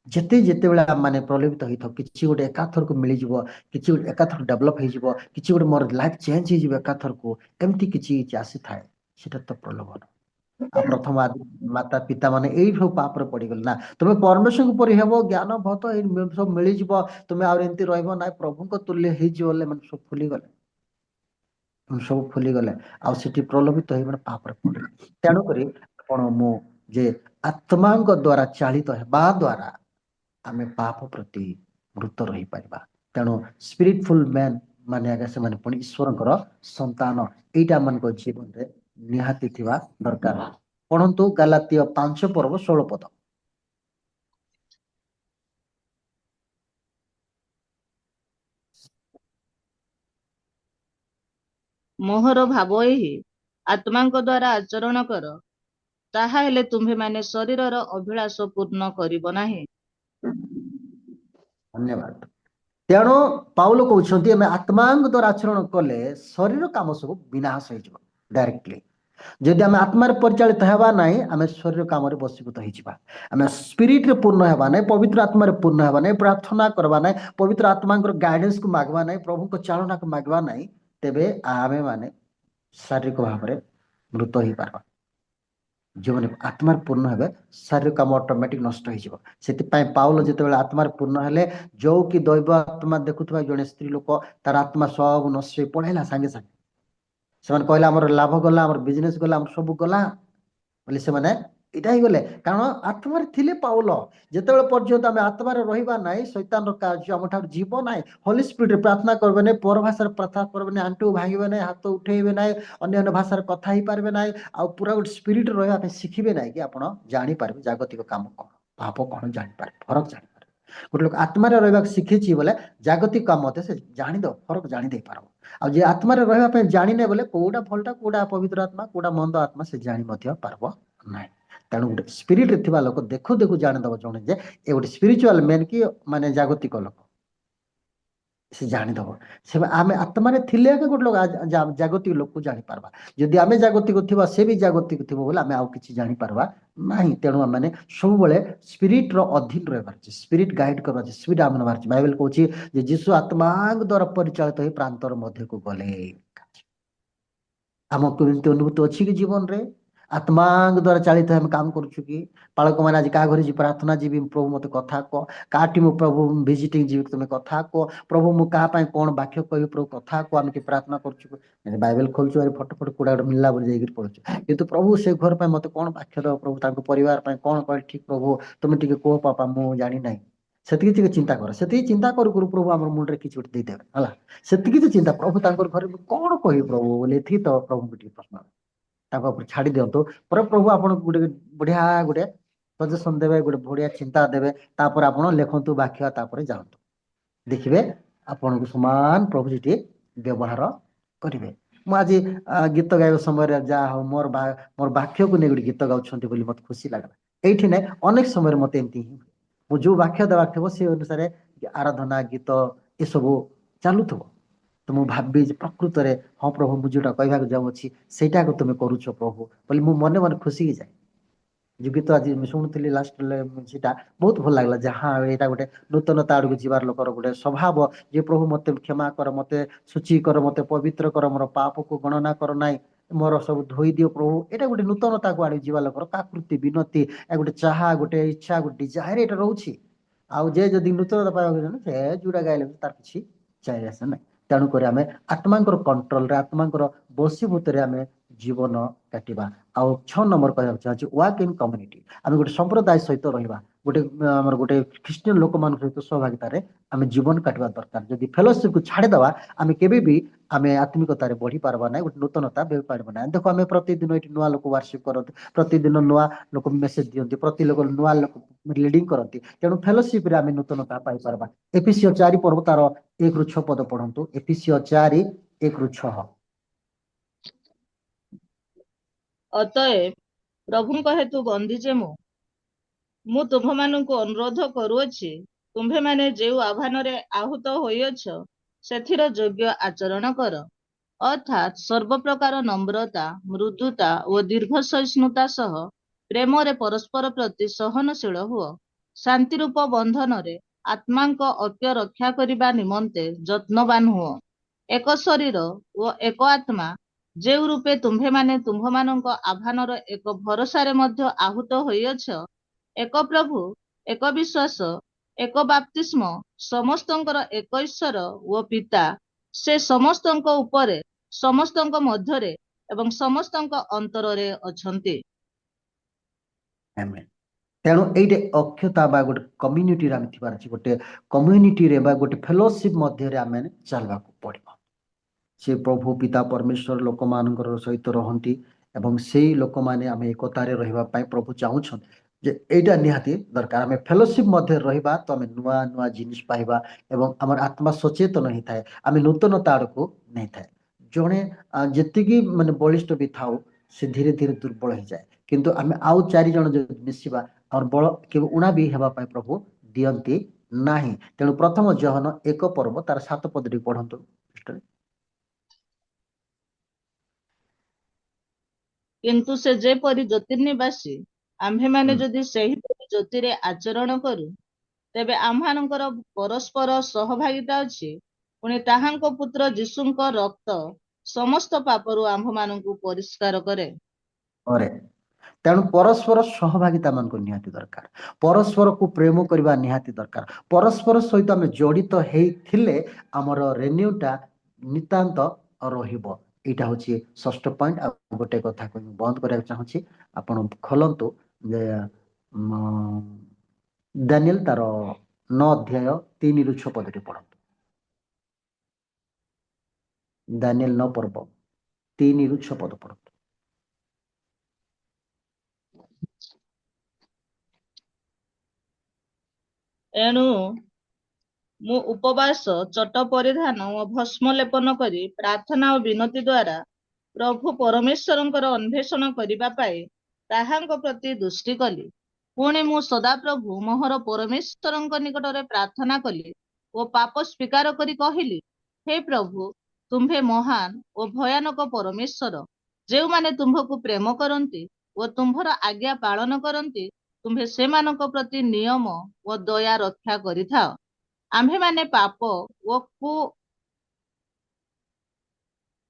ଯେତେବେଳେ ମାନେ ପ୍ରଲୋଭିତ ହେଇଥାଉ, କିଛି ଗୋଟେ ଏକାଥରକୁ ମିଳିଯିବ, କିଛି ଗୋଟେ ଏକାଥରକୁ ଡେଭଲପ ହେଇଯିବ, କିଛି ଗୋଟେ ମୋର ଲାଇଫ ଚେଞ୍ଜ ହେଇଯିବ ଏକାଥରକୁ, ଏମିତି କିଛି ଆସିଥାଏ, ସେଟା ତ ପ୍ରଲୋଭନ। ଆଉ ପ୍ରଥମ ମାତା ପିତା ମାନେ ଏଇ ସବୁ ପାପରେ ପଡିଗଲେ ନା, ତୁମେ ପରମେଶ୍ୱରଙ୍କୁ ପରି ହେବ, ଜ୍ଞାନ ଭତ ଏଇ ସବୁ ମିଳିଯିବ, ତୁମେ ଆଉ ଏମିତି ରହିବ ନାହିଁ, ପ୍ରଭୁଙ୍କ ତୁଲ୍ୟ ହେଇଯିବ ବୋଲେ ମାନେ ସବୁ ଫୁଲିଗଲେ, ଆଉ ସେଠି ପ୍ରଲୋଭିତ ହେଇ ମାନେ ପାପରେ ପଡିଲେ। ତେଣୁକରି ଆପଣ ମୁଁ ଯେ ଆତ୍ମାଙ୍କ ଦ୍ଵାରା ଚାଳିତ ହେବା ଦ୍ଵାରା ଆମେ ପାପ ପ୍ରତି ମୃତ ରହିପାରିବା। ତେଣୁ ସ୍ପିରିଟଫୁଲ ମ୍ୟାନ ମାନେ ଆଜ୍ଞା ସେମାନେ ପୁଣି ଈଶ୍ୱରଙ୍କର ସନ୍ତାନ, ଏଇଟା ମାନଙ୍କ ଜୀବନରେ ନିହାତି ଥିବା ଦରକାର। ପଢନ୍ତୁ ଗାଲାତୀୟ 5:16। ମୋହର ଭାବ ଏହି, ଆତ୍ମାଙ୍କ ଦ୍ୱାରା ଆଚରଣ କର, ତାହା ହେଲେ ତୁମ୍ଭେମାନେ ଶରୀରର ଅଭିଳାଷ ପୂର୍ଣ୍ଣ କରିବ ନାହିଁ। ଧନ୍ୟବାଦ। ତେଣୁ ପାଉଲ କହୁଛନ୍ତି ଆମେ ଆତ୍ମାଙ୍କ ଦ୍ୱାରା ଆଚରଣ କଲେ ଶରୀର କାମ ସବୁ ବିନାଶ ହେଇଯିବ ଡାଇରେକ୍ଟଲି। ଯଦି ଆମେ ଆତ୍ମାରେ ପରିଚାଳିତ ହେବା ନାହିଁ, ଆମେ ଶରୀର କାମରେ ବଶୀଭୂତ ହେଇଯିବା। ଆମେ ସ୍ପିରିଟରେ ପୂର୍ଣ୍ଣ ହେବା ନାହିଁ, ପବିତ୍ର ଆତ୍ମାରେ ପୂର୍ଣ୍ଣ ହେବା ନାହିଁ, ପ୍ରାର୍ଥନା କରିବା ନାହିଁ, ପବିତ୍ର ଆତ୍ମାଙ୍କର ଗାଇଡେନ୍ସକୁ ମାଗବା ନାହିଁ, ପ୍ରଭୁଙ୍କ ଚାଳନାକୁ ମାଗବା ନାହିଁ, ତେବେ ଆମେ ମାନେ ଶାରୀରିକ ଭାବରେ ମୃତ ହେଇପାରିବା। ଯେଉଁମାନେ ଆତ୍ମାରେ ପୂର୍ଣ୍ଣ ହେବେ ଶାରୀରିକ କାମ ଅଟୋମେଟିକ ନଷ୍ଟ ହେଇଯିବ। ସେଥିପାଇଁ ପାଉଲ ଯେତେବେଳେ ଆତ୍ମାରେ ପୂର୍ଣ୍ଣ ହେଲେ, ଯୋଉ କି ଦୈବ ଆତ୍ମା ଦେଖୁଥିବା ଜଣେ ସ୍ତ୍ରୀ ଲୋକ, ତାର ଆତ୍ମା ସବୁ ନଷ୍ଟ ହେଇ ପଳେଇଲା ସାଙ୍ଗେ ସାଙ୍ଗେ। ସେମାନେ କହିଲେ ଆମର ଲାଭ ଗଲା, ଆମର ବିଜନେସ ଗଲା, ଆମର ସବୁ ଗଲା ବୋଲି ସେମାନେ ଏଇଟା ହେଇଗଲେ। କାରଣ ଆତ୍ମାରେ ଥିଲେ ପାଉଲ, ଯେତେବେଳେ ପର୍ଯ୍ୟନ୍ତ ଆମେ ଆତ୍ମାରେ ରହିବା ନାହିଁ, ଶୈତାନର କାର୍ଯ୍ୟ ଆମଠାରୁ ଯିବ ନାହିଁ। ହୋଲି ସ୍ପିରିଟରେ ପ୍ରାର୍ଥନା କରିବେ ନାହିଁ, ପର ଭାଷାରେ ପ୍ରାର୍ଥନା କରିବେ ନାହିଁ, ଆଣ୍ଠୁ ଭାଙ୍ଗିବେ ନାହିଁ, ହାତ ଉଠେଇବେ ନାହିଁ, ଅନ୍ୟାନ୍ୟ ଭାଷାରେ କଥା ହେଇପାରିବେ ନାହିଁ, ଆଉ ପୁରା ଗୋଟେ ସ୍ପିରିଟରେ ରହିବା ପାଇଁ ଶିଖିବେ ନାହିଁ, କି ଆପଣ ଜାଣିପାରିବେ ଜାଗତିକ କାମ କଣ, ପାପ କଣ ଜାଣିପାରିବେ, ଫରକ ଜାଣିପାରିବେ। ଗୋଟେ ଲୋକ ଆତ୍ମାରେ ରହିବାକୁ ଶିଖିଛି ବୋଲେ ଜାଗତିକ କାମ ମତେ ସେ ଜାଣିଦବ, ଫରକ ଜାଣି ଦେଇପାରିବ। ଆଉ ଯିଏ ଆତ୍ମାରେ ରହିବା ପାଇଁ ଜାଣିନେ ବୋଲେ କୋଉଟା ଭଲଟା, କୋଉଟା ପବିତ୍ର ଆତ୍ମା, କୋଉଟା ମନ୍ଦ ଆତ୍ମା, ସେ ଜାଣି ମଧ୍ୟ ପାରିବ ନାହିଁ। ତେଣୁ ଗୋଟେ ସ୍ପିରିଟରେ ଥିବା ଲୋକ ଦେଖୁ ଦେଖୁ ଜାଣିଦବ ଜଣେ ଯେ ଏ ଗୋଟେ ସ୍ପିରିଚୁଆଲ ମେନ୍ କି ମାନେ ଜାଗତିକ ଲୋକ, ସେ ଜାଣିଦବ। ସେ ଆମେ ଆତ୍ମାରେ ଥିଲେ ଗୋଟେ ଲୋକ ଜାଗତିକ ଲୋକକୁ ଜାଣିପାରିବା। ଯଦି ଆମେ ଜାଗତିକ ଥିବା, ସେ ବି ଜାଗତିକ ଥିବ ବୋଲେ ଆମେ ଆଉ କିଛି ଜାଣିପାରିବା ନାହିଁ। ତେଣୁ ଆମେ ସବୁବେଳେ ସ୍ପିରିଟର ଅଧୀନ ରହିବାର ଅଛି, ସ୍ପିରିଟ ଗାଇଡ କରିବାର ଅଛି, ସ୍ପିରିଟ ଆମ ନେବାର ଅଛି। ବାଇବେଲ କହୁଛି ଯେ ଯୀଶୁ ଆତ୍ମାଙ୍କ ଦ୍ୱାରା ପରିଚାଳିତ ହେଇ ପ୍ରାନ୍ତର ମଧ୍ୟକୁ ଗଲେ। ଆମକୁ ଏମିତି ଅନୁଭୂତି ଅଛି କି ଜୀବନରେ ଆତ୍ମାଙ୍କ ଦ୍ୱାରା ଚାଳିତ ଆମେ କାମ କରୁଛୁ କି? ପାଳକମାନେ ଆଜି କାହା ଘରେ ଯିବି ପ୍ରାର୍ଥନା ଯିବି, ପ୍ରଭୁ ମତେ କଥା କହ। କାହାଠି ମୁଁ ପ୍ରଭୁ ଭିଜିଟିଂ ଯିବି, ତୁମେ କଥା କହ। ପ୍ରଭୁ ମୁଁ କାହା ପାଇଁ କଣ ବାକ୍ୟ କହିବି, ପ୍ରଭୁ କଥା କହ। ଆମେ କି ପ୍ରାର୍ଥନା କରୁଛୁ, ବାଇବେଲ ଖୋଲୁଛୁ, ଫଟୋ କୋଉଟା ଗୋଟେ ମିଳିଲା ବୋଲି ଯାଇକିରି ପଢୁଛୁ। କିନ୍ତୁ ପ୍ରଭୁ ସେ ଘର ପାଇଁ ମତେ କଣ ବାକ୍ୟ ଦବ, ପ୍ରଭୁ ତାଙ୍କ ପରିବାର ପାଇଁ କଣ କହିଲେ ଠିକ, ପ୍ରଭୁ ତୁମେ ଟିକେ କୁହ ପାପା, ମୁଁ ଜାଣିନାହିଁ। ସେତିକି ଟିକେ ଚିନ୍ତା କର, ସେତିକି ଚିନ୍ତା କରୁ କରୁ ପ୍ରଭୁ ଆମର ମୁଣ୍ଡରେ କିଛି ଗୋଟେ ଦେଇଦେବେ ହେଲା। ସେତିକି ତ ଚିନ୍ତା, ପ୍ରଭୁ ତାଙ୍କର ଘରେ କଣ କହିବି ପ୍ରଭୁ ବୋଲି, ଏତିକି ତ ପ୍ରଭୁଙ୍କୁ ଟିକେ ପ୍ରଶ୍ନ ତାଙ୍କ ଉପରେ ଛାଡି ଦିଅନ୍ତୁ। ପରେ ପ୍ରଭୁ ଆପଣଙ୍କୁ ଗୋଟେ ବଢିଆ ଗୋଟେ ସଜେସନ ଦେବେ, ଗୋଟେ ବଢିଆ ଚିନ୍ତା ଦେବେ, ତାପରେ ଆପଣ ଲେଖନ୍ତୁ ବାକ୍ୟ, ତାପରେ ଯାଆନ୍ତୁ, ଦେଖିବେ ଆପଣଙ୍କୁ ସମାନ ପ୍ରଭୁ ସେଠି ବ୍ୟବହାର କରିବେ। ମୁଁ ଆଜି ଗୀତ ଗାଇବା ସମୟରେ ଯାହା ହଉ ମୋର ବାକ୍ୟକୁ ନେଇ ଗୋଟେ ଗୀତ ଗାଉଛନ୍ତି ବୋଲି ମତେ ଖୁସି ଲାଗିଲା। ଏଇଠି ନାଇଁ, ଅନେକ ସମୟରେ ମତେ ଏମିତି ହିଁ ହୁଏ। ମୁଁ ଯୋଉ ବାକ୍ୟ ଦେବାର ଥିବ ସେ ଅନୁସାରେ ଆରାଧନା ଗୀତ ଏସବୁ ଚାଲୁଥିବ, ତ ମୁଁ ଭାବି ଯେ ପ୍ରକୃତରେ ହଁ ପ୍ରଭୁ, ମୁଁ ଯୋଉଟା କହିବାକୁ ଯାଉଅଛି ସେଇଟାକୁ ତୁମେ କରୁଛ ପ୍ରଭୁ ବୋଲି ମୁଁ ମନେ ମନେ ଖୁସି ହେଇଯାଏ। ଯୋଉ ଗୀତ ଆଜି ମୁଁ ଶୁଣୁଥିଲି ଲାଷ୍ଟ ସେଟା ବହୁତ ଭଲ ଲାଗିଲା, ଯେ ହଁ ଏଇଟା ଗୋଟେ ନୂତନତା ଆଡକୁ ଯିବାର ଲୋକର ଗୋଟେ ସ୍ୱଭାବ, ଯେ ପ୍ରଭୁ ମତେ କ୍ଷମା କର, ମତେ ଶୁଚି କର, ମତେ ପବିତ୍ର କର, ମୋର ପାପକୁ ଗଣନା କର ନାହିଁ, ମୋର ସବୁ ଧୋଇ ଦିଅ ପ୍ରଭୁ। ଏଇଟା ଗୋଟେ ନୂତନତାକୁ ଆଡକୁ ଯିବା ଲୋକର କାକୃତି, ବିନତି, ଗୋଟେ ଚାହା, ଗୋଟେ ଇଚ୍ଛା, ଗୋଟେ ଡିଜାୟାର ଏଇଟା ରହୁଛି। ଆଉ ଯେ ଯଦି ନୂତନତା ପାଇବାକୁ ଚାହୁଁ, ସେ ଯୋଉଟା ଗାଇଲେ ତାର କିଛି ଚାହିଁ ଆସେ ନାହିଁ। ତେଣୁକରି ଆମେ ଆତ୍ମାଙ୍କର କଣ୍ଟ୍ରୋଲରେ, ଆତ୍ମାଙ୍କର ବଶୀଭୂତରେ ଆମେ ଜୀବନ କାଟିବା। ଆଉ 6 ନମ୍ବର କହିବାକୁ ଚାହୁଁଛି, ୱାକ୍ ଇନ୍ କମ୍ୟୁନିଟି। ଆମେ ଗୋଟେ ସମ୍ପ୍ରଦାୟ ସହିତ ରହିବା, ଗୋଟେ ଆମର ଗୋଟେ ଖ୍ରୀଷ୍ଟିଆନ ଲୋକମାନଙ୍କ ସହିତ ସହଭାଗିତାରେ ଆମେ ଜୀବନ କାଟିବା ଦରକାର। ଯଦି ଫେଲୋସିପକୁ ଛାଡ଼ିଦେବା, ଆମେ କେବେ ବି ଆମେ ଆତ୍ମିକତାରେ ବଢି ପାରିବା ନାହିଁ, ଗୋଟେ ନୂତନତା ଦେଇ ପାରିବା ନାହିଁ। ଦେଖ, ଆମେ ପ୍ରତିଦିନ ଏଠି ନୂଆ ଲୋକ ୱାର୍ସିପ୍ କରନ୍ତି, ପ୍ରତିଦିନ ନୂଆ ଲୋକ ମେସେଜ ଦିଅନ୍ତି, ପ୍ରତି ଲୋକ ନୂଆ ଲୋକ ଲିଡିଂ କରନ୍ତି। ତେଣୁ ଫେଲୋସିପରେ ଆମେ ନୂତନତା ପାଇପାରିବା। ଏଫିସିଓ 4 ପର୍ବ ତାର 1 ରୁ 6 ପଦ ପଢନ୍ତୁ। ଏଫିସିଓ 4 1 ରୁ 6। ଅତଏବ ପ୍ରଭୁଙ୍କ ହେତୁ ବନ୍ଦୀ ଯେ ମୁଁ ତୁମ୍ଭମାନଙ୍କୁ ଅନୁରୋଧ କରୁଅଛି, ତୁମ୍ଭେମାନେ ଯେଉଁ ଆହ୍ୱାନରେ ଆହୁତ ହୋଇଅଛ ସେଥିର ଯୋଗ୍ୟ ଆଚରଣ କର, ଅର୍ଥାତ୍ ସର୍ବପ୍ରକାର ନମ୍ରତା, ମୃଦୁତା ଓ ଦୀର୍ଘ ସହିଷ୍ଣୁତା ସହ ପ୍ରେମରେ ପରସ୍ପର ପ୍ରତି ସହନଶୀଳ ହୁଅ। ଶାନ୍ତିରୂପ ବନ୍ଧନରେ ଆତ୍ମାଙ୍କ ଐକ୍ୟ ରକ୍ଷା କରିବା ନିମନ୍ତେ ଯତ୍ନବାନ ହୁଅ। ଏକ ଶରୀର ଓ ଏକ ଆତ୍ମା, ଯେଉଁ ରୂପେ ତୁମ୍ଭେମାନେ ତୁମ୍ଭମାନଙ୍କ ଆହ୍ୱାନର ଏକ ଭରସାରେ ମଧ୍ୟ ଆହୁତ ହୋଇଅଛ, ଏକ ପ୍ରଭୁ, ଏକ ବିଶ୍ୱାସ, ଏକ ବାପ୍ତିସ୍ମ, ସମସ୍ତଙ୍କର ଏକ ଈଶ୍ୱର ଓ ପିତା, ସେ ସମସ୍ତଙ୍କ ଉପରେ, ସମସ୍ତଙ୍କ ମଧ୍ୟରେ ଏବଂ ସମସ୍ତଙ୍କ ଅନ୍ତରରେ ଅଛନ୍ତି। ଆମେନ୍। ତେଣୁ ଏଇଠି ଅକ୍ଷତା ବା ଗୋଟେ କମ୍ୟୁନିଟିରେ ଆମେ ଥିବାର ଅଛି, ଗୋଟେ କମ୍ୟୁନିଟିରେ ବା ଗୋଟେ ଫେଲୋସିପ ମଧ୍ୟରେ ଆମେ ଚାଲିବାକୁ ପଡିବ। ସେ ପ୍ରଭୁ ପିତା ପରମେଶ୍ୱର ଲୋକମାନଙ୍କର ସହିତ ରହନ୍ତି ଏବଂ ସେଇ ଲୋକମାନେ ଆମେ ଏକତାରେ ରହିବା ପାଇଁ ପ୍ରଭୁ ଚାହୁଁଛନ୍ତି। ଯେ ଏଇଟା ନିହାତି ଦରକାର। ଆମେ ଫେଲୋସିପ ମଧ୍ୟରେ ରହିବା ତ ଆମେ ନୂଆ ନୂଆ ଜିନିଷ ପାଇବା ଏବଂ ଆମର ଆତ୍ମା ସଚେତନ ହେଇଥାଏ, ଆମେ ନୂତନତା ଆଡକୁ ନେଇଥାଏ। ଜଣେ ଯେତିକି ମାନେ ବଳିଷ୍ଠ ବି ଥାଉ, ସେ ଧୀରେ ଧୀରେ ଦୁର୍ବଳ ହେଇଯାଏ। କିନ୍ତୁ ଆମେ ଆଉ 4 ଜଣ ଯଦି ମିଶିବା, ଆମର ବଳ କେବେ ଉଣା ବି ହେବା ପାଇଁ ପ୍ରଭୁ ଦିଅନ୍ତି ନାହିଁ। ତେଣୁ ପ୍ରଥମ ଯୋହନ 1 ପର୍ବ ତାର 7 ପଦଟି ପଢନ୍ତୁ। କିନ୍ତୁ ସେ ଯେପରି ଜ୍ୟୋତିର୍ନିବାସୀ, ଆମ୍ଭେମାନେ ଯଦି ସେହିପରି ଜ୍ୟୋତିରେ ଆଚରଣ କରୁ, ତେବେ ଆମ୍ଭମାନଙ୍କର ପରସ୍ପର ସହଭାଗିତା ଅଛି। ପୁଣି ତାହାଙ୍କ ପୁତ୍ର ଯୀଶୁଙ୍କ ରକ୍ତ ସମସ୍ତ ପାପରୁ ଆମ୍ଭମାନଙ୍କୁ ପରିଷ୍କାର କରେ। ତେଣୁ ପରସ୍ପର ସହଭାଗିତା ମାନଙ୍କୁ ନିହାତି ଦରକାର, ପରସ୍ପରକୁ ପ୍ରେମ କରିବା ନିହାତି ଦରକାର। ପରସ୍ପର ସହିତ ଆମେ ଜଡ଼ିତ ହେଇଥିଲେ ଆମର ରେନ୍ୟୁଟା ନିତାନ୍ତ ରହିବ। ଏଇଟା ହଉଛି 6ଠ ପଏଣ୍ଟ। ଆଉ ଗୋଟେ କଥା ବନ୍ଦ କରିବାକୁ ଚାହୁଁଛି, ଆପଣ ଖୋଲନ୍ତୁ ଯେ ଦାନିଏଲ ତାର 9 ଅଧ୍ୟାୟ 3 ରୁ 6 ପଦଟି ପଢନ୍ତୁ। ଦାନିଏଲ 9 ପର୍ବ 3 ରୁ 6 ପଦ ପଢନ୍ତୁ। ଏଣୁ ମୁଁ ଉପବାସ, ଚଟ ପରିଧାନ ଓ ଭସ୍ମ ଲେପନ କରି ପ୍ରାର୍ଥନା ଓ ବିନତି ଦ୍ୱାରା ପ୍ରଭୁ ପରମେଶ୍ୱରଙ୍କର ଅନ୍ୱେଷଣ କରିବା ପାଇଁ ତାହାଙ୍କ ପ୍ରତି ଦୃଷ୍ଟି କଲି। ପୁଣି ମୁଁ ସଦାପ୍ରଭୁ ମୋହର ପରମେଶ୍ୱରଙ୍କ ନିକଟରେ ପ୍ରାର୍ଥନା କଲି ଓ ପାପ ସ୍ୱୀକାର କରି କହିଲି, ହେ ପ୍ରଭୁ, ତୁମ୍ଭେ ମହାନ ଓ ଭୟାନକ ପରମେଶ୍ୱର, ଯେଉଁମାନେ ତୁମ୍ଭକୁ ପ୍ରେମ କରନ୍ତି ଓ ତୁମ୍ଭର ଆଜ୍ଞା ପାଳନ କରନ୍ତି, ତୁମ୍ଭେ ସେମାନଙ୍କ ପ୍ରତି ନିୟମ ଓ ଦୟା ରକ୍ଷା କରିଥାଅ। ଆମ୍ଭେମାନେ ପାପ ଓ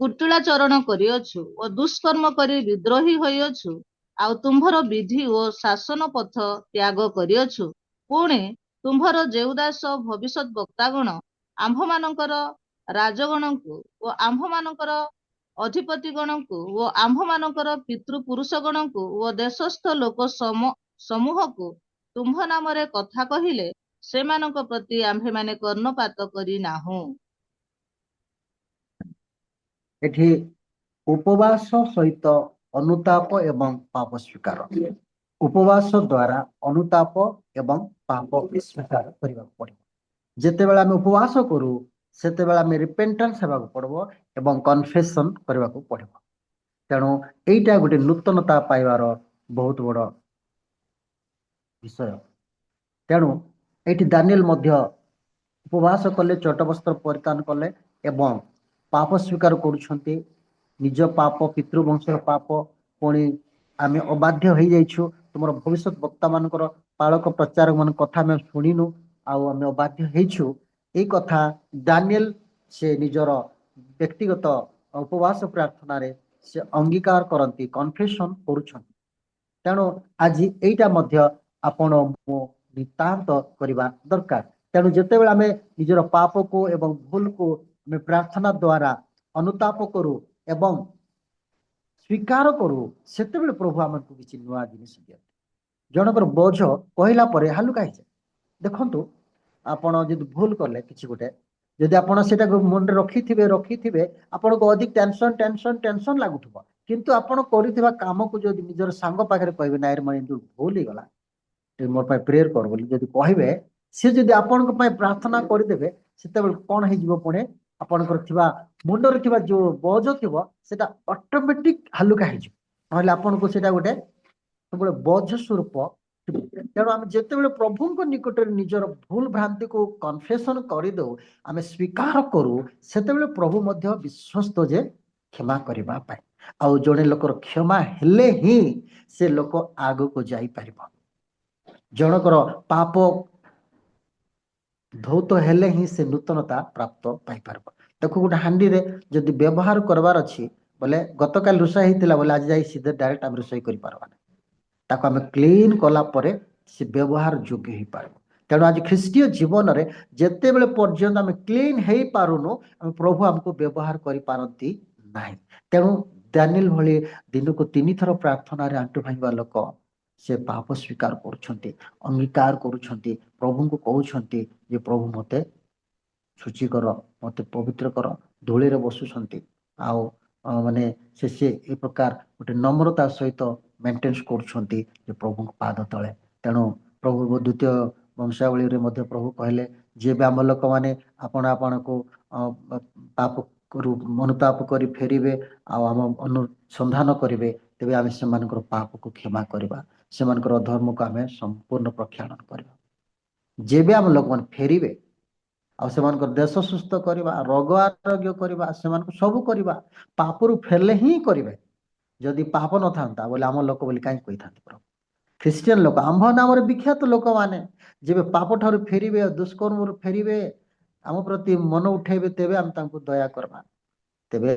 କୁଟିଳାଚରଣ କରିଅଛୁ ଓ ଦୁଷ୍କର୍ମ କରି ବିଦ୍ରୋହୀ ହୋଇଅଛୁ, ଆଉ ତୁମ୍ଭର ବିଧି ଓ ଶାସନ ପଥ ତ୍ୟାଗ କରିଅଛୁ। ପୁଣି ତୁମ୍ଭର ଯେଉଁ ଦାସ ଭବିଷ୍ୟତ ବକ୍ତାଗଣ ଆମ୍ଭମାନଙ୍କର ରାଜଗଣଙ୍କୁ ଓ ଆମ୍ଭମାନଙ୍କର ଅଧିପତିଗଣଙ୍କୁ ଓ ଆମ୍ଭମାନଙ୍କର ପିତୃପୁରୁଷଗଣଙ୍କୁ ଓ ଦେଶସ୍ଥ ଲୋକ ସମୂହକୁ ତୁମ୍ଭ ନାମରେ କଥା କହିଲେ, ସେମାନଙ୍କ ପ୍ରତି ଆମ୍ଭେମାନେ କର୍ଣ୍ଣପାତ କରି ନାହୁଁ। ଏଠି ଉପବାସ ସହିତ ଅନୁତାପ ଏବଂ ପାପ ସ୍ୱୀକାର। ଉପବାସ ଦ୍ୱାରା ଅନୁତାପ ଏବଂ ପାପ ସ୍ୱୀକାର କରିବାକୁ ପଡ଼ିବ। ଯେତେବେଳେ ଆମେ ଉପବାସ କରୁ ସେତେବେଳେ ଆମେ ରିପେଣ୍ଟାନ୍ସ ହେବାକୁ ପଡ଼ିବ ଏବଂ କନଫେସନ୍ କରିବାକୁ ପଡ଼ିବ। ତେଣୁ ଏଇଟା ଗୋଟେ ନୂତନତା ପାଇବାର ବହୁତ ବଡ଼ ବିଷୟ। ତେଣୁ ଏଇଠି ଦାନିଏଲ ମଧ୍ୟ ଉପବାସ କଲେ, ଚଟବସ୍ତ୍ର ପରିଧାନ କଲେ ଏବଂ ପାପ ସ୍ୱୀକାର କରୁଛନ୍ତି। ନିଜ ପାପ, ପିତୃବଂଶର ପାପ, ପୁଣି ଆମେ ଅବାଧ୍ୟ ହେଇଯାଇଛୁ। ତୁମର ଭବିଷ୍ୟତ ବକ୍ତାମାନଙ୍କର, ପାଳକ ପ୍ରଚାରକ ମାନଙ୍କ କଥା ଆମେ ଶୁଣିନୁ ଆଉ ଆମେ ଅବାଧ୍ୟ ହେଇଛୁ। ଏଇ କଥା ଦାନିଏଲ ସେ ନିଜର ବ୍ୟକ୍ତିଗତ ଉପବାସ ପ୍ରାର୍ଥନାରେ ସେ ଅଙ୍ଗୀକାର କରନ୍ତି, କନଫେସନ୍ କରୁଛନ୍ତି। ତେଣୁ ଆଜି ଏଇଟା ମଧ୍ୟ ଆପଣ ମୁଁ ନିତାନ୍ତ କରିବା ଦରକାର। ତେଣୁ ଯେତେବେଳେ ଆମେ ନିଜର ପାପକୁ ଏବଂ ଭୁଲକୁ ଆମେ ପ୍ରାର୍ଥନା ଦ୍ୱାରା ଅନୁତାପ କରୁ ଏବଂ ସ୍ୱୀକାର କରୁ, ସେତେବେଳେ ପ୍ରଭୁ ଆମକୁ କିଛି ନୂଆ ଜିନିଷ ଦିଅନ୍ତି। ଜଣଙ୍କର ବୋଝ କହିଲା ପରେ ହାଲୁକା ହେଇଯାଏ। ଦେଖନ୍ତୁ, ଆପଣ ଯଦି ଭୁଲ କଲେ କିଛି ଗୋଟେ, ଯଦି ଆପଣ ସେଟାକୁ ମନରେ ରଖିଥିବେ ଆପଣଙ୍କୁ ଅଧିକ ଟେନସନ୍ ଲାଗୁଥିବ। କିନ୍ତୁ ଆପଣ କରିଥିବା କାମକୁ ଯଦି ନିଜର ସାଙ୍ଗ ପାଖରେ କହିବେ, ନାଇଁ ରେ ମୋର ଭୁଲ ହେଇଗଲା, ମୋ ପାଇଁ ପ୍ରେୟର କର ବୋଲି ଯଦି କହିବେ, ସେ ଯଦି ଆପଣଙ୍କ ପାଇଁ ପ୍ରାର୍ଥନା କରିଦେବେ, ସେତେବେଳେ କ'ଣ ହେଇଯିବ? ପୁଣି ଆପଣଙ୍କର ଥିବା ମୁଣ୍ଡରେ ଥିବା ଯୋଉ ବୋଝ ଥିବ ସେଟା ଅଟୋମେଟିକ ହାଲୁକା ହେଇଯିବ। ନହେଲେ ଆପଣଙ୍କୁ ସେଟା ଗୋଟେ ସବୁବେଳେ ବୋଝ ସ୍ୱରୂପ। ତେଣୁ ଆମେ ଯେତେବେଳେ ପ୍ରଭୁଙ୍କ ନିକଟରେ ନିଜର ଭୁଲ ଭ୍ରାନ୍ତିକୁ କନଫେସନ୍ କରିଦେଉ, ଆମେ ସ୍ୱୀକାର କରୁ, ସେତେବେଳେ ପ୍ରଭୁ ମଧ୍ୟ ବିଶ୍ୱସ୍ତ ଯେ କ୍ଷମା କରିବା ପାଇଁ। ଆଉ ଜଣେ ଲୋକର କ୍ଷମା ହେଲେ ହିଁ ସେ ଲୋକ ଆଗକୁ ଯାଇପାରିବ। ଜଣଙ୍କର ପାପ ଧୌତ ହେଲେ ହିଁ ସେ ନୂତନତା ପ୍ରାପ୍ତ ପାଇପାରିବ। ଦେଖୁ, ଗୋଟେ ହାଣ୍ଡିରେ ଯଦି ବ୍ୟବହାର କରବାର ଅଛି ବୋଲେ, ଗତକାଲି ରୋଷେଇ ହେଇଥିଲା ବୋଲେ ଆଜି ଯାଇ ସିଧା ଡାଇରେକ୍ଟ ଆମେ ରୋଷେଇ କରିପାରିବା ନାହିଁ। ତାକୁ ଆମେ କ୍ଲିନ୍ କଲା ପରେ ସେ ବ୍ୟବହାର ଯୋଗ୍ୟ ହେଇପାରିବ। ତେଣୁ ଆଜି ଖ୍ରୀଷ୍ଟୀୟ ଜୀବନରେ ଯେତେବେଳେ ପର୍ଯ୍ୟନ୍ତ ଆମେ କ୍ଲିନ୍ ହେଇପାରୁନୁ, ଆମେ ପ୍ରଭୁ ଆମକୁ ବ୍ୟବହାର କରିପାରନ୍ତି ନାହିଁ। ତେଣୁ ଦାନିଏଲ ଭଳି ଦିନକୁ 3 ଥର ପ୍ରାର୍ଥନାରେ ଆଣ୍ଠୁ ଭାଙ୍ଗିବା ଲୋକ ସେ ପାପ ସ୍ୱୀକାର କରୁଛନ୍ତି, ଅଙ୍ଗୀକାର କରୁଛନ୍ତି, ପ୍ରଭୁଙ୍କୁ କହୁଛନ୍ତି ଯେ ପ୍ରଭୁ ମୋତେ ଶୁଚି କର, ମୋତେ ପବିତ୍ର କର। ଧୂଳିରେ ବସୁଛନ୍ତି ଆଉ ମାନେ ସେ ଏ ପ୍ରକାର ଗୋଟେ ନମ୍ରତା ସହିତ ମେଣ୍ଟେନ୍ସ କରୁଛନ୍ତି ଯେ ପ୍ରଭୁଙ୍କ ପାଦ ତଳେ। ତେଣୁ ପ୍ରଭୁ ଦ୍ୱିତୀୟ ବଂଶାବଳୀରେ ମଧ୍ୟ ପ୍ରଭୁ କହିଲେ, ଯେବେ ଆମ ଲୋକମାନେ ଆପଣଙ୍କୁ ପାପରୁ ଅନୁତାପ କରି ଫେରିବେ ଆଉ ଆମ ଅନୁସନ୍ଧାନ କରିବେ, ତେବେ ଆମେ ସେମାନଙ୍କର ପାପକୁ କ୍ଷମା କରିବା, ସେମାନଙ୍କର ଅଧର୍ମକୁ ଆମେ ସମ୍ପୂର୍ଣ୍ଣ ପ୍ରକ୍ଷାଳନ କରିବା। ଯେବେ ଆମ ଲୋକମାନେ ଫେରିବେ ଆଉ ସେମାନଙ୍କର ଦେଶ ସୁସ୍ଥ କରିବା, ରୋଗ ଆରୋଗ୍ୟ କରିବା, ସେମାନଙ୍କୁ ସବୁ କରିବା, ପାପରୁ ଫେରିଲେ ହିଁ କରିବେ। ଯଦି ପାପ ନଥାନ୍ତା ବୋଲେ ଆମ ଲୋକ ବୋଲି କାହିଁକି କହିଥାନ୍ତି? ପ୍ରଭୁ ଖ୍ରୀଷ୍ଟିଆନ ଲୋକ, ଆମ୍ଭ ନାମରେ ବିଖ୍ୟାତ ଲୋକମାନେ ଯେବେ ପାପ ଠାରୁ ଫେରିବେ, ଦୁଷ୍କର୍ମରୁ ଫେରିବେ, ଆମ ପ୍ରତି ମନ ଉଠେଇବେ, ତେବେ ଆମେ ତାଙ୍କୁ ଦୟା କରିବା। ତେବେ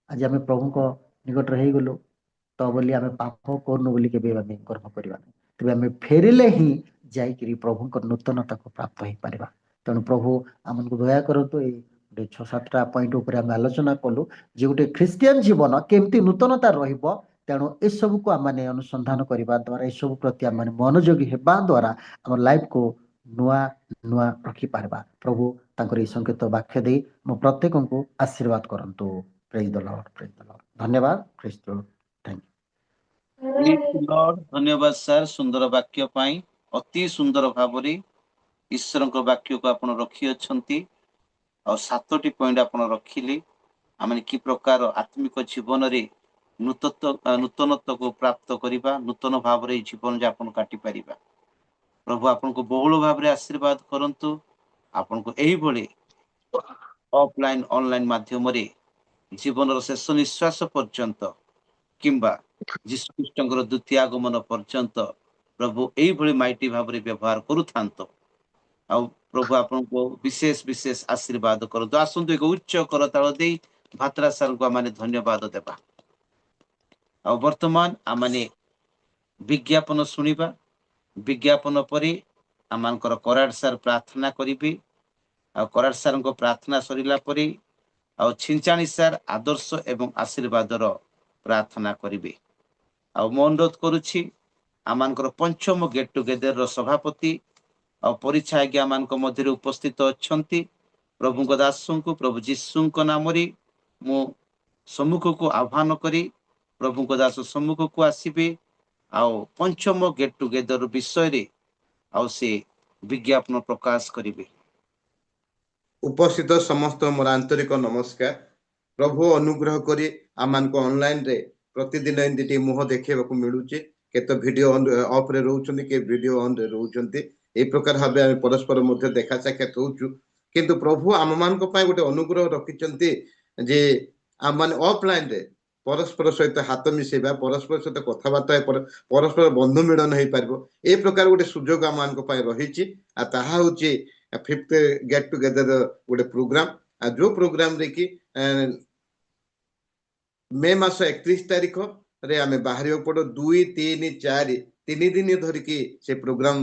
ଆଜି ଆମେ ପ୍ରଭୁଙ୍କ ନିକଟରେ ହେଇଗଲୁ ତ ବୋଲି ଆମେ ପାପ କରୁନୁ ବୋଲି କେବେ ଆମେ ଗର୍ବ କରିବା ନାହିଁ। ତେବେ ଆମେ ଫେରିଲେ ହିଁ ଯାଇକିରି ପ୍ରଭୁଙ୍କ ନୂତନତାକୁ ପ୍ରାପ୍ତ ହେଇପାରିବା। ତେଣୁ ପ୍ରଭୁ ଆମକୁ ଦୟା କରନ୍ତୁ। ଏଇ 6-7ଟା ପଏଣ୍ଟ ଉପରେ ଆମେ ଆଲୋଚନା କଲୁ ଯେ ଗୋଟେ ଖ୍ରୀଷ୍ଟିଆନ ଜୀବନ କେମିତି ନୂତନତା ରହିବ। ତେଣୁ ଏସବୁକୁ ଆମେ ଅନୁସନ୍ଧାନ କରିବା ଦ୍ୱାରା, ଏସବୁ ପ୍ରତି ଆମେ ମନୋଯୋଗୀ ହେବା ଦ୍ୱାରା ଆମ ଲାଇଫକୁ ନୂଆ ରଖିପାରିବା। ପ୍ରଭୁ ତାଙ୍କର ଏଇ ସଂକେତ ବାକ୍ୟ ଦେଇ ମୁଁ ପ୍ରତ୍ୟେକଙ୍କୁ ଆଶୀର୍ବାଦ କରନ୍ତୁ। ପ୍ରେଜ୍ ଦ ଲର୍ଡ, ପ୍ରେଜ୍ ଦ ଲର୍ଡ। ଧନ୍ୟବାଦ। ପ୍ରେଜ୍ ଦ ଲର୍ଡ। ଧନ୍ୟବାଦ ସାର୍, ସୁନ୍ଦର ବାକ୍ୟ ପାଇଁ। ଅତି ସୁନ୍ଦର ଭାବରେ ଈଶ୍ୱରଙ୍କ ବାକ୍ୟକୁ ଆପଣ ରଖିଅଛନ୍ତି ଆଉ 7ଟି ପଏଣ୍ଟ ଆପଣ ରଖିଲେ। ଆମେ କି ପ୍ରକାର ଆତ୍ମିକ ଜୀବନରେ ନୂତନତ୍ୱକୁ ପ୍ରାପ୍ତ କରିବା, ନୂତନ ଭାବରେ ଏଇ ଜୀବନ ଯାପନ କାଟିପାରିବା। ପ୍ରଭୁ ଆପଣଙ୍କୁ ବହୁଳ ଭାବରେ ଆଶୀର୍ବାଦ କରନ୍ତୁ। ଆପଣଙ୍କୁ ଏଇଭଳି ଅଫଲାଇନ୍ ଅନଲାଇନ୍ ମାଧ୍ୟମରେ ଜୀବନର ଶେଷ ନିଶ୍ୱାସ ପର୍ଯ୍ୟନ୍ତ କିମ୍ବା ଯୀଶୁଖ୍ରୀଷ୍ଟଙ୍କର ଦ୍ୱିତୀୟ ଆଗମନ ପର୍ଯ୍ୟନ୍ତ ପ୍ରଭୁ ଏଇଭଳି ମାଇଟି ଭାବରେ ବ୍ୟବହାର କରୁଥାନ୍ତୁ। ଆଉ ପ୍ରଭୁ ଆପଣଙ୍କୁ ବିଶେଷ ଆଶୀର୍ବାଦ କରନ୍ତୁ। ଆସନ୍ତୁ ଏକ ଉଚ୍ଚ କରତାଳ ଦେଇ ଭାତ୍ରା ସାର୍ଙ୍କୁ ଆମେ ଧନ୍ୟବାଦ ଦେବା। ଆଉ ବର୍ତ୍ତମାନ ଆମେ ବିଜ୍ଞାପନ ଶୁଣିବା। ବିଜ୍ଞାପନ ପରେ ଆମମାନଙ୍କର କରାଡ଼ ସାର୍ ପ୍ରାର୍ଥନା କରିବେ। ଆଉ କରାଡ଼ ସାର୍ଙ୍କ ପ୍ରାର୍ଥନା ସରିଲା ପରେ ଆଉ ଛିଞ୍ଚାଣି ସାର୍ ଆଦର୍ଶ ଏବଂ ଆଶୀର୍ବାଦର ପ୍ରାର୍ଥନା କରିବେ। ଆଉ ମୁଁ ଅନୁରୋଧ କରୁଛି, ଆମମାନଙ୍କର ପଞ୍ଚମ ଗେଟ୍ ଟୁଗେଦରର ସଭାପତି ଆଉ ପରୀକ୍ଷା ଆଜ୍ଞା ମାନଙ୍କ ମଧ୍ୟରେ ଉପସ୍ଥିତ ଅଛନ୍ତି। ପ୍ରଭୁଙ୍କ ଦାସଙ୍କୁ ପ୍ରଭୁ ଯୀଶୁଙ୍କ ନାମରେ ମୁଁ ସମ୍ମୁଖକୁ ଆହ୍ୱାନ କରି ପ୍ରଭୁଙ୍କ ଦାସ ସମ୍ମୁଖକୁ ଆସିବେ ଆଉ ପଞ୍ଚମ ଗେଟ୍ ଟୁଗେଦର ବିଷୟରେ ଆଉ ସେ ବିଜ୍ଞାପନ ପ୍ରକାଶ କରିବେ। ଉପସ୍ଥିତ ସମସ୍ତ ମୋର ଆନ୍ତରିକ ନମସ୍କାର। ପ୍ରଭୁ ଅନୁଗ୍ରହ କରି ଆମମାନଙ୍କୁ ଅନଲାଇନରେ ପ୍ରତିଦିନ ଏମିତି ଟିକେ ମୁହଁ ଦେଖେଇବାକୁ ମିଳୁଛି। କେତେ ଭିଡିଓ ଅଫ୍ ରେ ରହୁଛନ୍ତି, କେ ଭିଡିଓ ଅନ୍ ରେ ରହୁଛନ୍ତି। এই ପ୍ରକାର ଭାବେ ଆମେ ପରସ୍ପର ମଧ୍ୟ ଦେଖା ସାକ୍ଷାତ ହଉଛୁ। କିନ୍ତୁ ପ୍ରଭୁ ଆମମାନଙ୍କ ପାଇଁ ଗୋଟେ ଅନୁଗ୍ରହ ରଖିଛନ୍ତି ଯେ ଆମମାନେ ଅଫଲାଇନରେ ପରସ୍ପର ସହିତ ହାତ ମିଶେଇବା, ପରସ୍ପର ସହିତ କଥାବାର୍ତ୍ତା ପରସ୍ପର ବନ୍ଧୁ ମିଳନ ହେଇପାରିବ। ଏ ପ୍ରକାର ଗୋଟେ ସୁଯୋଗ ଆମମାନଙ୍କ ପାଇଁ ରହିଛି। ଆଉ ତାହା ହଉଛି 5th ଗେଟ୍ ଟୁଗେଦର ଗୋଟେ ପ୍ରୋଗ୍ରାମ। ଆଉ ଯୋଉ ପ୍ରୋଗ୍ରାମରେ କି ମେ ମାସ 31 ତାରିଖରେ ଆମେ ବାହାରିବାକୁ ପଡିବ। 2, 3, 4 ତିନି ଦିନ ଧରିକି ସେ ପ୍ରୋଗ୍ରାମ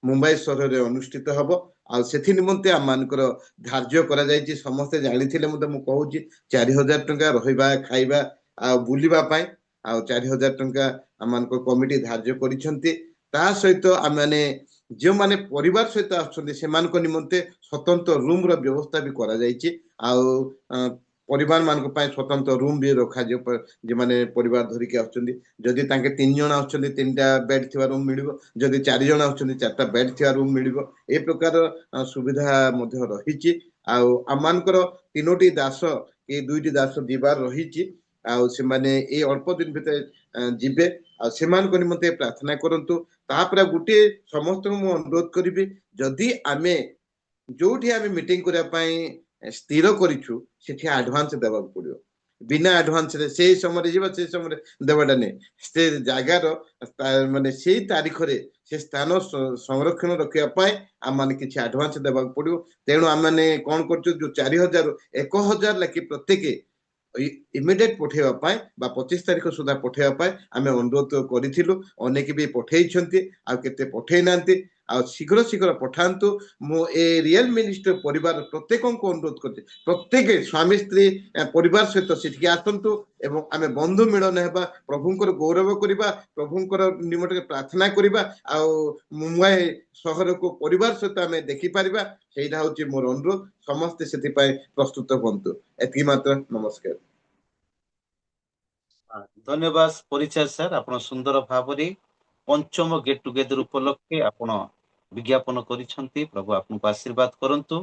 ମୁମ୍ବାଇ ସହରରେ ଅନୁଷ୍ଠିତ ହବ। ଆଉ ସେଥି ନିମନ୍ତେ ଆମମାନଙ୍କର ଧାର୍ଯ୍ୟ କରାଯାଇଛି। ସମସ୍ତେ ଜାଣିଥିଲେ ମଧ୍ୟ ମୁଁ କହୁଛି 4,000 ଟଙ୍କା ରହିବା, ଖାଇବା ଆଉ ବୁଲିବା ପାଇଁ ଆଉ 4,000 ଟଙ୍କା ଆମମାନଙ୍କ କମିଟି ଧାର୍ଯ୍ୟ କରିଛନ୍ତି। ତା ସହିତ ଆମମାନେ ଯେଉଁମାନେ ପରିବାର ସହିତ ଆସୁଛନ୍ତି ସେମାନଙ୍କ ନିମନ୍ତେ ସ୍ୱତନ୍ତ୍ର ରୁମ ର ବ୍ୟବସ୍ଥା ବି କରାଯାଇଛି। ଆଉ ପରିବାର ମାନଙ୍କ ପାଇଁ ସ୍ୱତନ୍ତ୍ର ରୁମ ବି ରଖାଯିବ। ଯେଉଁମାନେ ପରିବାର ଧରିକି ଆସୁଛନ୍ତି, ଯଦି ତାଙ୍କେ 3 ଜଣ ଆସୁଛନ୍ତି 3ଟା ବେଡ୍ ଥିବା ରୁମ ମିଳିବ। ଯଦି 4 ଜଣ ଆସୁଛନ୍ତି 4ଟା ବେଡ୍ ଥିବା ରୁମ ମିଳିବ। ଏ ପ୍ରକାର ସୁବିଧା ମଧ୍ୟ ରହିଛି। ଆଉ ଆମମାନଙ୍କର 3ଟି ଦାସ କି 2ଟି ଦାସ ଯିବାର ରହିଛି। ଆଉ ସେମାନେ ଏଇ ଅଳ୍ପ ଦିନ ଭିତରେ ଯିବେ। ଆଉ ସେମାନଙ୍କ ନିମନ୍ତେ ପ୍ରାର୍ଥନା କରନ୍ତୁ। ତାପରେ ଗୋଟିଏ ସମସ୍ତଙ୍କୁ ମୁଁ ଅନୁରୋଧ କରିବି, ଯଦି ଆମେ ଯୋଉଠି ଆମେ ମିଟିଂ କରିବା ପାଇଁ ସ୍ଥିର କରିଛୁ ସେଠି ଆଡଭାନ୍ସ ଦେବାକୁ ପଡିବ। ବିନା ଆଡଭାନ୍ସରେ ସେଇ ସମୟରେ ଯିବା, ସେଇ ସମୟରେ ଦେବାଟା ନାହିଁ। ସେ ଜାଗାର ମାନେ ସେଇ ତାରିଖରେ ସେ ସ୍ଥାନ ସଂରକ୍ଷଣ ରଖିବା ପାଇଁ ଆମମାନେ କିଛି ଆଡଭାନ୍ସ ଦେବାକୁ ପଡିବ। ତେଣୁ ଆମମାନେ କଣ କରୁଛୁ, ଯୋଉ 4,000 1,000 ଲେଖି ପ୍ରତ୍ୟେକ ଇମିଡିଏଟ ପଠେଇବା ପାଇଁ ବା 25 ତାରିଖ ସୁଦ୍ଧା ପଠେଇବା ପାଇଁ ଆମେ ଅନୁରୋଧ କରିଥିଲୁ। ଅନେକ ବି ପଠେଇଛନ୍ତି, ଆଉ କେତେ ପଠେଇ ନାହାନ୍ତି। ଆଉ ଶୀଘ୍ର ଶୀଘ୍ର ପଠାନ୍ତୁ। ମୁଁ ଏ ରିଏଲ ମିନିଷ୍ଟର ପରିବାର ପ୍ରତ୍ୟେକଙ୍କୁ ଅନୁରୋଧ କରୁଛି, ପ୍ରତ୍ୟେକ ସ୍ୱାମୀ ସ୍ତ୍ରୀ ପରିବାର ସହିତ ସେଠିକି ଆସନ୍ତୁ ଏବଂ ଆମେ ବନ୍ଧୁ ମିଳନ ହେବା, ପ୍ରଭୁଙ୍କର ଗୌରବ କରିବା, ପ୍ରଭୁଙ୍କର ନିମନ୍ତେ ପ୍ରାର୍ଥନା କରିବା। ଆଉ ମୁମ୍ବାଇ ସହରକୁ ପରିବାର ସହିତ ଆମେ ଦେଖିପାରିବା। ସେଇଟା ହଉଛି ମୋର ଅନୁରୋଧ। ସମସ୍ତେ ସେଥିପାଇଁ ପ୍ରସ୍ତୁତ ହୁଅନ୍ତୁ। ଏତିକି ମାତ୍ର। ନମସ୍କାର। ଧନ୍ୟବାଦ ପରିଚାର ସାର୍, ଆପଣ ସୁନ୍ଦର ଭାବରେ ପଞ୍ଚମ ଗେଟ୍ ଟୁଗେଦର ଉପଲକ୍ଷେ ଆପଣ ବିଜ୍ଞାପନ କରିଛନ୍ତି। ପ୍ରଭୁ ଆପଣଙ୍କୁ ଆଶୀର୍ବାଦ କରନ୍ତୁ।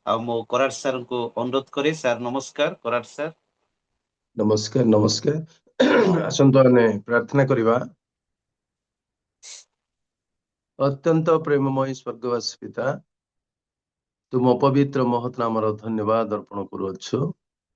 ଆଉ ମୁଁ କରାଟ ସାର୍ଙ୍କୁ ଅନୁରୋଧ କରେ। ସାର୍ ନମସ୍କାର। କରାଟ ସାର୍। ନମସ୍କାର ନମସ୍କାର। ଆସନ୍ତୁ ଆମେ ପ୍ରାର୍ଥନା କରିବା। ଅତ୍ୟନ୍ତ ପ୍ରେମମୟ ସ୍ୱର୍ଗବାସୀ ପିତା, ତୁମ ପବିତ୍ର ମହତ୍ ନାମର ଧନ୍ୟବାଦ ଅର୍ପଣ କରୁଅଛୁ।